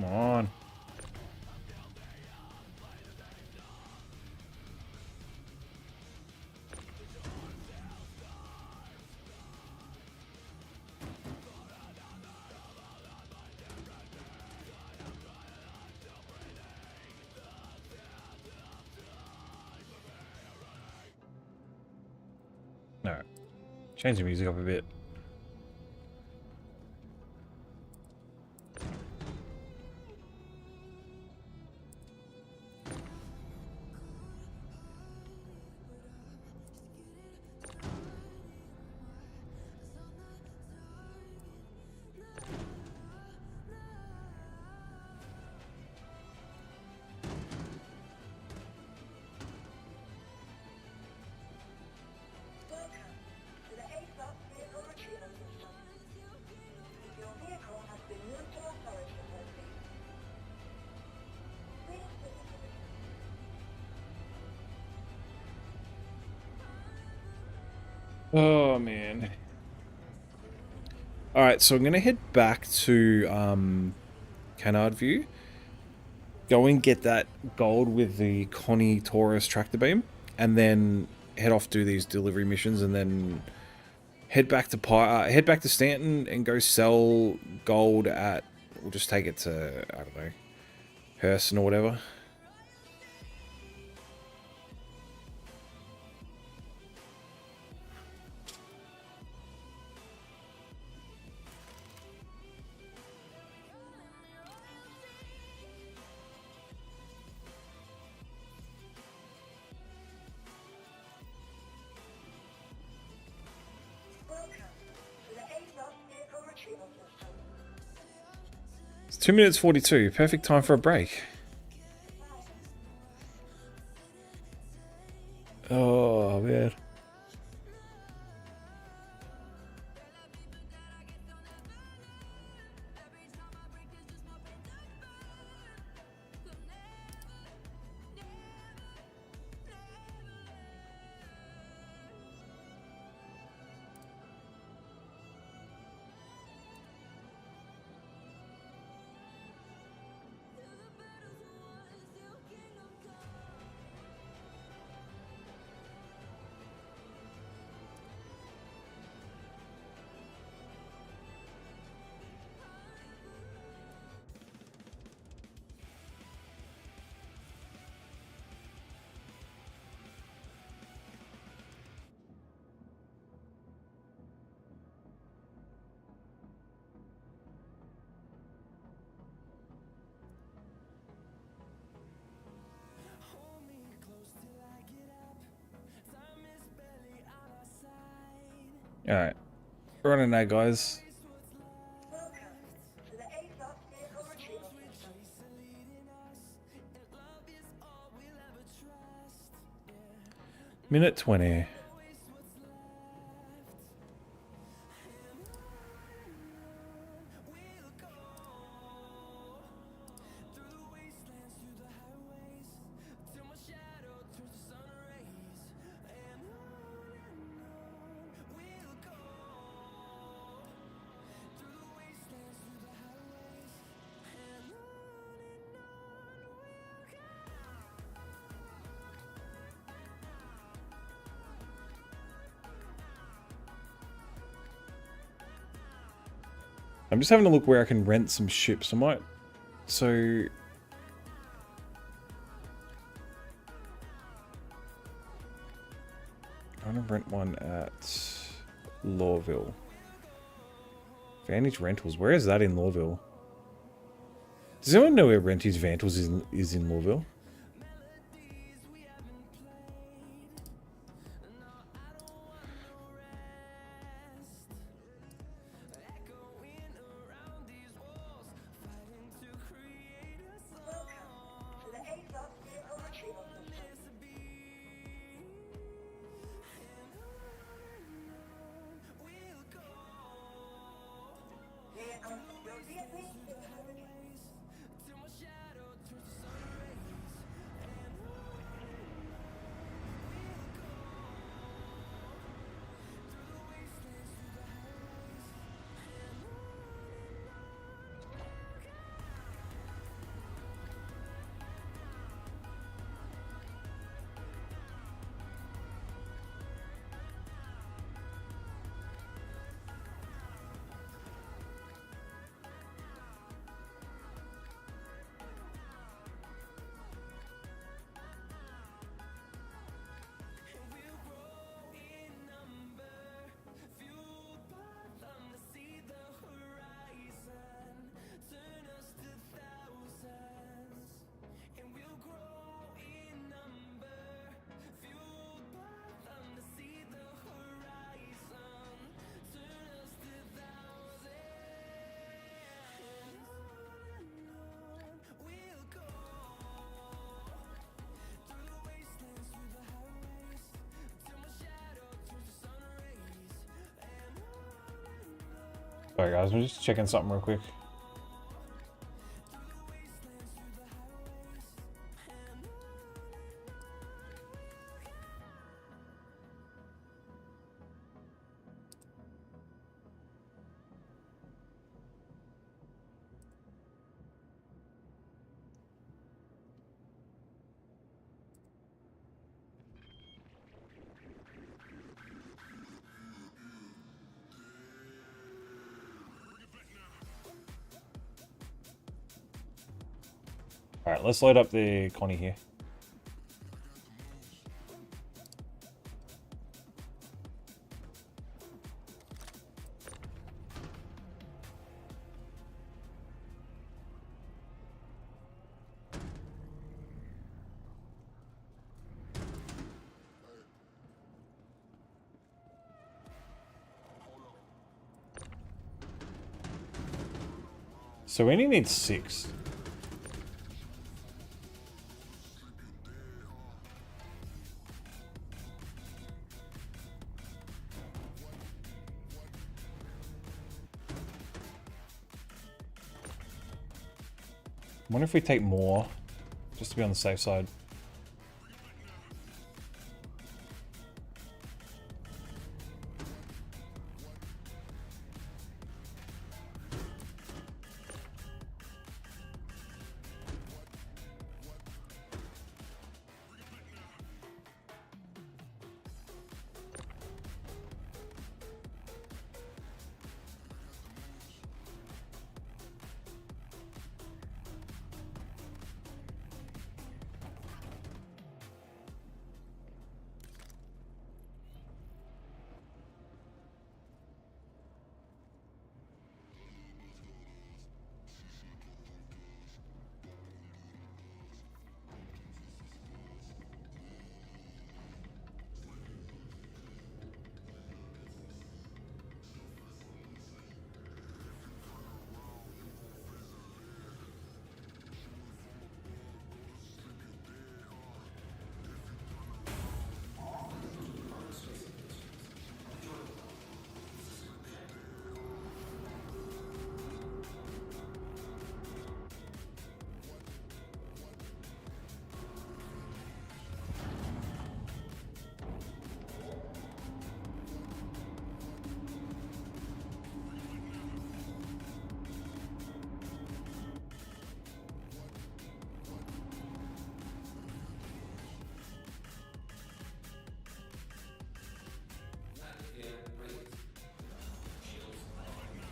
Come on. Alright. Change the music up a bit. Welcome to the ASOP vehicle retrieval system. Your vehicle has been moved to our storage facility. Please visit the Oh man. Alright, so I'm gonna head back to Canard View. Go and get that gold with the Connie Taurus tractor beam, and then head off do these delivery missions, and then head back to Stanton and go sell gold at. We'll just take it to, I don't know, Hurston or whatever. welcome to the ASOP vehicle retrieval system. It's 2 minutes 42. Perfect time for a break. Oh man. Alright. Running now, guys. Welcome to the ASOP vehicle retrieval system. Minute 20. I'm just having a look where I can rent some ships. I might... So... I want to rent one at Lawville. Vantage Rentals. Where is that in Lawville? Does anyone know where Renty's Rentals is in Lawville? Welcome to the ASOP vehicle retrieval system. Your vehicle is Sorry guys, I'm just checking something real quick. Alright, let's load up the Connie here. So we only need 6. I wonder if we take more, just to be on the safe side.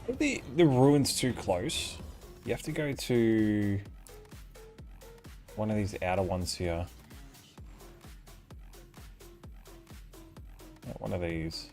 I think the ruin's too close. You have to go to one of these outer ones here. One of these.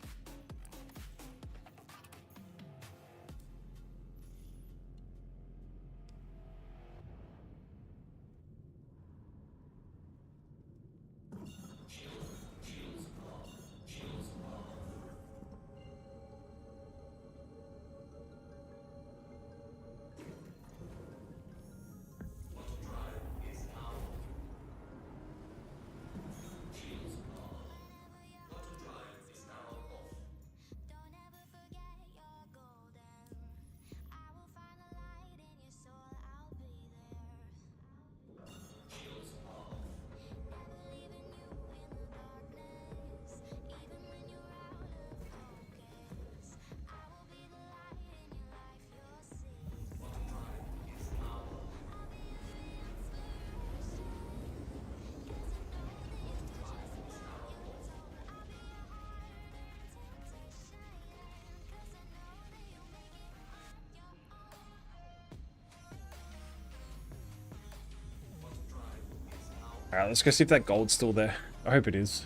Alright, let's go see if that gold's still there. I hope it is.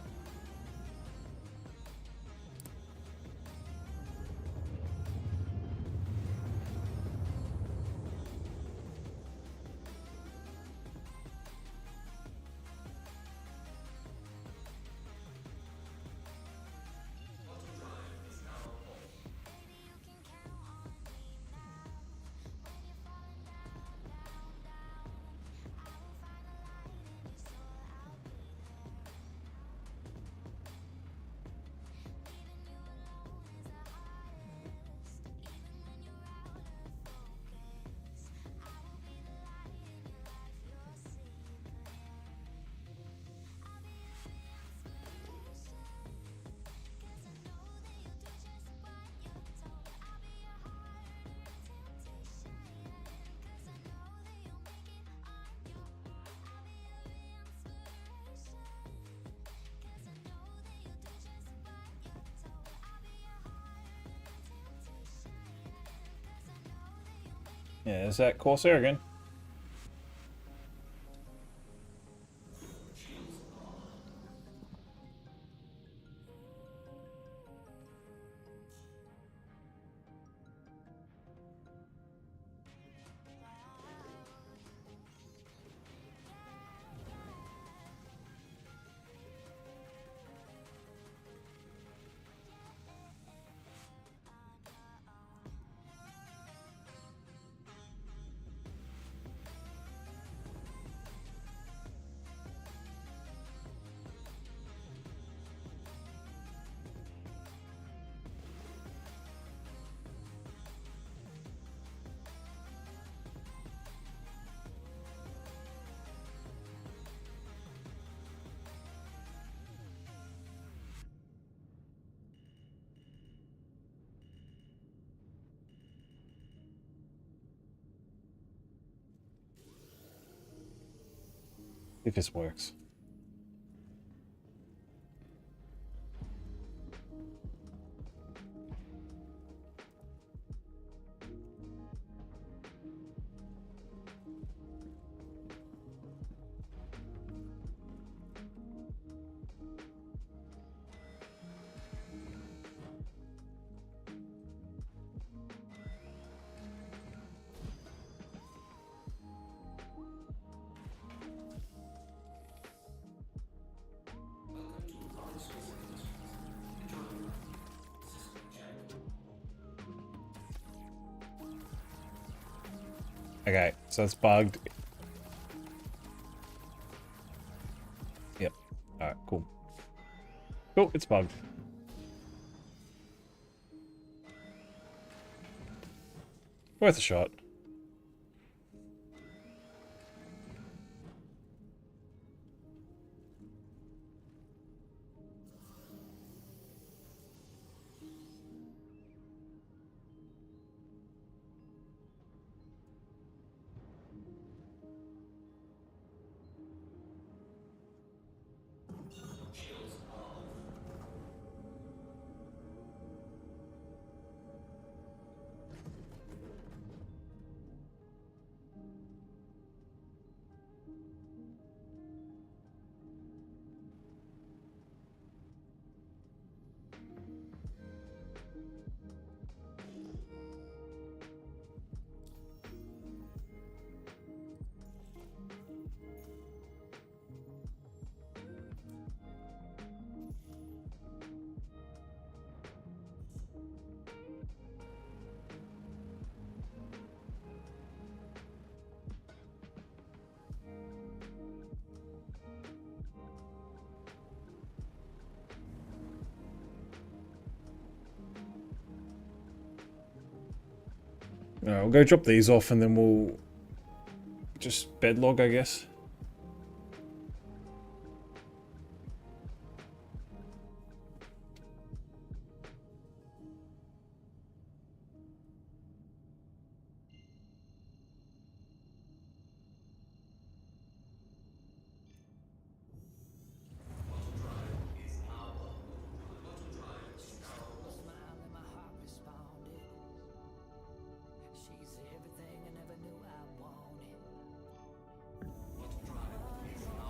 Yeah, there's that Corsair again. If this works. Okay, so it's bugged. Yep. Alright, cool. Cool, it's bugged. Worth a shot. Alright, we'll go drop these off and then we'll just bedlog, I guess.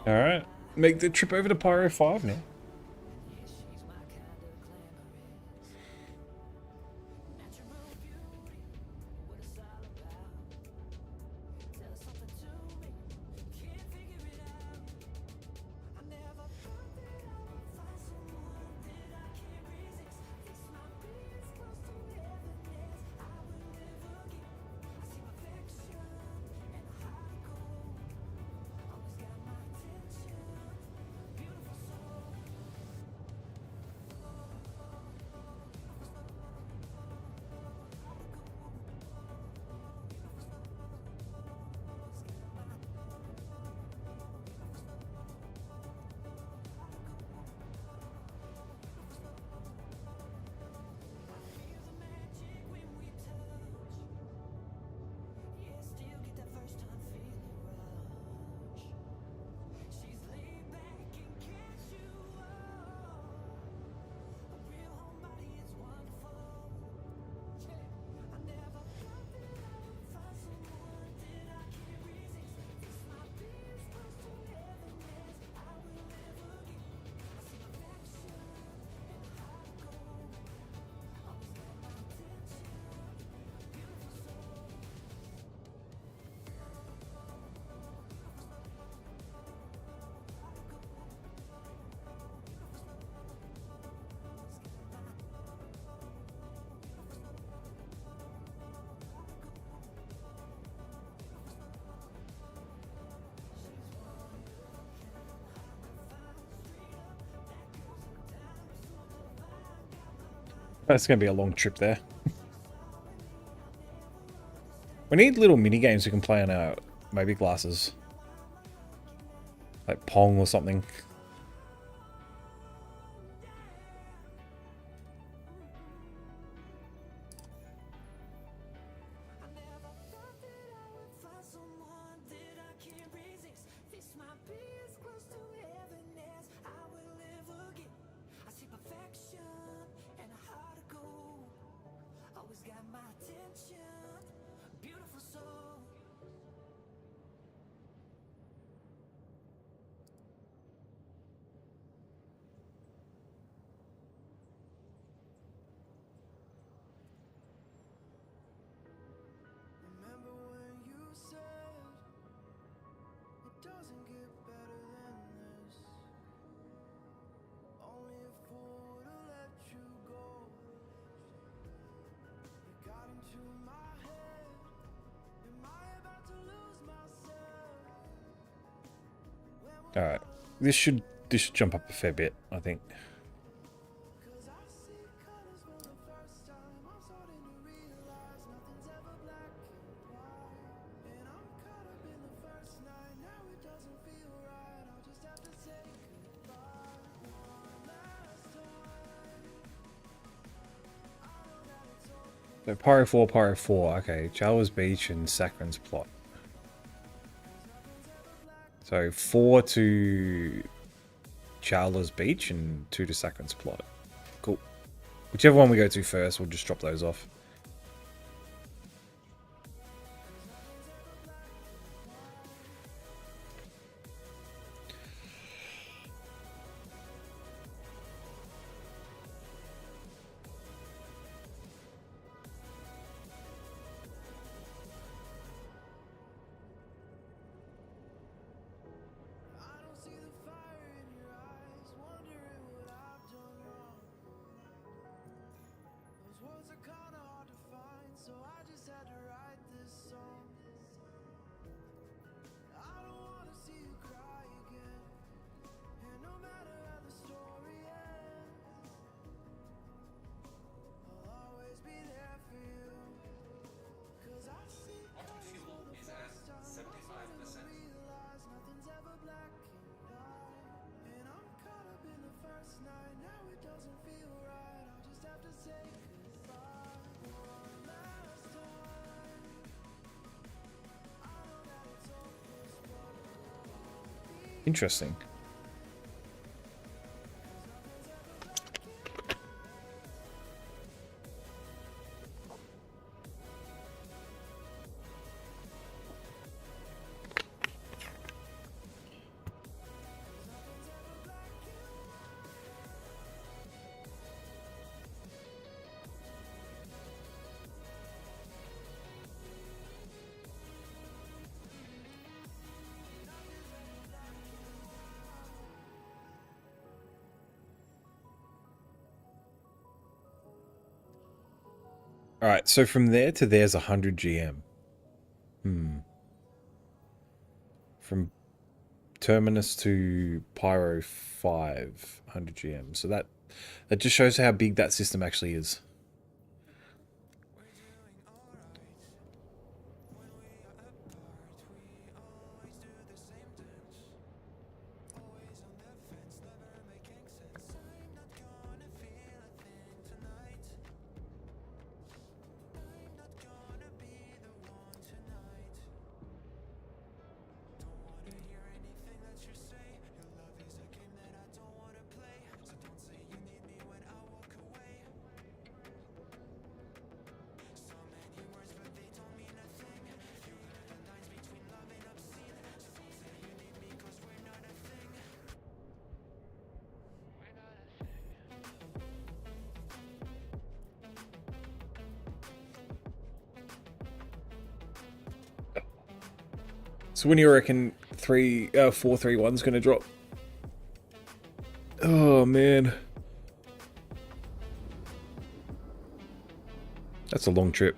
Alright, make the trip over to Pyro 5 now. That's going to be a long trip there. We need little mini games we can play on our maybe glasses. Like Pong or something. Remember when you said it doesn't get better than this? Only a fool to let you go. You got into my head. Am I about to lose myself? All right, this should jump up a fair bit, I think. Cause I see colors for the first time. I'm starting to realize nothing's ever black and white. And I'm caught up in the first night. Now it doesn't feel right. I'll just have to say goodbye one last time. I know that it's over. So Pyro 4, Pyro 4. Okay, Chalwa's Beach and Sakran's Plot. So 4 to Chalwa's Beach and 2 to Sakran's Plot. Cool. Whichever one we go to first, we'll just drop those off. I don't see the fire in your eyes, wondering what I've done wrong. Those words are kinda hard to find, so I just had to write this song. I don't wanna see you cry again, and no matter how the story ends, I'll always be there for you. Cause I see colors for the first time. I'm starting to realize nothing's ever black and white. And I'm caught up in the first night. Now it doesn't feel right. I'll just have to say goodbye one last time. I know that it's hopeless, but Interesting. All right, so from there to there's 100 GM. From Terminus to Pyro 5, 100 GM. So that just shows how big that system actually is. So when do you reckon 431's gonna drop? Oh man. That's a long trip.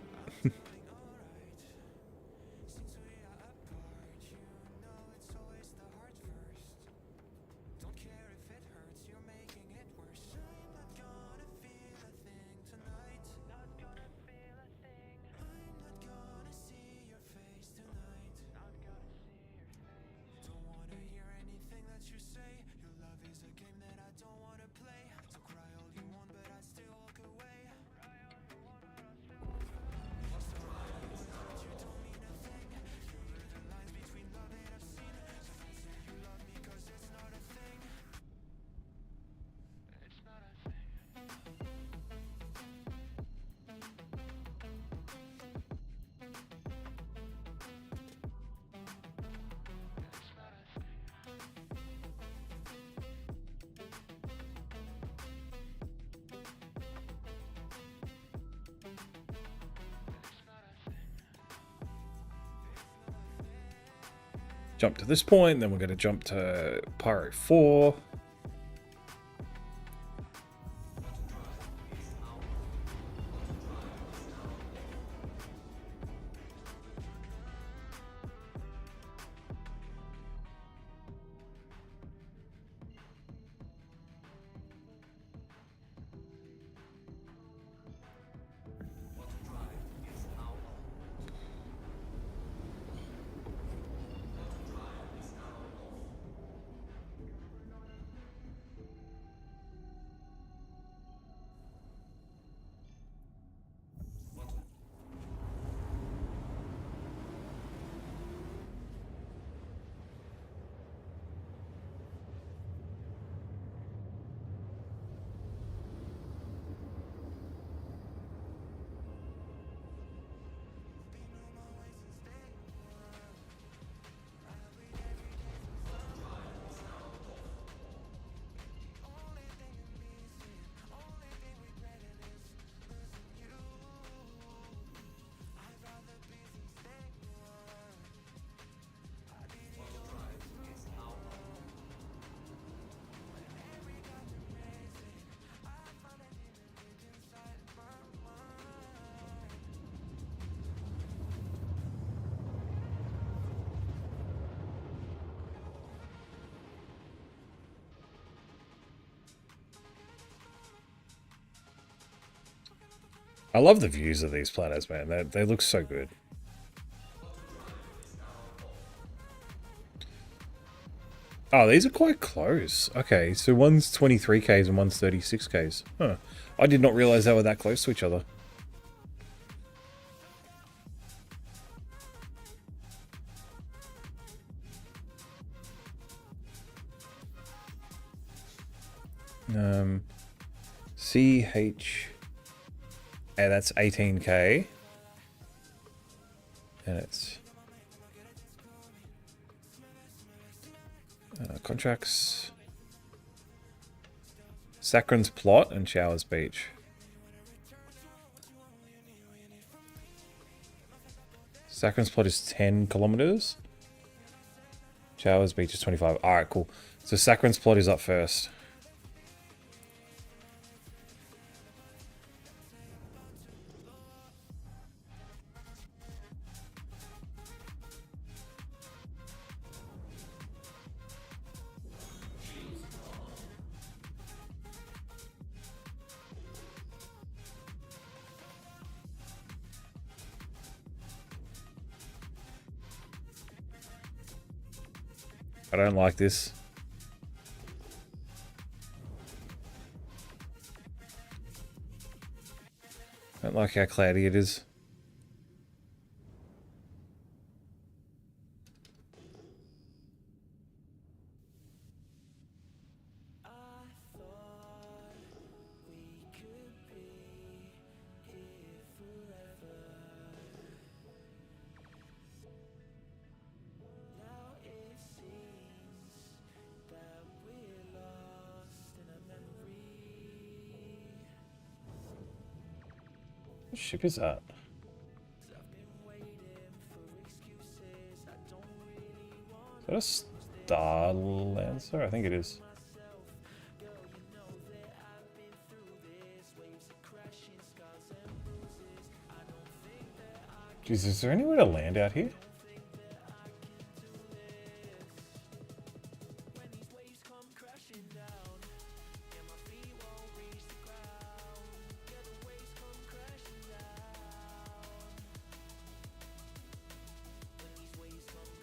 jump to this point, then we're going to jump to Pyro 4. I love the views of these planets, man. They look so good. Oh, these are quite close. Okay, so one's 23Ks and one's 36Ks. Huh. I did not realize they were that close to each other. CH... Yeah, that's 18K. And it's... contracts... Saccharin's Plot and Showers Beach. Saccharin's Plot is 10 kilometers. Showers Beach is 25. Alright, cool. So Saccharin's Plot is up first. I don't like this. I don't like how cloudy it is. What ship is that? Is that a Star Lancer? I think it is. Jeez, is there anywhere to land out here?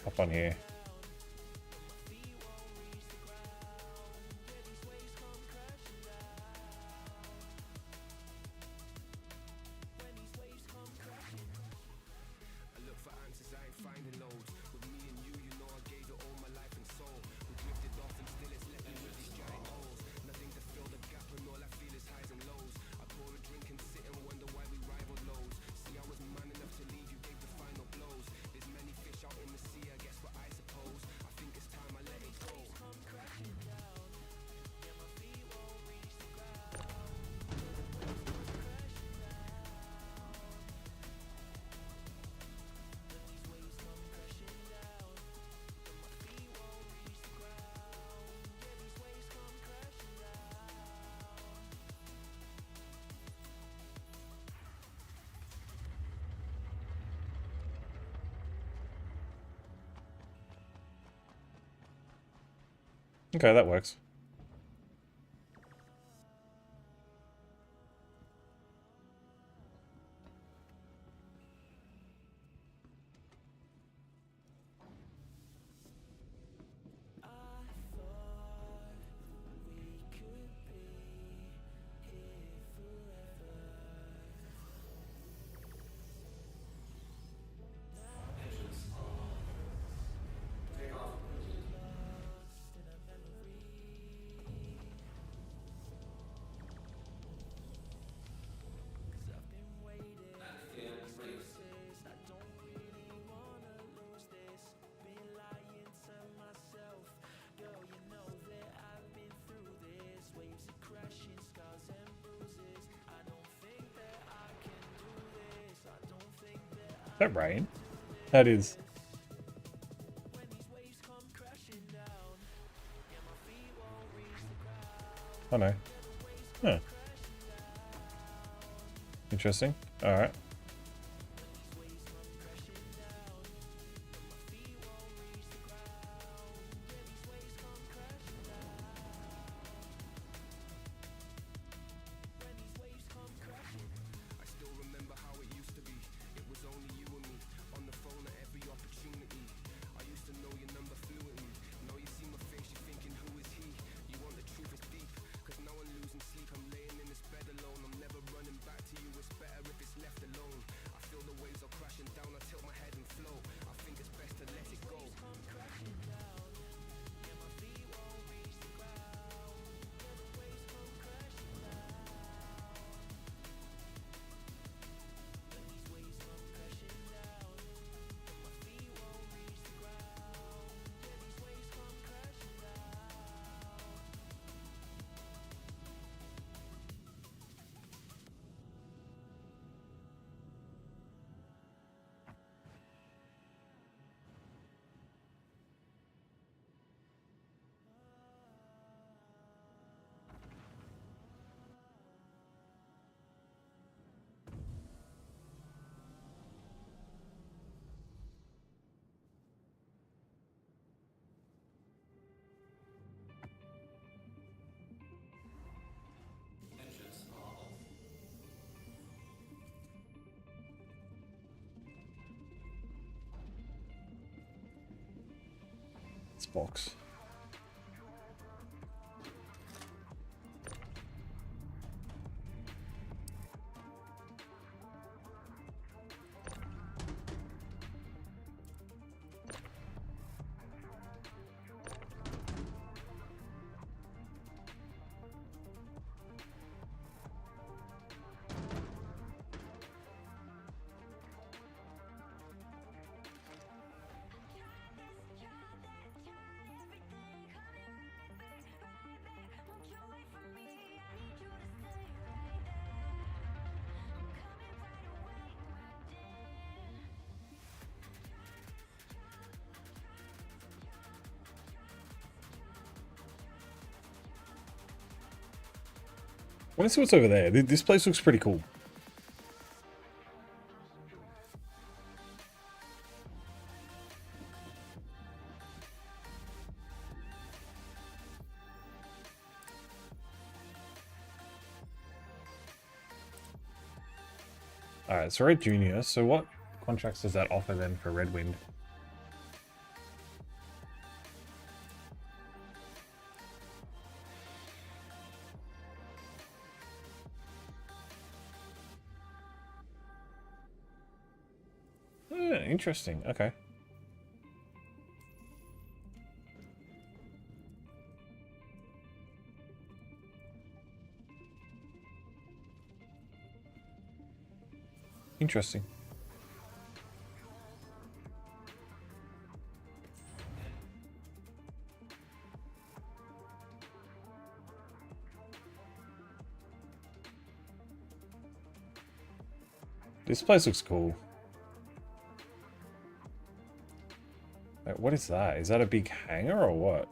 Up on here. Okay, that works. Is that rain? That is. Oh no. Huh. Interesting. Alright. This box. I want to see what's over there. This place looks pretty cool. Alright, so Red Junior. So what contracts does that offer then for Red Wind? Interesting. Okay. Interesting. This place looks cool. Wait, what is that? Is that a big hangar or what?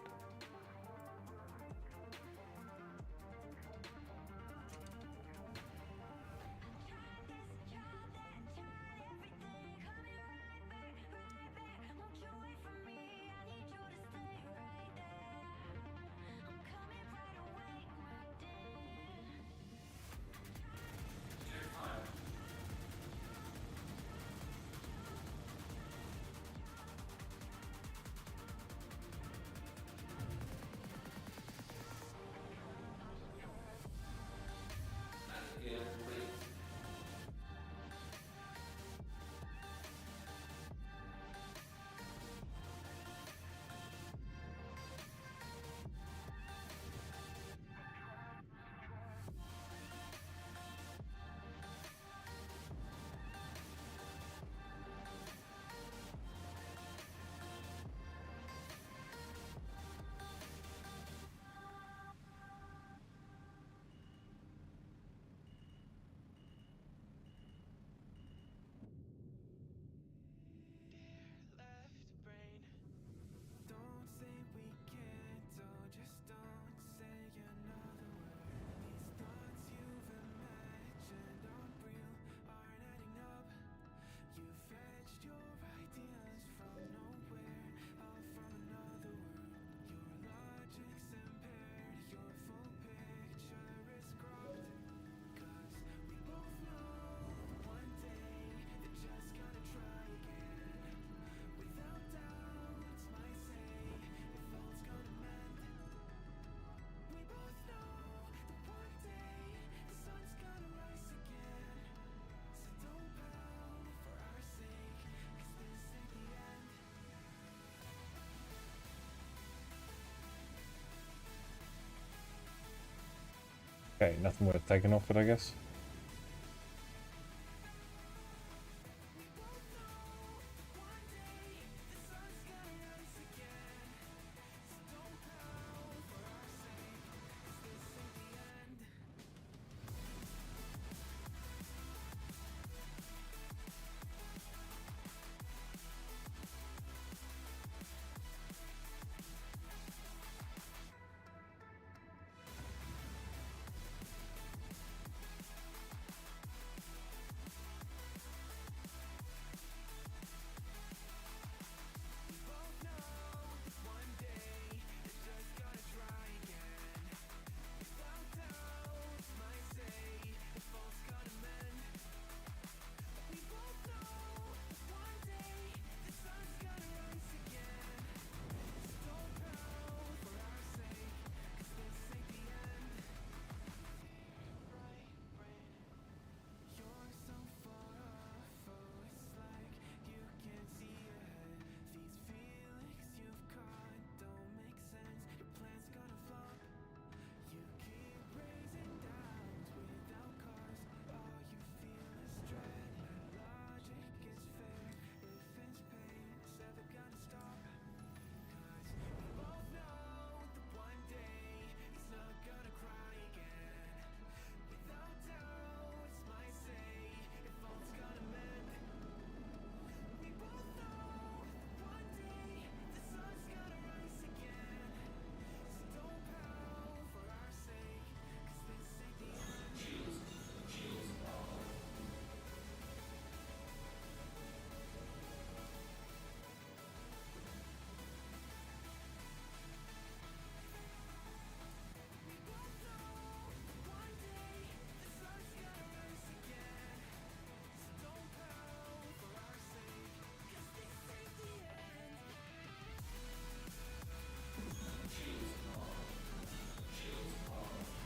Okay, nothing worth taking off it, I guess.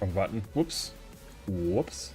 Wrong button. Whoops. Whoops.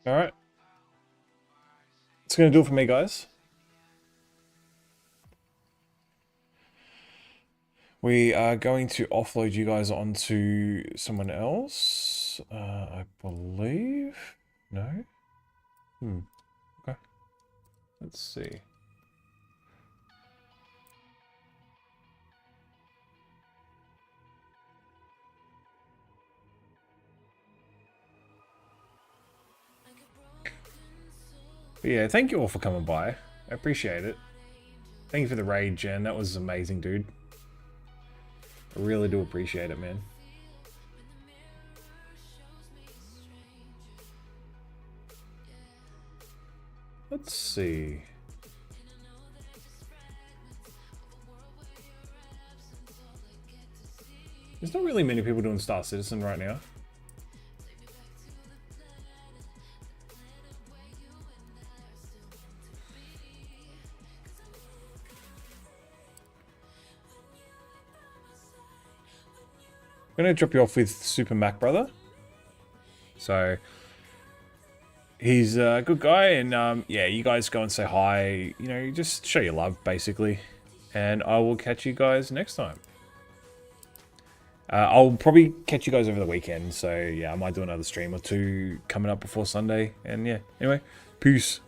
Alright. It's going to do it for me, guys. We are going to offload you guys onto someone else, I believe. No? Okay. Let's see. But yeah, thank you all for coming by. I appreciate it. Thank you for the raid, Jen. That was amazing, dude. I really do appreciate it, man. Let's see. There's not really many people doing Star Citizen right now. I'm going to drop you off with Super Mac Brother. So, he's a good guy, and yeah, you guys go and say hi. You know, just show your love, basically. And I will catch you guys next time. I'll probably catch you guys over the weekend. So, yeah, I might do another stream or two coming up before Sunday. And yeah, anyway, peace.